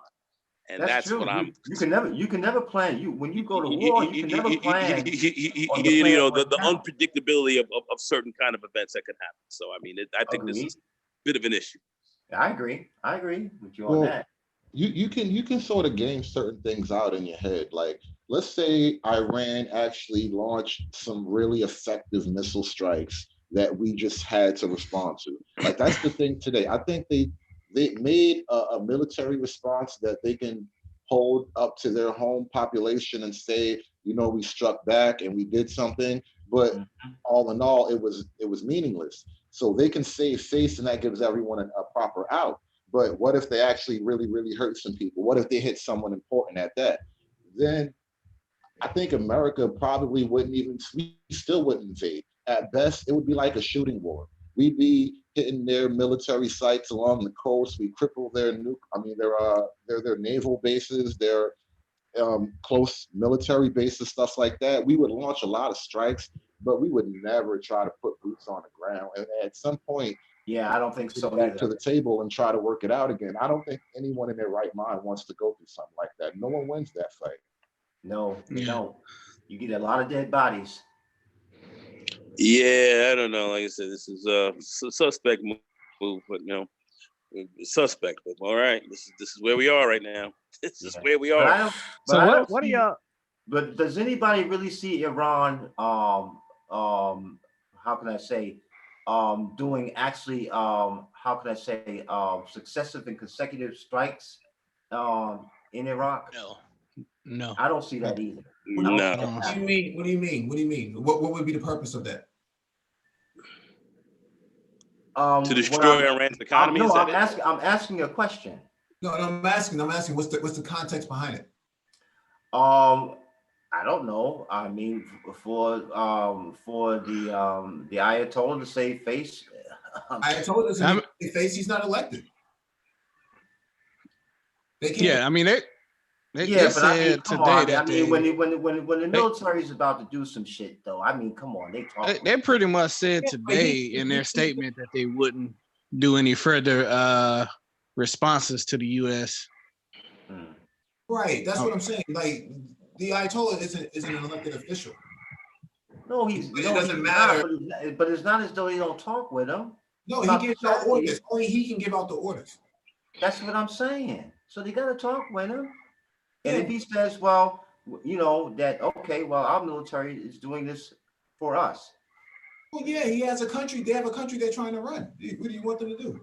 and that's true. what You can never plan. When you go to war, you can never plan. The unpredictability of certain kind of events that can happen. So I mean, I think this is a bit of an issue. I agree with you on that. You can sort of game certain things out in your head. Like, let's say Iran actually launched some really effective missile strikes that we just had to respond to. Like, that's the thing today. I think they made a military response that they can hold up to their home population and say, we struck back and we did something. But all in all, it was meaningless. So they can save face, and that gives everyone a proper out. But what if they actually really, really hurt some people? What if they hit someone important at that? Then I think America probably we still wouldn't invade. At best, it would be like a shooting war. We'd be hitting their military sites along the coast. We cripple their naval bases, their close military bases, stuff like that. We would launch a lot of strikes, but we would never try to put boots on the ground. And at some point, I don't think so. Back to the table and try to work it out again. I don't think anyone in their right mind wants to go through something like that. No one wins that fight. No, you don't. You get a lot of dead bodies. Yeah, I don't know. Like I said, this is a suspect move, but suspect. But all right, this is where we are right now. This is where we are. What do y'all? But does anybody really see Iran? How can I say? Doing actually, how can I say? Successive and consecutive strikes in Iraq? No, I don't see that either. No. What do you mean? What would be the purpose of that? To destroy Iran's economy? I'm asking a question. No, I'm asking what's the context behind it? I don't know. I mean, for the Ayatollah to save face. Ayatollah doesn't save face. He's not elected. They can't. Yeah, I mean They said today that when the military is about to do some shit, though, I mean, come on, they pretty much said today in their statement that they wouldn't do any further responses to the U.S. Right, that's what I'm saying. Like, the Ayatollah isn't an elected official. No, it doesn't matter. But it's not as though they don't talk with him. No, he gives out orders. Only he can give out the orders. That's what I'm saying. So they got to talk with him. And if he says, well, our military is doing this for us. Well, yeah, he has a country. They have a country they're trying to run. What do you want them to do?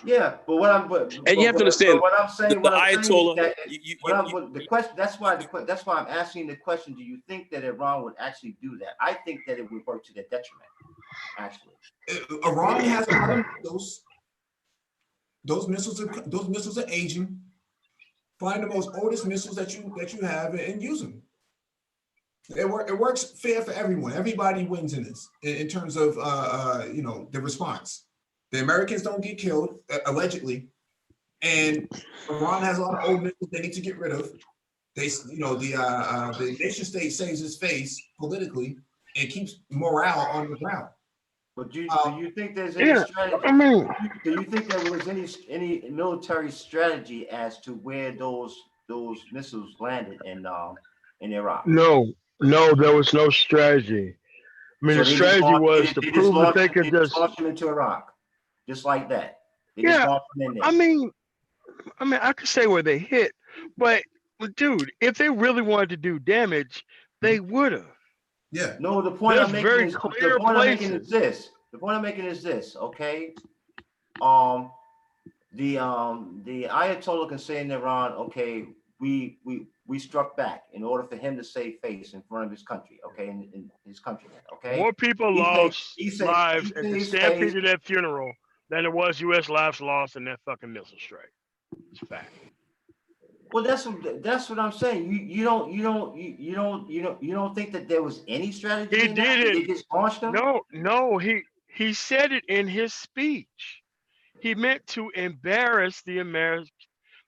Yeah, but you have to understand. What I'm saying, the Ayatollah. That's why I'm asking the question. Do you think that Iran would actually do that? I think that it would work to their detriment. Actually, Iran has a lot of missiles. Those missiles are aging. Find the most oldest missiles that you have and use them. It works fair for everyone. Everybody wins in this in terms of the response. The Americans don't get killed allegedly, and Iran has a lot of old missiles they need to get rid of. The nation state saves its face politically and keeps morale on the ground. But do you think there's any Yeah, strategy? I mean, Do you think there was any military strategy as to where those missiles landed in Iraq? no, there was no strategy. I mean, So the strategy was to they just prove that they they could just just. launched them into Iraq, just like that. They just Yeah, launched them in there. I mean, I could say where they hit, but dude, if they really wanted to do damage, they would have. Yeah. No, the point There's I'm making very is clear places. The point I'm making is this. Okay, the Ayatollah can say in Iran, okay, we struck back in order for him to save face in front of his country, okay, in his countrymen, okay. More people lost lives at the saves stampede face. at that funeral than there was U.S. lives lost in that fucking missile strike. It's a fact. Well, that's what I'm saying. You don't think that there was any strategy? He in that? did it. They just launched them? No, he said it in his speech. He meant to embarrass the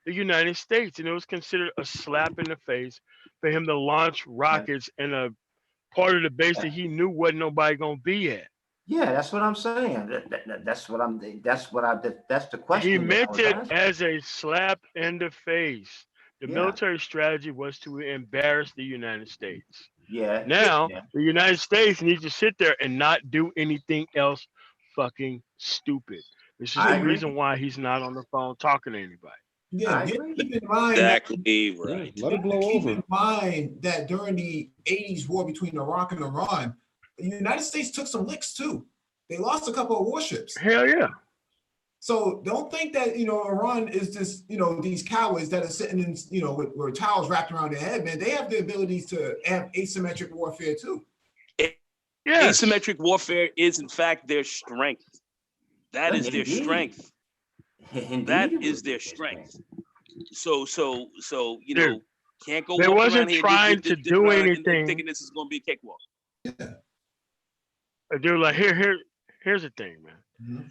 United States, and it was considered a slap in the face for him to launch rockets in a part of the base that he knew wasn't nobody gonna be at. Yeah, that's what I'm saying. That's the question. He meant it as a slap in the face. The Yeah. military strategy was to embarrass the United States. Yeah. Now, Yeah. the United States needs to sit there and not do anything else fucking stupid. This is I the agree. reason why he's not on the phone talking to anybody. Yeah, keep in mind Exactly right. Let it blow keep over. in mind that during the 80s war between Iraq and Iran, the United States took some licks too. They lost a couple of warships. Hell yeah. So don't think that, Iran is just, these cowards that are sitting in, with towels wrapped around their head, man. They have the abilities to have asymmetric warfare too. Yes. Asymmetric warfare is in fact their strength. That is their Indeed. strength. Indeed, That it is was their strength. So Dude, can't go they walk wasn't around here trying to do around and anything. thinking this is going to be a cakewalk. Dude, like here's the thing, man. Mhm.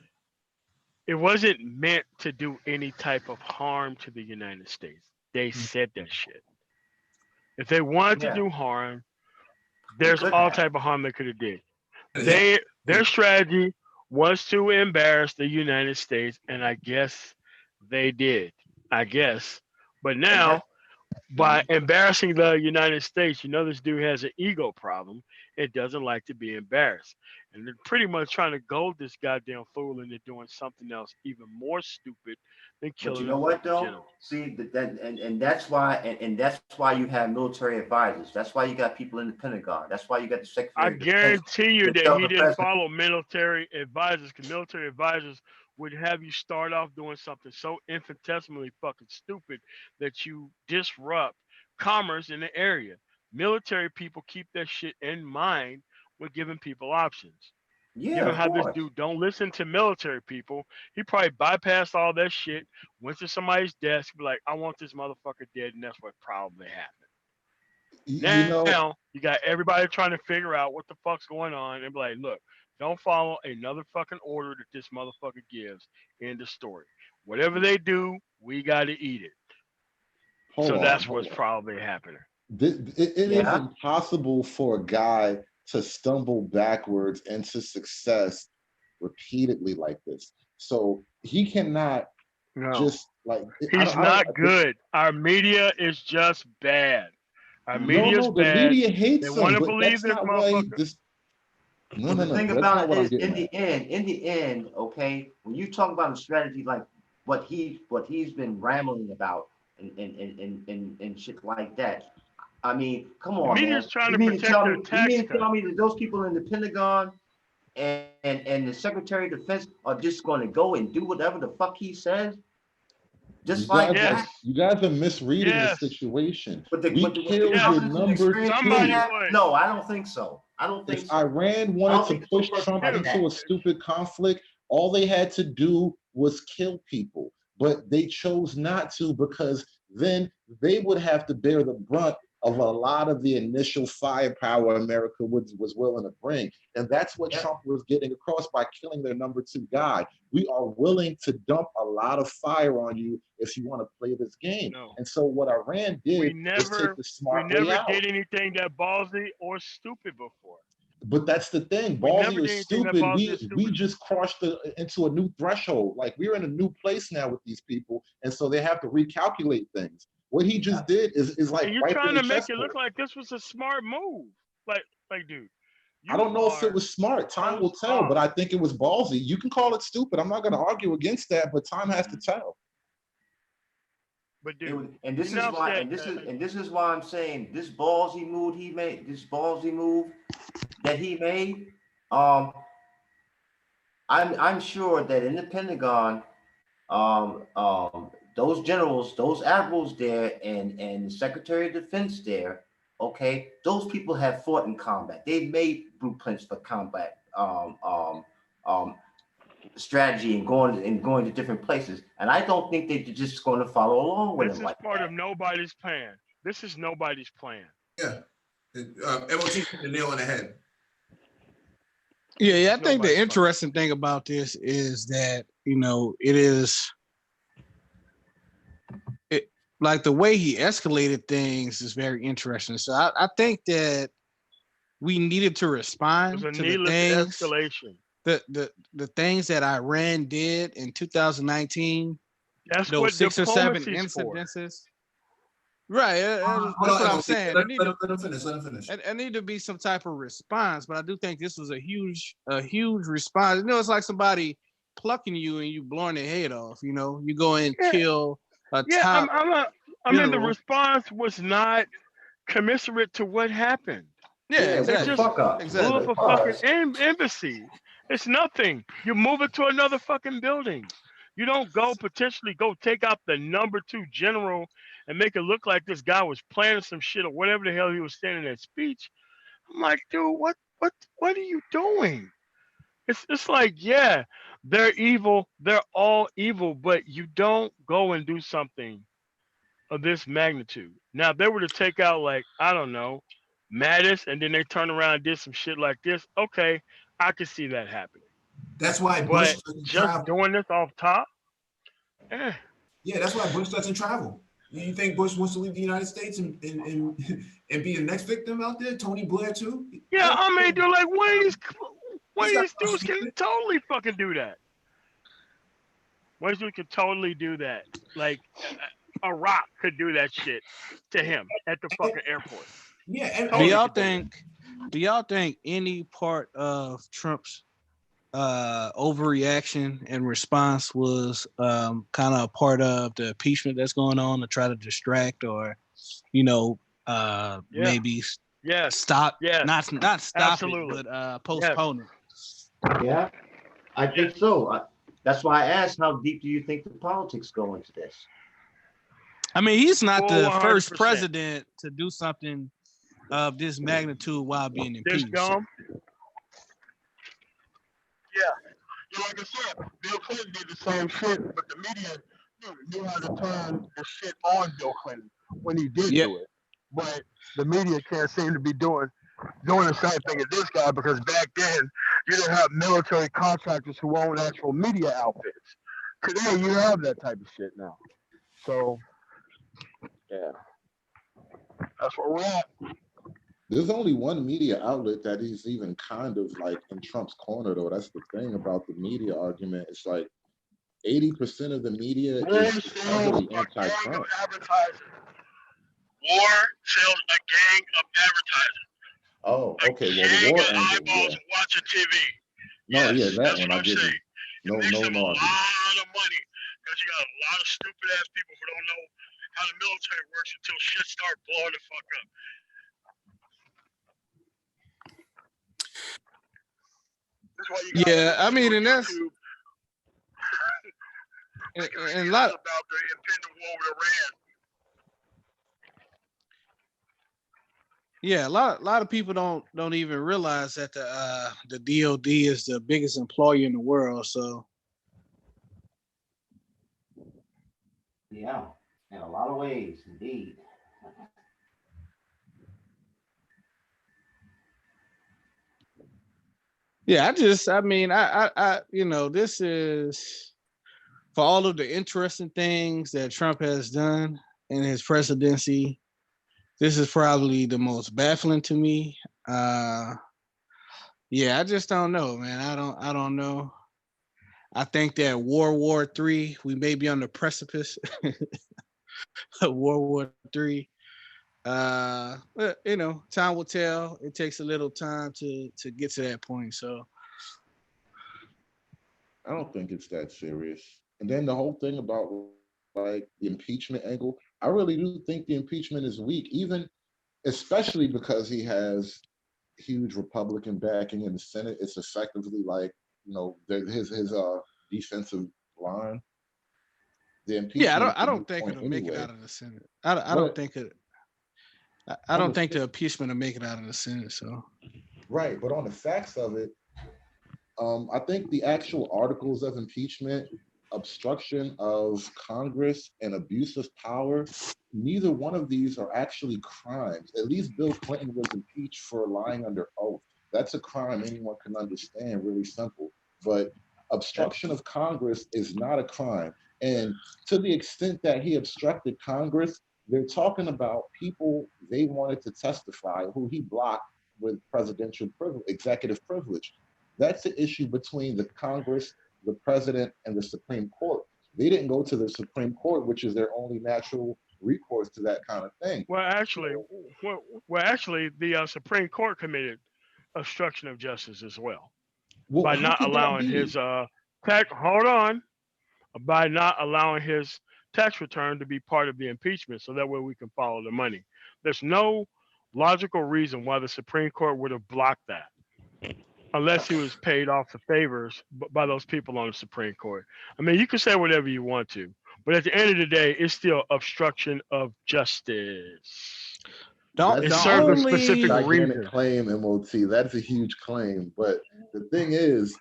It wasn't meant to do any type of harm to the United States. They said that shit. If they wanted to do harm, there's could all have. type of harm they could have did. Their strategy was to embarrass the United States, and I guess they did. I guess. But now, by embarrassing the United States, this dude has an ego problem. It doesn't like to be embarrassed. And they're pretty much trying to goad this goddamn fool into doing something else even more stupid than But killing you know what though? general. See and that's why you have military advisors. That's why you got people in the Pentagon. That's why you got the Secretary I of Defense. guarantee you to that tell he the didn't president. follow military advisors, because military advisors would have you start off doing something so infinitesimally fucking stupid that you disrupt commerce in the area. Military people keep that shit in mind when giving people options. Yeah, Given of how this course. dude don't listen to military people, he probably bypassed all that shit, went to somebody's desk, be like, I want this motherfucker dead, and that's what probably happened. Now you got everybody trying to figure out what the fuck's going on and be like, look, don't follow another fucking order that this motherfucker gives. End of story. Whatever they do, we got to eat it. So that's what's probably happening. It is impossible for a guy to stumble backwards into success repeatedly like this. So he cannot just like. He's not good. Our media is just bad. Our media is bad. The media hates they him. want to But believe that's this not why motherfucker. The thing about it is, in the end, okay, when you talk about a strategy like what he's been rambling about and shit like that, I mean, come on, man. Trying to protect their tax you mean to tell me that those people in the Pentagon and the Secretary of Defense are just going to go and do whatever the fuck he says? Just like that? You guys are misreading the situation. But we killed your number two. No, I don't think so. I don't think so. Iran wanted to push Trump into a stupid conflict, all they had to do was kill people. But they chose not to, because then they would have to bear the brunt of a lot of the initial firepower America was willing to bring. And that's what Trump was getting across by killing their number two guy. We are willing to dump a lot of fire on you if you want to play this game. And so what Iran did was take the smart way out. We never did anything that ballsy or stupid before. But that's the thing. We never Ballsy or did anything that stupid, Ballsy is we stupid. just crossed into a new threshold. Like we're in a new place now with these people, and so they have to recalculate things. What he just did is like And you're wiping trying the to make it chessboard. look like this was a smart move. Like, dude. I don't know if it was smart. Time will tell, but I think it was ballsy. You can call it stupid. I'm not going to argue against that, but time has to tell. But dude, And this is why, and this is why I'm saying this ballsy move he made, this ballsy move that he made. I'm sure that in the Pentagon, those generals, those admirals there, and the Secretary of Defense there, okay, those people have fought in combat. They've made blueprints for combat strategy and going to different places. And I don't think they're just going to follow along with it. This is part of nobody's plan. This is nobody's plan. Yeah. MOT hit the nail on the head. Yeah, I think the interesting thing about this is that, you know, like the way he escalated things is very interesting. So I think that we needed to respond to the things, escalation. The things that Iran did in 2019. That's those what 6 or 7 incidences. Right, that's what I'm saying. Let him finish. Let him finish. There need to be some type of response, but I do think this was a huge response. You know, it's like somebody plucking you and you blowing their head off. You know, you go and kill a top. I mean, the response was not commensurate to what happened. Yeah, They just fuck up. blew up a fucking embassy. It's nothing. You move it to another fucking building. You don't potentially go take out the number 2 general and make it look like this guy was planning some shit or whatever the hell he was saying in that speech. I'm like, dude, what are you doing? It's like, yeah, they're evil. They're all evil, but you don't go and do something of this magnitude. Now, if they were to take out, like, I don't know, Mattis, and then they turn around and did some shit like this, okay, I could see that happening. That's why Bush doesn't travel. Doing this off top? Yeah, that's why Bush doesn't travel. You think Bush wants to leave the United States and be the next victim out there? Tony Blair too? Yeah, I mean, dude, like one of these dudes can totally fucking do that. One of these dudes can totally do that. Like a rock could do that shit to him at the fucking airport. Yeah. And do y'all think any part of Trump's overreaction and response was kind of a part of the impeachment that's going on to try to distract or, you know, maybe stop, not stop absolutely. it, but postpone it? Yeah, I think so. That's why I asked, how deep do you think the politics go into this? I mean, he's not the 100%. first president to do something of this magnitude while being impeached. This dumb? Yeah, like I said, Bill Clinton did the same shit, but the media knew how to turn the shit on Bill Clinton when he did do it. But the media can't seem to be doing the same thing as this guy, because back then you didn't have military contractors who own actual media outfits. Today you have that type of shit now. So yeah, that's where we're at. There's only one media outlet that is even kind of like in Trump's corner, though. That's the thing about the media argument. It's like 80% of the media is heavily anti-Trump. War sells a gang of advertising. Oh, okay. Well, the war angle, yeah. Watching TV. No, yes, yeah, that one I give you. No makes them a lot argument. of money, because you got a lot of stupid ass people who don't know how the military works until shit start blowing the fuck up. That's why you got I mean, and that's and a lot about the impending war with Iran. Yeah, a lot of people don't even realize that the DOD is the biggest employer in the world. So Yeah, in a lot of ways, indeed. yeah, I you know, this is for all of the interesting things that Trump has done in his presidency. This is probably the most baffling to me. Yeah, I just don't know, man. I don't know. I think that World War III, we may be on the precipice of World War III. But you know, time will tell. It takes a little time to get to that point. So I don't think it's that serious. And then the whole thing about like the impeachment angle, I really do think the impeachment is weak, even especially because he has huge Republican backing in the Senate. It's effectively like, you know, his defensive line. The yeah, impeachment is I the don't moot think point it'll make it anyway. out of the Senate. I don't But think it. I on don't the think the impeachment will make it out of the Senate. So right, but on the facts of it, I think the actual articles of impeachment, obstruction of Congress, and abuse of power, neither one of these are actually crimes. At least Bill Clinton was impeached for lying under oath. That's a crime anyone can understand, really simple. But obstruction of Congress is not a crime. And to the extent that he obstructed Congress, they're talking about people they wanted to testify who he blocked with presidential privilege, executive privilege. That's the issue between the Congress, the president, and the Supreme Court. They didn't go to the Supreme Court, which is their only natural recourse to that kind of thing. Well, actually, So, the Supreme Court committed obstruction of justice as well well, by how not could that allowing be? his tax. Hold on, by not allowing his tax return to be part of the impeachment, so that way we can follow the money. There's no logical reason why the Supreme Court would have blocked that, unless he was paid off the favors by those people on the Supreme Court. I mean, you can say whatever you want to, but at the end of the day, it's still obstruction of justice. don't It That's a the serves a huge, specific only gigantic reason. claim, MOT. That's a huge claim. But the thing is,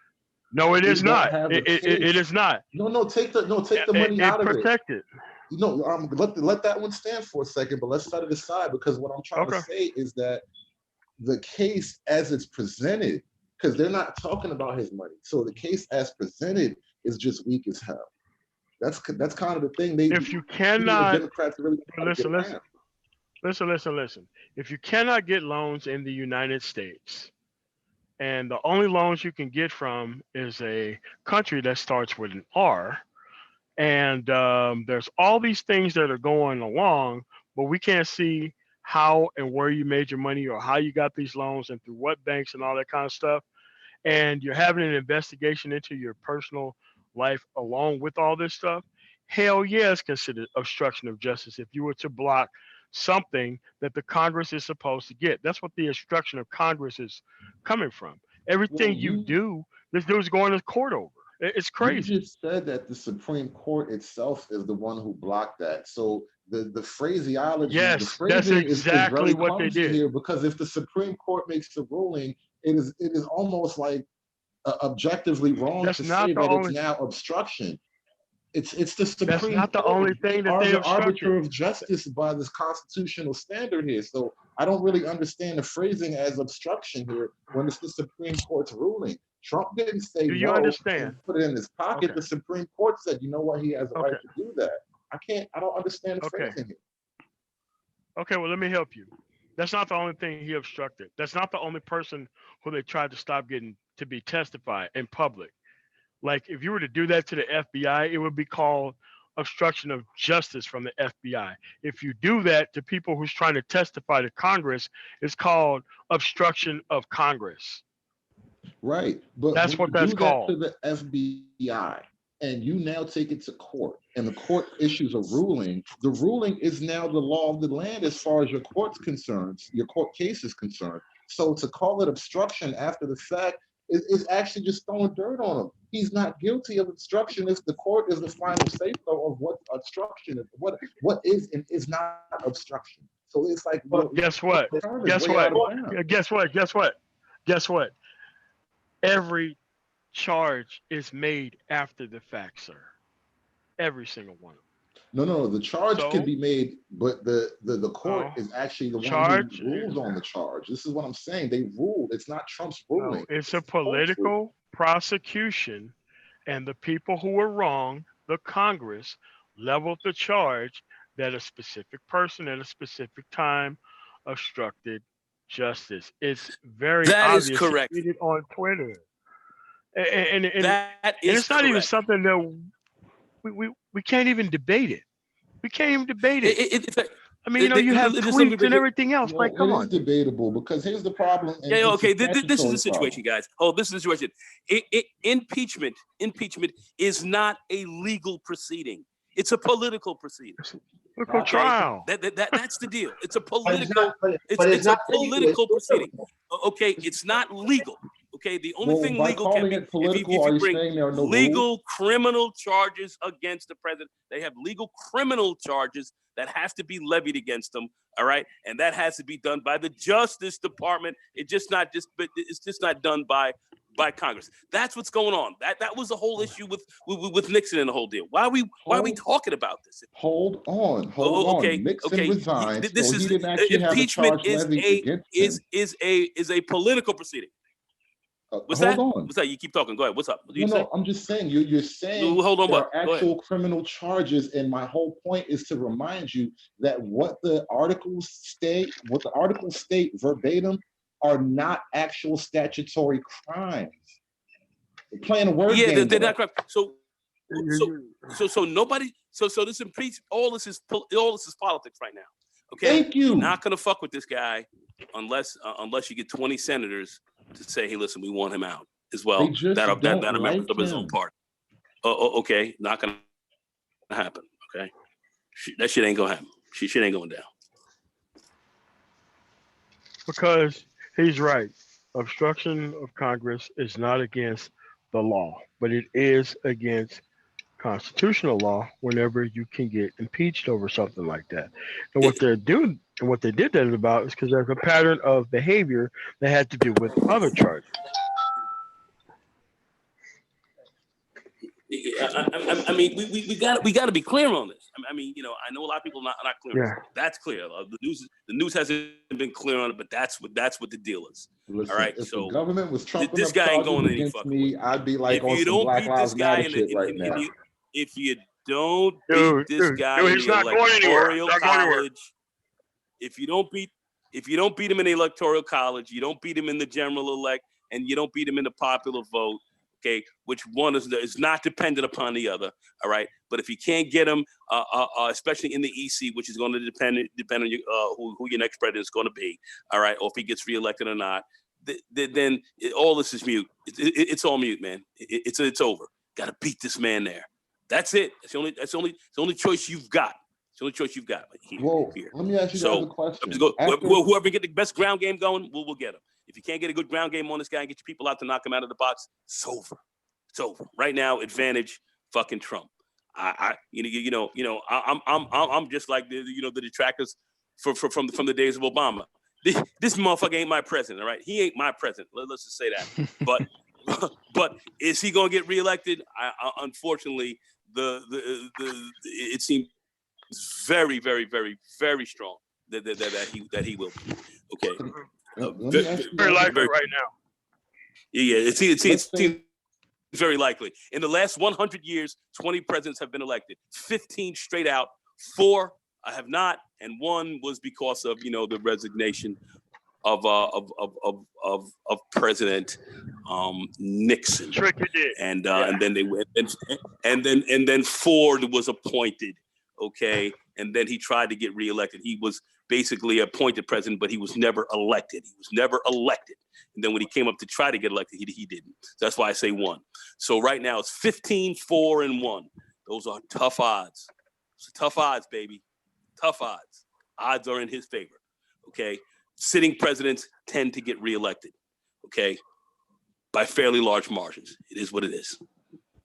No, it we is don't not. have a It case. is not. No, take the money It out of it. protected. Let that one stand for a second, but let's set it aside because what I'm trying to Okay. say is that the case as it's presented, because they're not talking about his money. So the case as presented is just weak as hell. That's kind of the thing If you the cannot Democrats really try to get around. listen. If you cannot get loans in the United States, and the only loans you can get from is a country that starts with an R, and there's all these things that are going along, but we can't see how and where you made your money or how you got these loans and through what banks and all that kind of stuff, and you're having an investigation into your personal life along with all this stuff, hell yeah, it's considered obstruction of justice if you were to block something that the Congress is supposed to get. That's what the obstruction of Congress is coming from. Well, Everything you do, this dude's going to court over. It's you crazy. just said that the Supreme Court itself is the one who blocked that. So the phraseology, the Yes, that's phrasing is exactly very what they clumsy did. here because if the Supreme Court makes a ruling, it is almost like objectively wrong That's to not say the that it's only. now obstruction. It's the That's Supreme not the Court. only They thing that are they the obstructed. arbiter of justice by this constitutional standard here. So I don't really understand the phrasing as obstruction here when it's the Supreme Court's ruling. Trump didn't say Do you no understand? and put it in his pocket. Okay. The Supreme Court said, you know what, he has a right Okay. to do that. I don't understand the Okay. phrasing here. Okay. Well, let me help you. That's not the only thing he obstructed. That's not the only person who they tried to stop getting to be testified in public. Like if you were to do that to the FBI, it would be called obstruction of justice from the FBI. If you do that to people who's trying to testify to Congress, it's called obstruction of Congress. Right. But That's when you what that's do that to called. the FBI and you now take it to court and the court issues a ruling, the ruling is now the law of the land as far as your court's concerned, your court case is concerned. So to call it obstruction after the fact is actually just throwing dirt on him. He's not guilty of obstruction if the court is the final say so of what obstruction is, what is and is not obstruction. So it's like, Well, well, guess what? the term is Guess way what? out of bounds. Guess what? Guess what? Guess what? Every charge is made after the fact, sir. Every single one of them. No. The charge could So, be made, but the court is actually the one who charge. rules on the charge. This is what I'm saying. They ruled. It's not Trump's ruling. It's It's a the court's ruling. political prosecution, and the people who were wrong, the Congress, leveled the charge that a specific person at a specific time obstructed justice. It's very That is obvious. correct. You read it on Twitter, and That is it's not even correct. something that we can't even debate it. We can't even debate it. I mean, you have tweets and everything else. Well, Like, come it on. is debatable because here's the problem. and Yeah, it's a okay. This is the statutory situation, problem. guys. Oh, this is the situation. Impeachment is not a legal proceeding. It's a political proceeding. Political trial. That's the deal. It's a But it's political. not, but It's it's a not legal, political it's proceeding. political. Okay, it's not legal. Okay, the only Well, thing by legal can calling be it political, are if you you bring saying there are no rules? legal criminal charges against the president. They have legal criminal charges that have to be levied against them. All right, and that has to be done by the Justice Department. It's just not done by Congress. That's what's going on. That was the whole issue with Nixon and the whole deal. Why are we talking about this? Hold on. Okay, Nixon okay. resigned, This so is he didn't actually have a impeachment charge levied against him. is a political proceeding. What's Hold that? on. What's that? You keep talking. Go ahead. What's up? What do you No, say? no, I'm just saying you're saying No, hold on, there bud. are Go ahead. actual criminal charges, and my whole point is to remind you that what the articles state verbatim are not actual statutory crimes. They're playing a word game. Yeah, they're with not us. correct. So nobody. So this impeach. All this is politics right now. Okay. Thank you. You're not gonna fuck with this guy unless you get 20 senators to say, hey, listen, we want him out as well. They just that are don't members like of his own him. party. Okay, not gonna happen. Okay, that shit ain't gonna happen. Shit ain't going down. Because he's right. Obstruction of Congress is not against the law, but it is against constitutional law whenever you can get impeached over something like that. And what they're doing and what they did that about is because there's a pattern of behavior that had to do with other charges. I mean, we got to be clear on this. I mean, I know a lot of people not clear. Yeah. That's clear. The news hasn't been clear on it, but that's what the deal is. Listen, all right. If So the government was trumping this up guy ain't charges going any against fucking me, way. I'd be like If on you some don't Black beat Lives this guy Matter shit right now. if you don't Dude, beat this guy in he's the not going anywhere. electoral Not going anywhere. college, if you don't beat him in the electoral college, you don't beat him in the general elect, and you don't beat him in the popular vote. Okay, which one is not dependent upon the other. All right, but if you can't get him, especially in the EC, which is going to depend on you, who your next president is going to be. All right, or if he gets reelected or not, then all this is mute. It's all mute, man. It's over. Got to beat this man there. That's it. It's the only choice you've got. It's the only choice you've got. Here. Let me ask you guys a question. Whoever get the best ground game going, we'll get him. If you can't get a good ground game on this guy and get your people out to knock him out of the box, it's over. It's over. Right now, advantage fucking Trump. I'm just like the detractors from the days of Obama. This motherfucker ain't my president, all right? He ain't my president. Let's just say that. But is he gonna get reelected? Unfortunately, it seems very, very, very, very strong that he will be. Okay. Very likely right now. Yeah, it seems very likely. In the last 100 years, 20 presidents have been elected. 15 straight out. 4 I have not, and 1 was because of the resignation of President Nixon. Trick you did. And then they went and then Ford was appointed. Okay, and then he tried to get reelected. He was basically appointed president, but he was never elected. And then when he came up to try to get elected, he didn't. So that's why I say 1. So right now it's 15, 4, and 1. Those are tough odds. It's tough odds, baby. Tough odds. Odds are in his favor. Okay. Sitting presidents tend to get reelected. Okay. By fairly large margins. It is what it is.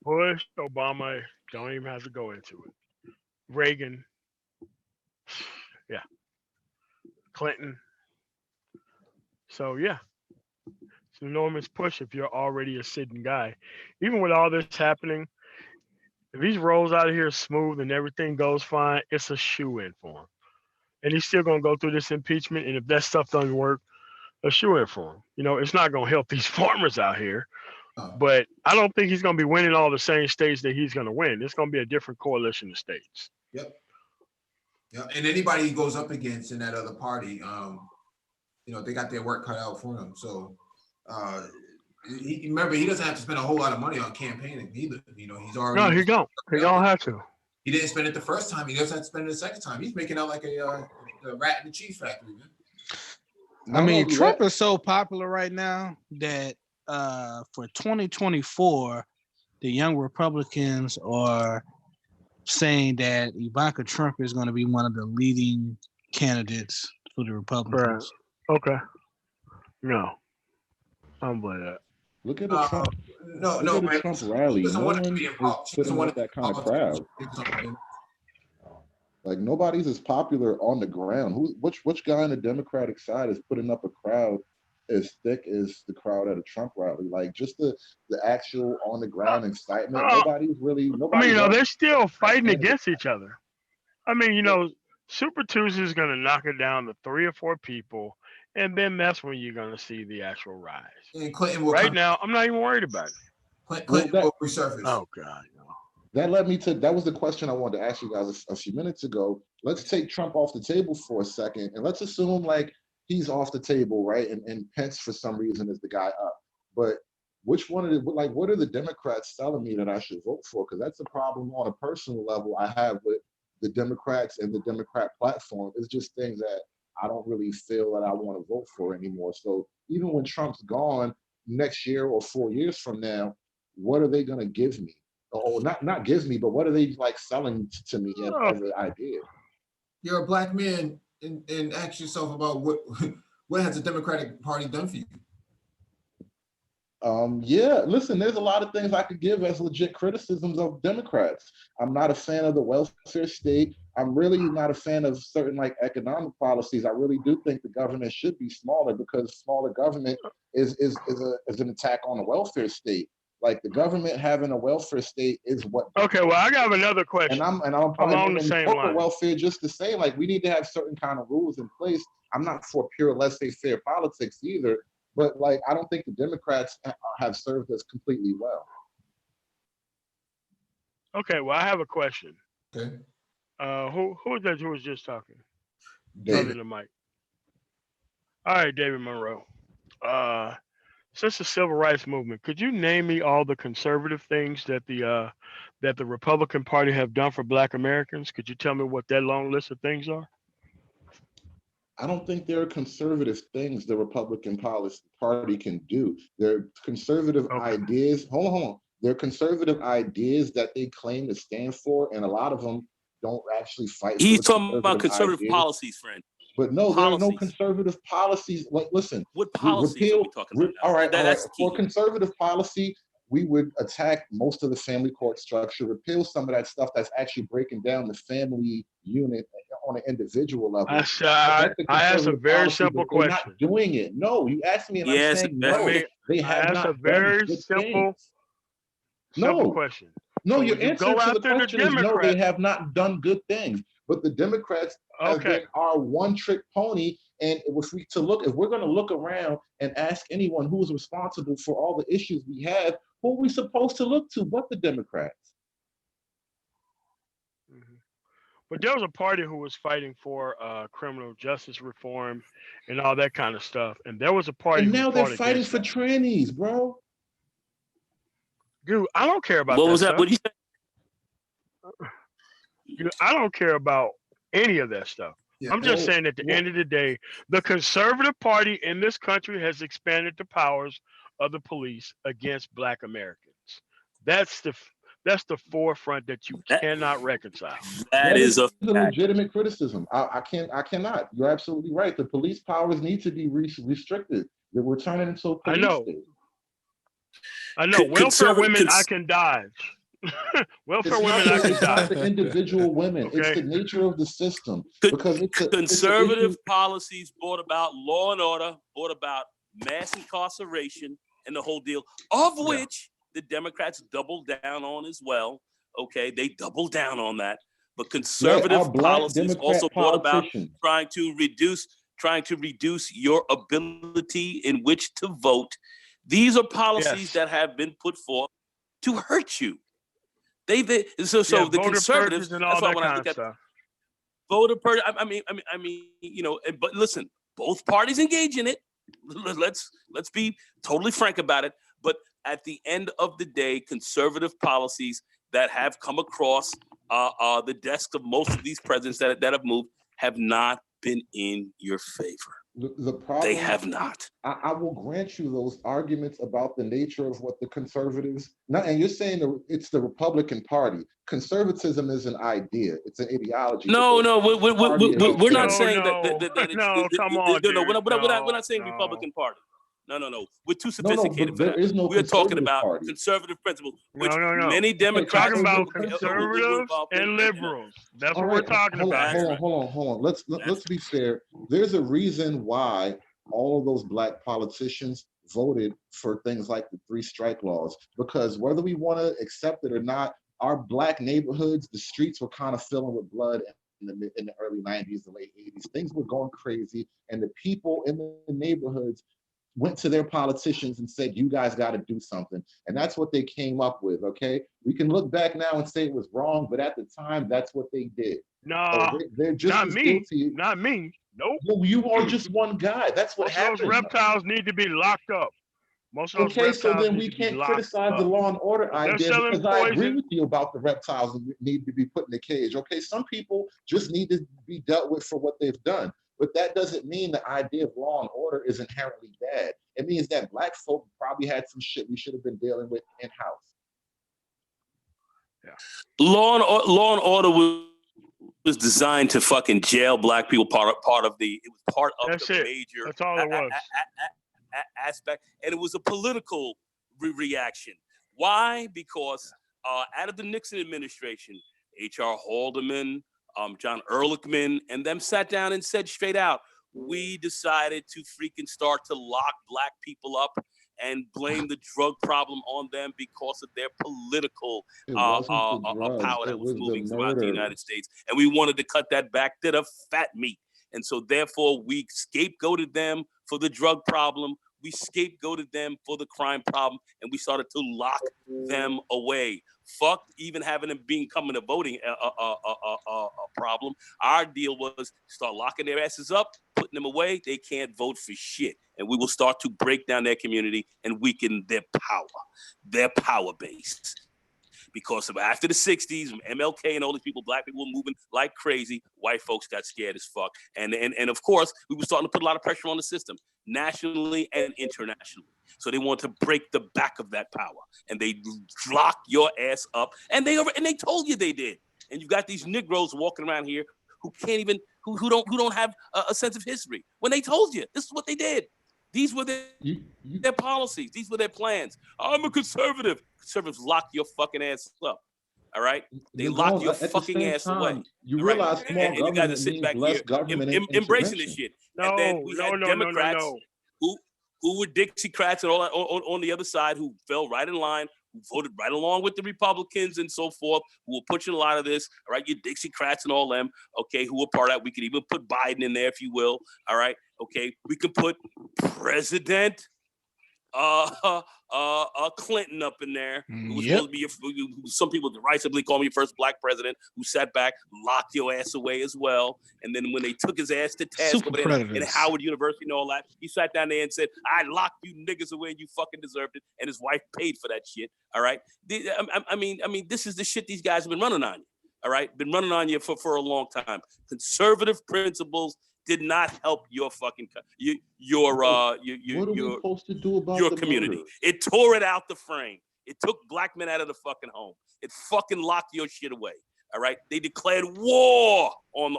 Bush, Obama, don't even have to go into it. Reagan, yeah, Clinton. So yeah, it's an enormous push if you're already a sitting guy. Even with all this happening, if he rolls out of here smooth and everything goes fine, it's a shoe-in for him. And he's still gonna go through this impeachment. And if that stuff doesn't work, a shoe-in for him. It's not gonna help these farmers out here. But I don't think he's going to be winning all the same states that he's going to win. It's going to be a different coalition of states. Yep. Yeah, and anybody he goes up against in that other party, they got their work cut out for them. So remember, he doesn't have to spend a whole lot of money on campaigning either. He's already. No, he don't. He don't have to. He didn't spend it the first time. He doesn't have to spend it the second time. He's making out like a rat in the cheese factory, man. I mean, Trump is so popular right now that for 2024, the young Republicans are saying that Ivanka Trump is going to be one of the leading candidates for the Republicans. Right. Okay. No, I don't believe that. Look at the Trump. No, look at man. the Trump rally. No one is putting up that kind of crowd. Like nobody's as popular on the ground. Which guy on the Democratic side is putting up a crowd as thick as the crowd at a Trump rally? Like just the actual on the ground excitement. Nobody's really. I mean, they're still fighting against each other. I mean, Super Tuesday is going to knock it down to 3 or 4 people, and then that's when you're going to see the actual rise. And Clinton will right now, I'm not even worried about it. Clinton will resurface. Oh God. That led me to, that was the question I wanted to ask you guys a few minutes ago. Let's take Trump off the table for a second, and let's assume like he's off the table, right? And Pence for some reason is the guy up. But which one of the, like, what are the Democrats telling me that I should vote for? Because that's a problem on a personal level I have with the Democrats and the Democrat platform. It's just things that I don't really feel that I want to vote for anymore. So even when Trump's gone next year or 4 years from now, what are they going to give me? Or not give me, but what are they like selling to me as an idea? You're a black man, and ask yourself about what has the Democratic Party done for you? Yeah, listen, there's a lot of things I could give as legit criticisms of Democrats. I'm not a fan of the welfare state. I'm really not a fan of certain like economic policies. I really do think the government should be smaller because smaller government is an attack on the welfare state. Like the government having a welfare state is what. Okay, well, I got another question. And I'm along the same line. Welfare just to say like we need to have certain kind of rules in place. I'm not for pure laissez-faire politics either, but like I don't think the Democrats have served us completely well. Okay, well, I have a question. Okay. Who was just talking? David. The mic. All right, David Monroe. Since the civil rights movement, could you name me all the conservative things that the Republican Party have done for Black Americans? Could you tell me what that long list of things are? I don't think there are conservative things the Republican Party can do. They're conservative ideas. Hold on. They're conservative ideas that they claim to stand for, and a lot of them don't actually fight. He's talking about conservative policies, friend. But no, there are no conservative policies. Like, listen, what policies are we talking about? All right. For conservative policy, we would attack most of the family court structure, repeal some of that stuff that's actually breaking down the family unit on an individual level. I asked a very simple question. Not doing it. No, you asked me, and I'm saying no. They have not. That's a very simple question. No, your answer to the question is no. They have not done good things. But the Democrats have been our one-trick pony. And if we're going to look around and ask anyone who is responsible for all the issues we have, who are we supposed to look to but the Democrats? Mm-hmm. But there was a party who was fighting for criminal justice reform and all that kind of stuff. And there was a party. And now they're fighting for trannies, bro. Dude, I don't care about that. What was that? What did you say? I don't care about any of that stuff. Yeah, I'm just saying at the end of the day, the conservative party in this country has expanded the powers of the police against Black Americans. That's the forefront that you cannot reconcile. That is a legitimate criticism. I cannot. You're absolutely right. The police powers need to be restricted. We're turning into a police state. I know. Welfare women, I can dodge. Welfare women, I can dodge. The individual women. Okay. It's the nature of the system. Because conservative policies brought about law and order, brought about mass incarceration, and the whole deal, of which the Democrats doubled down on as well. Okay, they doubled down on that. But conservative policies also brought about trying to reduce your ability in which to vote. These are policies that have been put forth to hurt you. The conservatives, and all that kind of stuff. Voter purge. I mean, but listen, Both parties engage in it. Let's be totally frank about it. But at the end of the day, conservative policies that have come across the desk of most of these presidents that have moved have not been in your favor. The problem, They have not. I will grant you those arguments about the nature of what the conservatives, and you're saying it's the Republican Party. Conservatism is an idea, it's an ideology. No, we're not No, saying no. that it's, No, come on, no, dude. we're not saying No. Republican Party. No. We're too No, sophisticated for there that. is no We're talking conservative about party. conservative principles, which No. many Democrats Talking about were conservatives involved in. and liberals. That's All what we're right, talking about. hold on. Let's be fair. There's a reason why all of those black politicians voted for things like the 3 strike laws, because whether we want to accept it or not, our black neighborhoods, the streets were kind of filling with blood in the early 90s, the late 80s. Things were going crazy, and the people in the neighborhoods went to their politicians and said, you guys got to do something. And that's what they came up with, okay? We can look back now and say it was wrong, but at the time, that's what they did. No, So they're just not as me. guilty. Not me. Nope. Well, you are just one guy. That's what Most of those happened. reptiles need to be locked up. Most of those Okay, so reptiles then need we to be can't locked criticize up. the law and order They're idea, selling because I agree poison. with you about the reptiles that need to be put in a cage. Okay, some people just need to be dealt with for what they've done. But that doesn't mean the idea of law and order is inherently bad. It means that black folk probably had some shit we should have been dealing with in-house. Law and order was designed to fucking jail black people. It was part of That's the it. major That's all it was. aspect, and it was a political reaction. Why? Because out of the Nixon administration, H.R. Haldeman, John Ehrlichman, and them sat down and said straight out, we decided to freaking start to lock black people up and blame the drug problem on them because of their political power that was moving throughout the United States. And we wanted to cut that back to the fat meat. And so therefore we scapegoated them for the drug problem. We scapegoated them for the crime problem, and we started to lock them away. Fuck even having them becoming a voting problem. Our deal was start locking their asses up, putting them away. They can't vote for shit. And we will start to break down their community and weaken their power base. Because after the 60s, MLK and all these people, black people were moving like crazy. White folks got scared as fuck. And of course, we were starting to put a lot of pressure on the system, nationally and internationally. So they wanted to break the back of that power. And they locked your ass up. And they told you they did. And you've got these Negroes walking around here who can't even, who don't have a sense of history. When they told you, this is what they did. These were their policies. These were their plans. I'm a conservative. Conservatives lock your fucking ass up. All right? They lock your fucking ass away. You realize small and you guys are government sitting means back less here government embracing this intervention. shit. No, And then we had Democrats who were Dixiecrats and all that on the other side who fell right in line, who voted right along with the Republicans and so forth, who were pushing a lot of this, all right, you Dixiecrats and all them, okay, who were part of that. We could even put Biden in there if you will, all right, okay. We can put President Clinton up in there, who was supposed to be some people derisively call me first black president, who sat back, locked your ass away as well. And then when they took his ass to task over there in Howard University and all that, he sat down there and said, I locked you niggas away and you fucking deserved it. And his wife paid for that shit. All right. I mean, this is the shit these guys have been running on you. All right. Been running on you for a long time. Conservative principles did not help your fucking your community. Murder? It tore it out the frame. It took black men out of the fucking home. It fucking locked your shit away. All right. They declared war on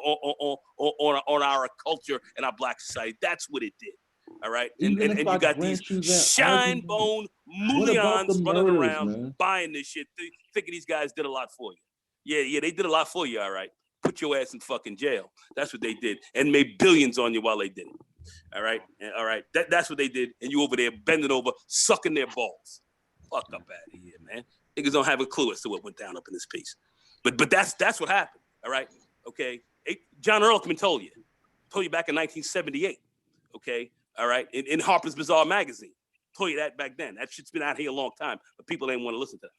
our culture and our black society. That's what it did. All right. And you got these shine bone mullions running around buying this shit, thinking these guys did a lot for you. Yeah, they did a lot for you. All right. Put your ass in fucking jail. That's what they did, and made billions on you while they did it. All right, that's what they did, and you over there bending over, sucking their balls. Fuck up out of here, man. Niggas don't have a clue as to what went down up in this piece, but that's what happened. All right, okay. John Ehrlichman told you back in 1978. Okay, all right, in Harper's Bazaar magazine, told you that back then. That shit's been out here a long time, but people ain't want to listen to that.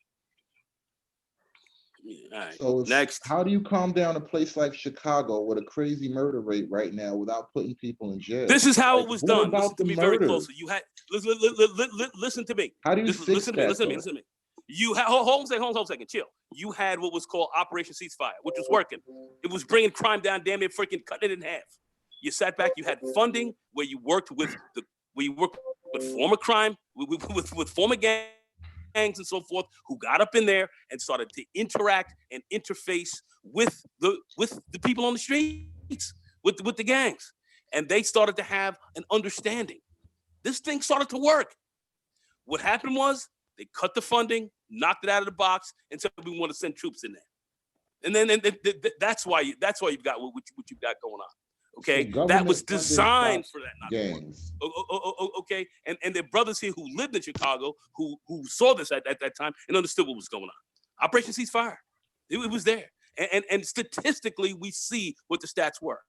Yeah, all right. So Next. how do you calm down a place like Chicago with a crazy murder rate right now without putting people in jail? This is how Like, it was what done. about Listen to the me very murders? closely. You had listen to me. How do you Listen, fix listen to me. that, Listen to me. though? Listen to me. You had hold on a second. Chill. You had what was called Operation Ceasefire, which was working. It was bringing crime down, damn near freaking cutting it in half. You sat back. You had funding where you worked with former crime, with former gangs and so forth, who got up in there and started to interact and interface with the people on the streets, with the gangs, and they started to have an understanding. This thing started to work. What happened was they cut the funding, knocked it out of the box, and said we want to send troops in there. And then that's why you've got what you've got going on. Okay, So that was government funding designed stops for that. Not to work. gangs. Okay, and their brothers here who lived in Chicago, who saw this at that time and understood what was going on. Operation Ceasefire, it was there, and statistically we see what the stats were,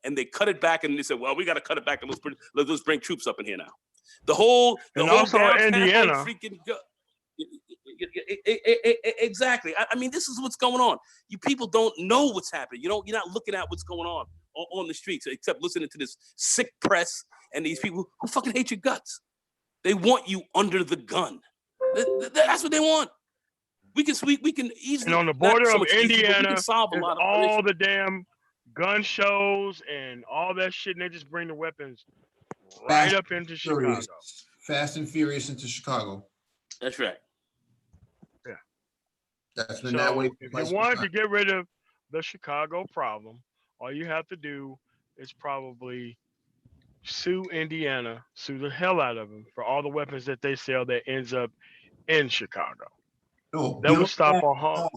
and they cut it back and they said, well, we got to cut it back and let's bring troops up in here now. The whole also downtown Indiana. freaking exactly. I mean, this is what's going on. You people don't know what's happening. You're not looking at what's going on the streets, except listening to this sick press and these people who fucking hate your guts. They want you under the gun. That's what they want. We can easily. And on the border so of Indiana, we can solve a there's lot of all issues. the damn gun shows and all that shit, and they just bring the weapons right up into Chicago. Fast and Furious into Chicago. That's right. Yeah. That's been So that way. if you wanted to get rid of the Chicago problem, all you have to do is probably sue Indiana, sue the hell out of them for all the weapons that they sell that ends up in Chicago. No, That would stop a harm.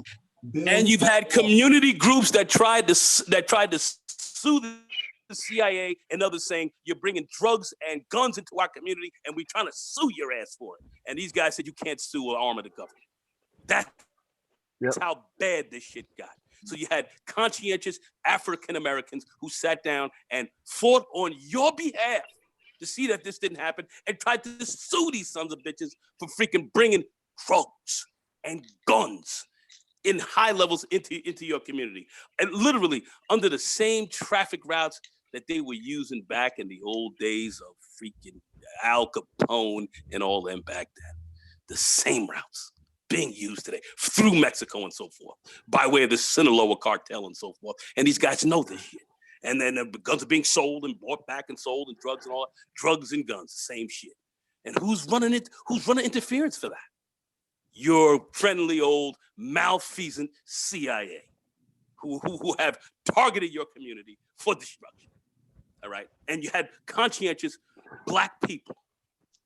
And you've had community groups that tried to sue the CIA and others saying you're bringing drugs and guns into our community and we're trying to sue your ass for it. And these guys said you can't sue an arm of the government. That's how bad this shit got. So you had conscientious African Americans who sat down and fought on your behalf to see that this didn't happen and tried to sue these sons of bitches for freaking bringing drugs and guns in high levels into your community. And literally under the same traffic routes that they were using back in the old days of freaking Al Capone and all them back then. The same routes being used today through Mexico and so forth, by way of the Sinaloa cartel and so forth. And these guys know this shit. And then the guns are being sold and bought back and sold, and drugs and all that. Drugs and guns, the same shit. And who's running it? Who's running interference for that? Your friendly old malfeasant CIA, who have targeted your community for destruction. All right. And you had conscientious black people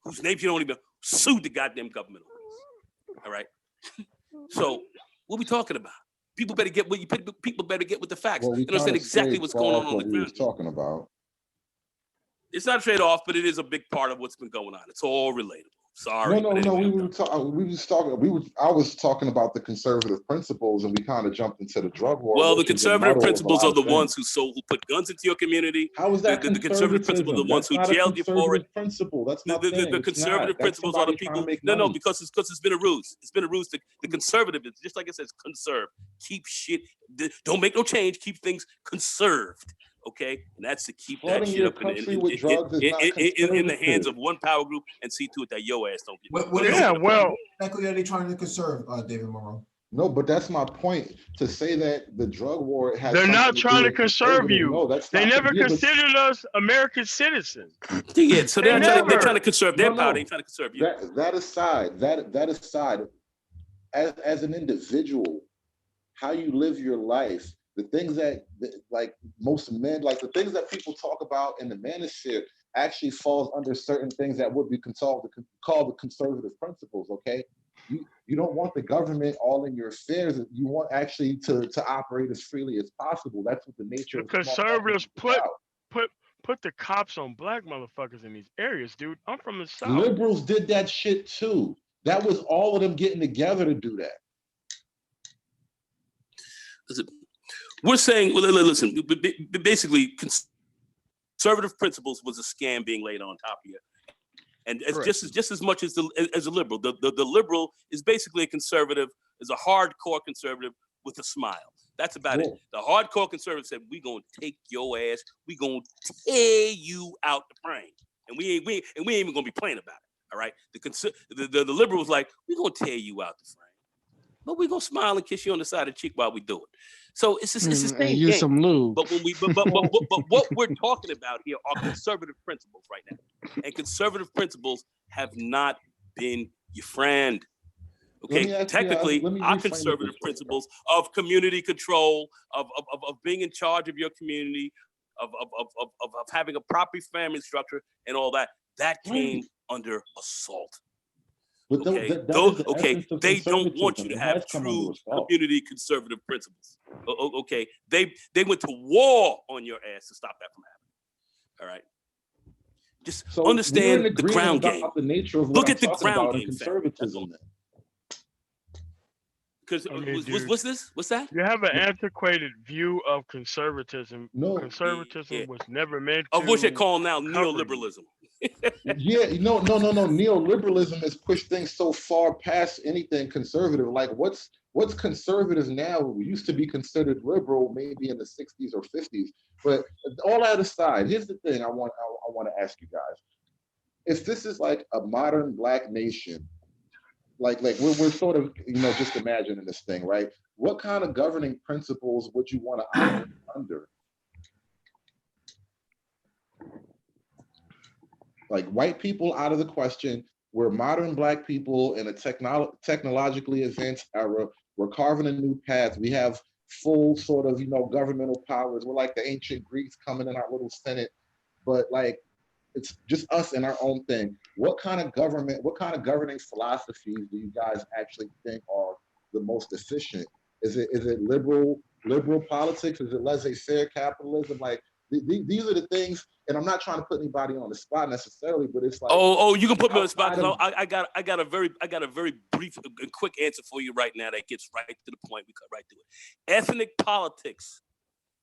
whose names you don't even sued the goddamn government on this. All right. So what are we talking about? People better get with the facts and understand exactly what's going on the ground. Talking about. It's not a trade-off, but it is a big part of what's been going on. It's all relatable. Sorry. No. Anyway, I was talking about the conservative principles, and we kind of jumped into the drug war. Well, the conservative principles are the ones who put guns into your community. How is that the conservative principles are the ones who jailed you for it? Principle. That's not the conservative principles are the people. No, because it's been a ruse. It's been a ruse. The conservative is just like it says, conserve. Keep shit. Don't make no change. Keep things conserved. Okay, and that's to keep that shit up in the hands of one power group and see to it that your ass don't get. What exactly are they trying to conserve, David Monroe? No, but that's my point. To say that the drug war has. They're not trying to conserve you. No, that's they never considered us American citizens. Yeah, so they're trying to conserve their power. They're trying to conserve you. That aside, as an individual, how you live your life. The things that like most men, like the things that people talk about in the manosphere actually falls under certain things that would be called the conservative principles, okay? You don't want the government all in your affairs. You want actually to operate as freely as possible. That's what the nature of conservatives put the cops on black motherfuckers in these areas, dude. I'm from the South. Liberals did that shit too. That was all of them getting together to do that. We're saying, well, listen, basically, conservative principles was a scam being laid on top of you. And it's just as much as a liberal. The liberal is basically a conservative, is a hardcore conservative with a smile. That's about it. The hardcore conservatives said, "We gonna take your ass. We gonna tear you out the frame, and we ain't even gonna be playing about it." All right. The liberals like, "We gonna tear you out the frame, but we gonna smile and kiss you on the side of the cheek while we do it." So it's the same use game. some lube. But what we're talking about here are conservative principles right now, and conservative principles have not been your friend. Okay, technically, our conservative principles of community control, of being in charge of your community, of having a proper family structure and all that, that came under assault. But okay, they don't want you to have true community conservative principles. Okay, they went to war on your ass to stop that from happening. All right. Just understand the ground game. The nature of what Look I'm at the talking ground about game. Conservatism. Because what's this? What's that? You have an antiquated view of conservatism. No, conservatism was never meant of to. which they call now neoliberalism. No. Neoliberalism has pushed things so far past anything conservative. Like what's conservative now used to be considered liberal maybe in the 60s or 50s. But all that aside, here's the thing I want to ask you guys. If this is like a modern Black nation, like we're sort of, just imagining this thing, right? What kind of governing principles would you want to operate under? Like white people out of the question. We're modern Black people in a technologically advanced era. We're carving a new path. We have full sort of, governmental powers. We're like the ancient Greeks coming in our little Senate, but like, it's just us and our own thing. What kind of governing philosophies do you guys actually think are the most efficient? Is it liberal politics? Is it laissez-faire capitalism? Like these are the things, and I'm not trying to put anybody on the spot necessarily, but it's like you can put me on the spot. I got a very brief and quick answer for you right now that gets right to the point. We cut right through it. Ethnic politics,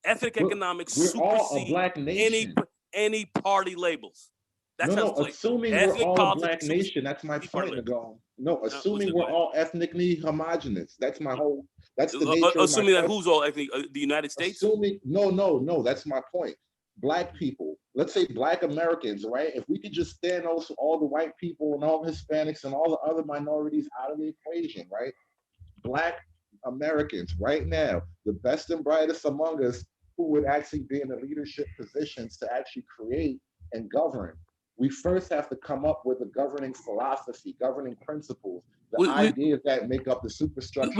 ethnic economics supersede any party labels. That's assuming we're all a Black nation. That's my point, Nago. No, assuming we're all ethnically homogenous. That's my whole. That's the nature. Assuming that who's all ethnic? The United States. Assuming no. That's my point. Black people. Let's say Black Americans, right? If we could just stand all the white people and all Hispanics and all the other minorities out of the equation, right? Black Americans right now, the best and brightest among us, who would actually be in the leadership positions to actually create and govern. We first have to come up with a governing philosophy, governing principles, ideas that make up the superstructure.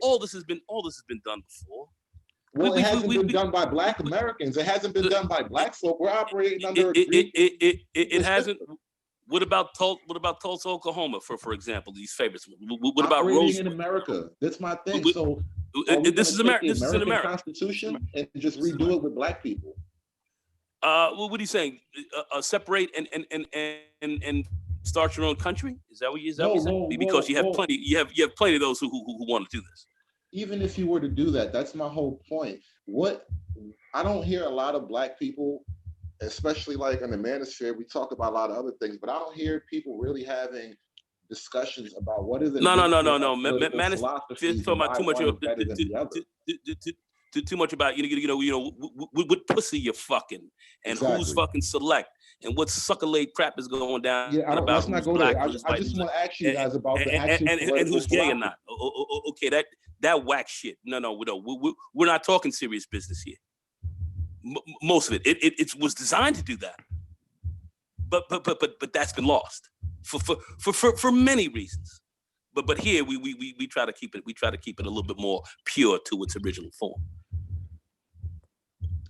All this has been done before. Well, it hasn't been done by Black Americans. It hasn't been done by Black folk. We're operating under. It hasn't. What about Tulsa, Oklahoma, for example? These favorites. What about Rose in America? That's my thing. So this is America. This is in America. Constitution and just redo it with Black people. What are you saying? Separate and start your own country? Is that what you're saying? Because you have plenty. You have plenty of those who want to do this. Even if you were to do that, that's my whole point. I don't hear a lot of Black people, especially like in the manosphere. We talk about a lot of other things, but I don't hear people really having discussions about what is it. No. Manosphere talking about too much about what pussy you're fucking and who's fucking select and what sucker-laid crap is going down. Yeah, let's not go there. I just want to ask you guys about the actual and who's gay or not. Okay, that whack shit. No, we're not talking serious business here. Most of it was designed to do that, but that's been lost for many reasons. But here we try to keep it. We try to keep it a little bit more pure to its original form.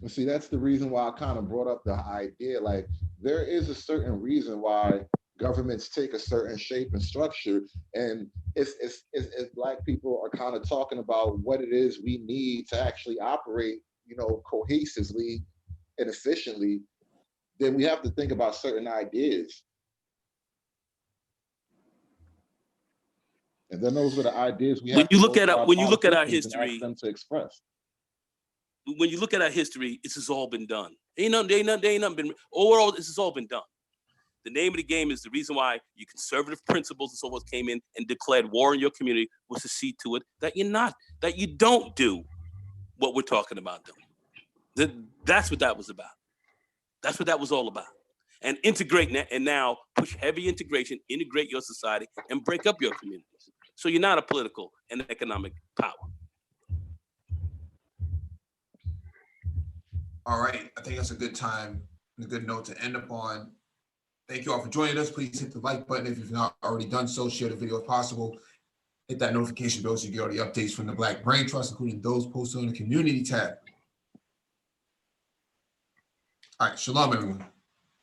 See, that's the reason why I kind of brought up the idea. Like, there is a certain reason why governments take a certain shape and structure, and if Black people are kind of talking about what it is we need to actually operate, cohesively and efficiently, then we have to think about certain ideas. And then those are the ideas we have. When you look at our history, them to express. When you look at our history, this has all been done. Ain't nothing been overall. This has all been done. The name of the game is the reason why your conservative principles and so forth came in and declared war in your community was to see to it that you don't do what we're talking about doing. That's what that was about. That's what that was all about. And integrate and now push heavy integration, integrate your society, and break up your communities. So you're not a political and economic power. All right, I think that's a good time and a good note to end upon. Thank you all for joining us. Please hit the like button if you've not already done so. Share the video if possible. Hit that notification bell so you get all the updates from the Black Brain Trust, including those posted on the community tab. All right, shalom, everyone.